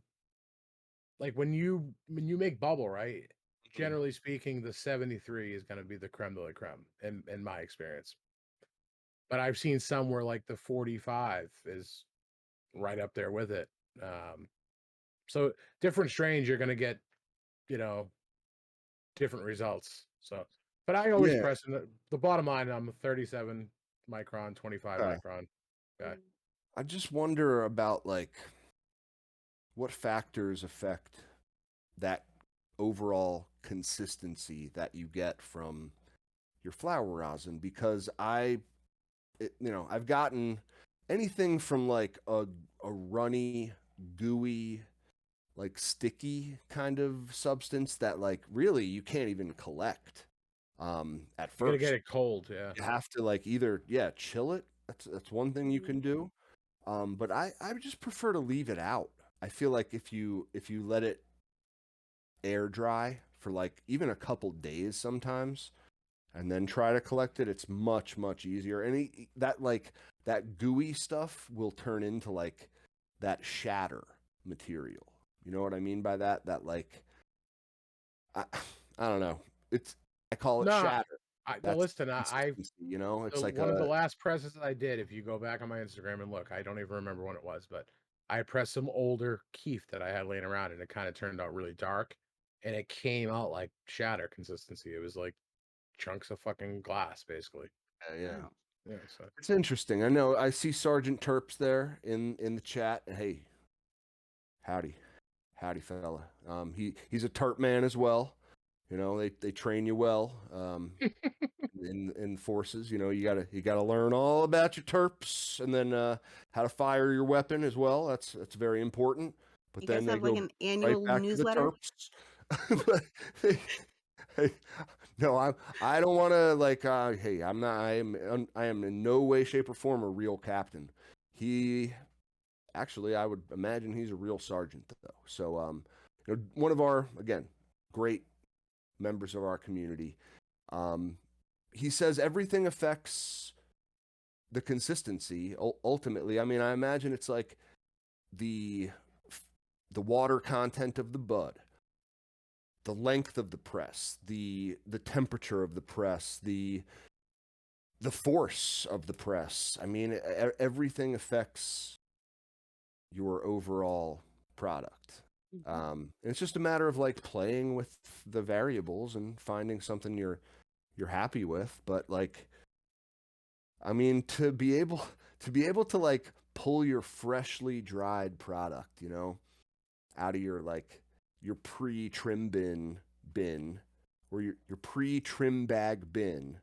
like, when you make bubble, right? Mhm. Generally speaking, the 73 is gonna be the crème de la crème in my experience. But I've seen some where, like, the 45 is right up there with it. Um, so different strains, you're gonna get, you know, different results. So, but I always Yeah. press in the bottom line, I'm a 37 micron, 25 Okay. micron guy. Mhm. I just wonder about like what factors affect that overall consistency that you get from your flower rosin because I've gotten anything from like a runny, gooey, like sticky kind of substance that like really you can't even collect at You gotta get first. it cold, yeah. You have to like either chill it. That's one thing you Mhm. can do. But I just prefer to leave it out. I feel like if you let it air dry for like even a couple days sometimes and then try to collect it, it's much easier. And that like that gooey stuff will turn into like that shatter material. You know what I mean by that? That like I, I don't know. It's I call it No, shatter. no, That's listen, consistency. It's so like one of the a last presses that I did, if you go back on my Instagram and look, I don't even remember when it was, but I pressed some older keef that I had laying around, and it kinda turned out really dark, and it came out like shatter consistency. It was like chunks of fucking glass, basically. yeah. Yeah, so It's interesting. I know I see Sergeant Terps there in the chat. Hey, howdy, howdy, fella. He's a terp man as well. They train you well. In forces, you gotta learn all about your terps and then how to fire your weapon as well. That's very important. But You then guys they have like go an right annual back to the newsletter? terps. But, hey, no, I don't want to like. Hey, I'm not. I am in no way, shape, or form a real captain. He actually, I would imagine he's a real sergeant though. So, one of our, again, great members of our community. He says everything affects the consistency ultimately. I mean, I imagine it's like the the water content of the bud, the length of the press, the temperature of the press, the force of the press. I mean, everything affects your overall product. And it's just a matter of like playing with the variables and finding something you're happy with. But like, I mean, to be able to like pull your freshly dried product, out of your pre-trim bin or your pre-trim bag bin,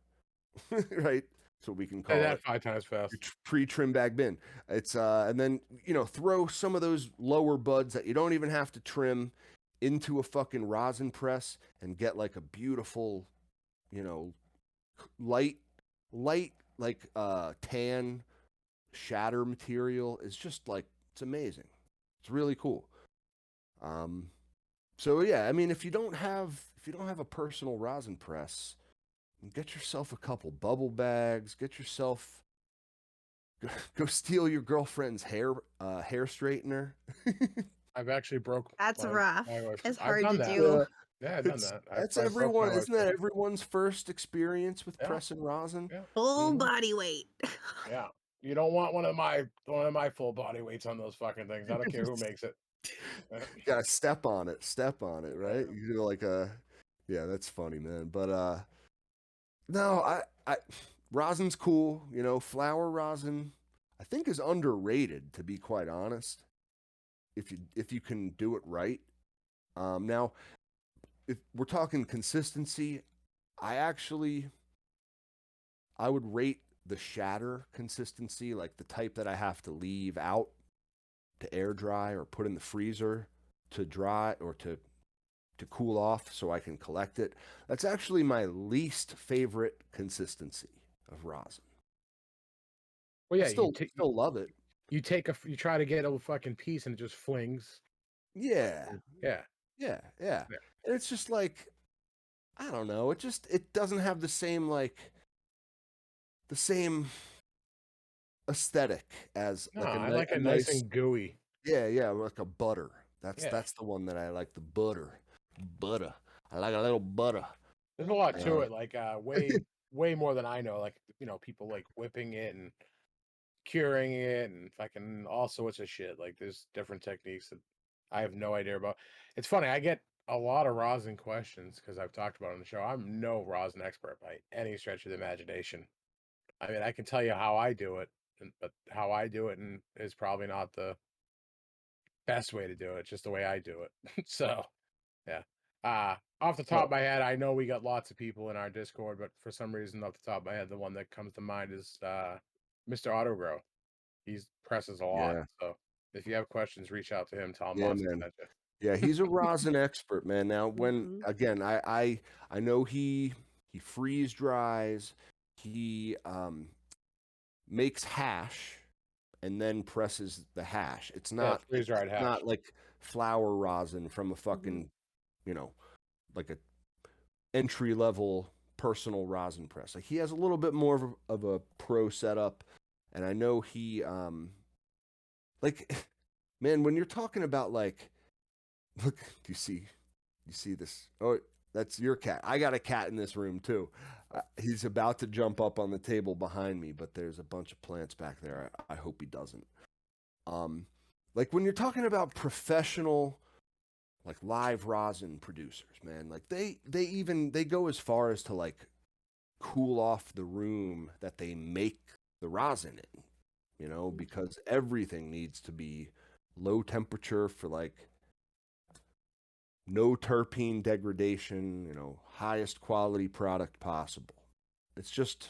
right? So we can Say call that it 5 times your fast. pre-trim bag bin. It's and then throw some of those lower buds that you don't even have to trim into a fucking rosin press and get like a beautiful, you know, light like tan shatter material. Is just like it's amazing. It's really cool. Um so yeah, I mean if you don't have a personal rosin press, get yourself a couple bubble bags, get yourself go steal your girlfriend's hair straightener. I've actually broke That's my rough. wife. It's I've hard done to that. do. Yeah, Yeah, I've done it's that. that's I broke my everyone. wife's Isn't that hair. everyone's first experience with Yeah, pressing rosin? yeah, Full hmm body weight. yeah. You don't want one of my full body weights on those fucking things. I don't care who makes it. Yeah, Gotta step on it, yeah. right? You do like yeah, that's funny, man. But no, I rosin's cool. Flower rosin, I think is underrated, to be quite honest. If you can do it right. Now, if we're talking consistency, I actually I would rate the shatter consistency, like the type that I have to leave out to air dry or put in the freezer to dry or to cool off so I can collect it. That's actually my least favorite consistency of rosin. Well, I yeah. still love it. You try to get a fucking piece and it just flings. Yeah. Yeah, Yeah. yeah. And it's just like I don't know, it doesn't have the same aesthetic as No, like I like a it nice nice. and gooey. Yeah, like a butter. That's Yeah. that's the one that I like, the butter. Butter. I like a little butter. There's a lot to Uh, it, like, way more than I know, like, people, like, whipping it and curing it and fucking all sorts of shit, like, there's different techniques that I have no idea about. It's funny, I get a lot of rosin questions because 'cause I've talked about it on the show. I'm no rosin expert by any stretch of the imagination. I mean, I can tell you how I do it, but how I do it and is probably not the best way to do it, just the way I do it. So yeah. Off the top well, of my head, I know we got lots of people in our Discord, but for some reason, off the top of my head, the one that comes to mind is Mr. Autogrow. He presses a lot. yeah, So if you have questions, reach out to him. Tell him yeah, Monster man. sent you. Yeah, he's a rosin expert, man. Now, when Hmm. again, I know he freeze dries, he makes hash and then presses the hash. It's Yeah, not freeze dried it's hash. not like flour rosin from a Hmm. fucking, you know, like a entry level personal rosin press. Like he has a little bit more of a pro setup, and I know he like man, when you're talking about like look, do you see this? Oh, that's your cat. I got a cat in this room too. He's about to jump up on the table behind me, but there's a bunch of plants back there. I hope he doesn't. Um, like when you're talking about professional, like live rosin producers, man, like they go as far as to like cool off the room that they make the rosin in, because everything needs to be low temperature for like no terpene degradation, highest quality product possible. It's just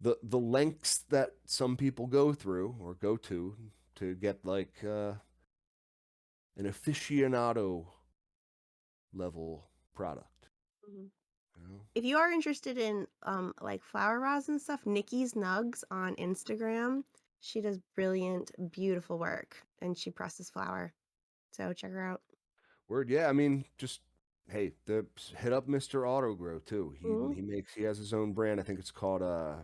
the lengths that some people go through or go to get like an aficionado level product. Hmm. You know? If you are interested in like flower rosin stuff, Nikki's Nugs on Instagram She does brilliant, beautiful work, and she presses flower. So check her out. Word, yeah. I mean, just hey, hit up Mr. Autogrow too. Mhm. He has his own brand. I think it's called uh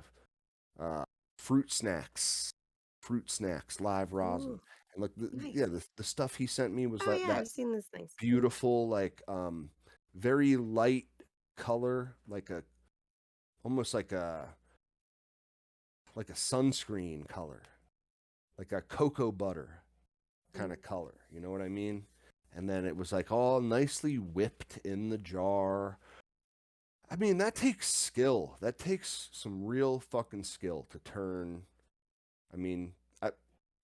fruit snacks, live rosin. Ooh, And look, nice. yeah, the stuff he sent me was Oh yeah, that I've seen those things. beautiful, like very light color, almost like a sunscreen color, like a cocoa butter kind of color. You know what I mean? And then it was like all nicely whipped in the jar. I mean, that takes skill. That takes some real fucking skill to turn. I mean,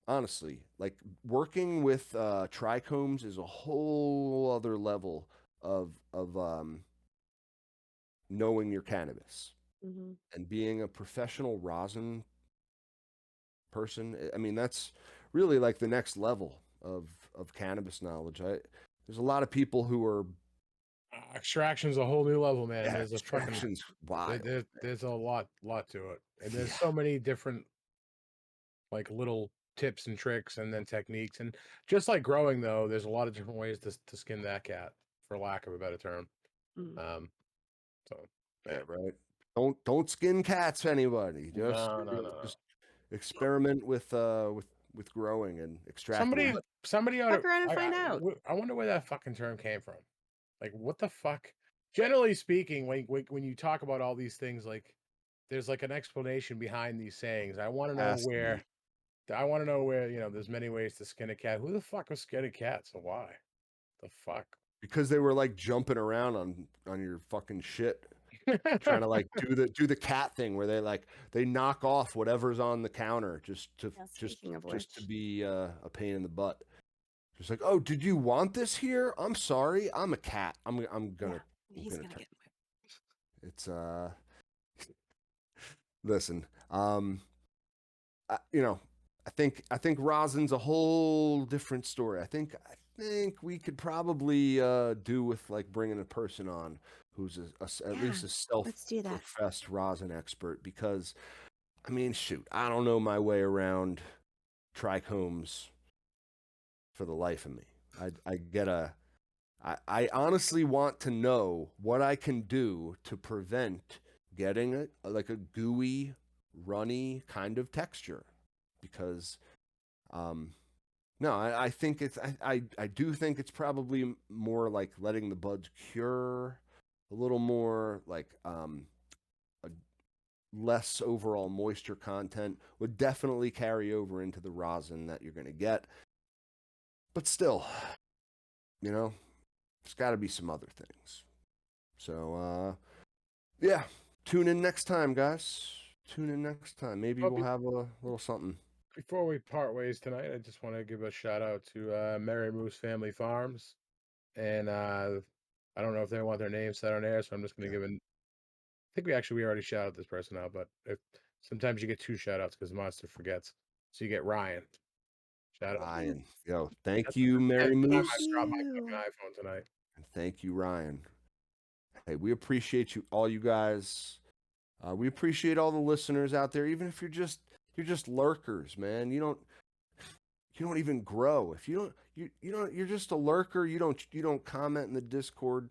honestly, like working with trichomes is a whole other level of knowing your cannabis Mm-hmm. and being a professional rosin person. I mean, that's really like the next level of cannabis knowledge. There's a lot of people who are Extraction's a whole new level, man. yeah, There's a fucking extractions wild. there's a lot to it, and there's Yeah, so many different like little tips and tricks, and then techniques, and just like growing though, there's a lot of different ways to skin that cat, for lack of a better term. Mm. Um, so yeah, yeah, right. Don't skin cats, anybody. no, no, no, no. Just experiment with growing and extracting. Somebody, somebody ought Fuck to. around and find out. I wonder where that fucking term came from. Like, what the fuck? Generally speaking, when you talk about all these things, like, there's like an explanation behind these sayings. I want to know Has to where. be I want to know where. There's many ways to skin a cat. Who the fuck was skinning cats and why? The fuck. because they were like jumping around on your fucking shit, trying to like do the cat thing where they knock off whatever's on the counter Yeah, speaking of just to which. be a pain in the butt. Just like, oh, did you want this here? I'm sorry, I'm a cat. Yeah, I'm he's gonna gonna turn. get It's listen, you know, I think rosin's a whole different story. I think we could probably do with like bringing a person on who's at Yeah, least a let's do that. self-professed rosin expert because I mean, shoot, I don't know my way around trichomes for the life of me. I honestly want to know what I can do to prevent getting like a gooey, runny kind of texture because no, I think I do think it's probably more like letting the buds cure a little more like a less overall moisture content would definitely carry over into the rosin that you're going to get. But still, you know, there's got to be some other things. So yeah, tune in next time, guys. Tune in next time. Maybe Well, we'll have a little something. before we part ways tonight, I just want to give a shout out to Mary Moose Family Farms, and I don't know if they want their name said on air, so I'm just going Yeah. to give an. I think we already shouted this person out, but if sometimes you get two shout outs because Monster forgets. So you get Ryan. Shout out. Ryan, yo, thank That's the you, Mary 10th time Thank I've Moose, dropped my you. fucking iPhone tonight. and thank you, Ryan. Hey, we appreciate you, all you guys. We appreciate all the listeners out there, even if you're just lurkers, man. You don't even grow. If you don't you're just a lurker. You don't comment in the Discord.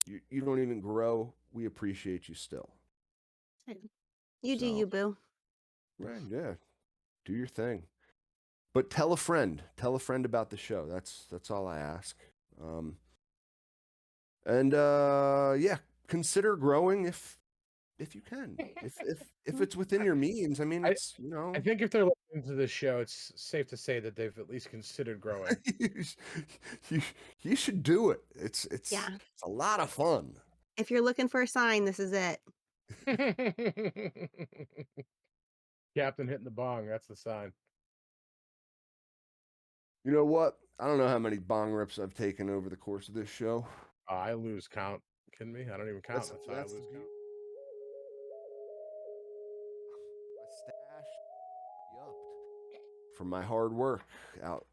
You don't even grow. We appreciate you still. You do So you, boo. right, yeah, do your thing. But tell a friend. Tell a friend about the show. That's all I ask. Um, and yeah, consider growing if you can. If it's within your means. I mean, I it's I think if they're listening to this show, it's safe to say that they've at least considered growing. you, you you should do it. Yeah. It's a lot of fun. If you're looking for a sign, this is it. Captain hitting the bong, that's the sign. You know what? I don't know how many bong rips I've taken over the course of this show. I lose count. Kidding me? I don't even count. That's how I That's lose count. my stash upped from my hard work out,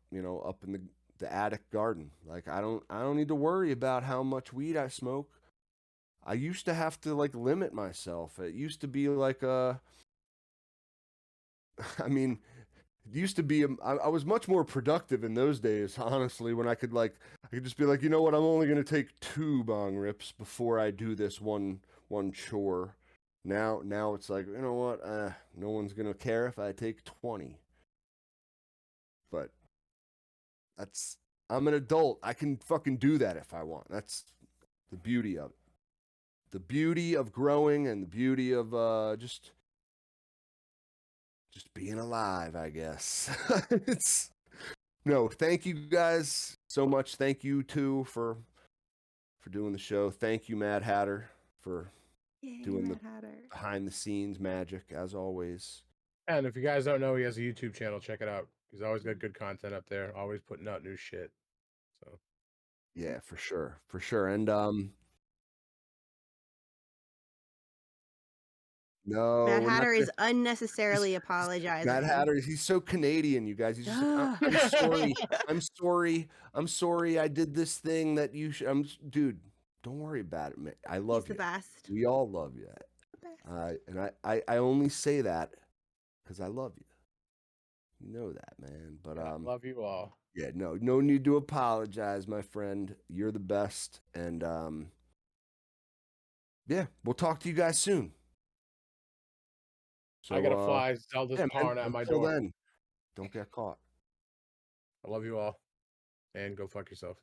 up in the attic garden. Like I don't need to worry about how much weed I smoke. I used to have to like limit myself. It used to be like I mean, it used to be I was much more productive in those days, honestly, when I could just be like, you know what, I'm only going to take 2 bong rips before I do this one chore. Now it's like, you know what, no one's going to care if I take 20. But that's I'm an adult. I can fucking do that if I want. That's the beauty of it. The beauty of growing and the beauty of just being alive, I guess. It's no, thank you guys so much. Thank you too for doing the show. Thank you, Mad Hatter, for Yay, doing the Mad Hatter. behind the scenes magic as always. And if you guys don't know, he has a YouTube channel. Check it out. He's always got good content up there. Always putting out new shit. So Yeah, for sure. For sure. And no, Mad we're not Hatter gonna is unnecessarily he's- Mad apologizing. Hatter, he's so Canadian, you guys. He's just like, I'm sorry. I'm sorry. I'm sorry I did this thing that you should. Dude, don't worry about it, man. I He's love the you. best. We all love you. The best. And I only say that because I love you. You know that, man. But I love you all. yeah, no need to apologize, my friend. You're the best. And yeah, we'll talk to you guys soon. So I gotta fly. Zelda's yeah, man, pawing at my until door. then, don't get caught. I love you all. And go fuck yourself.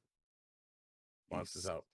Monsters Peace. out.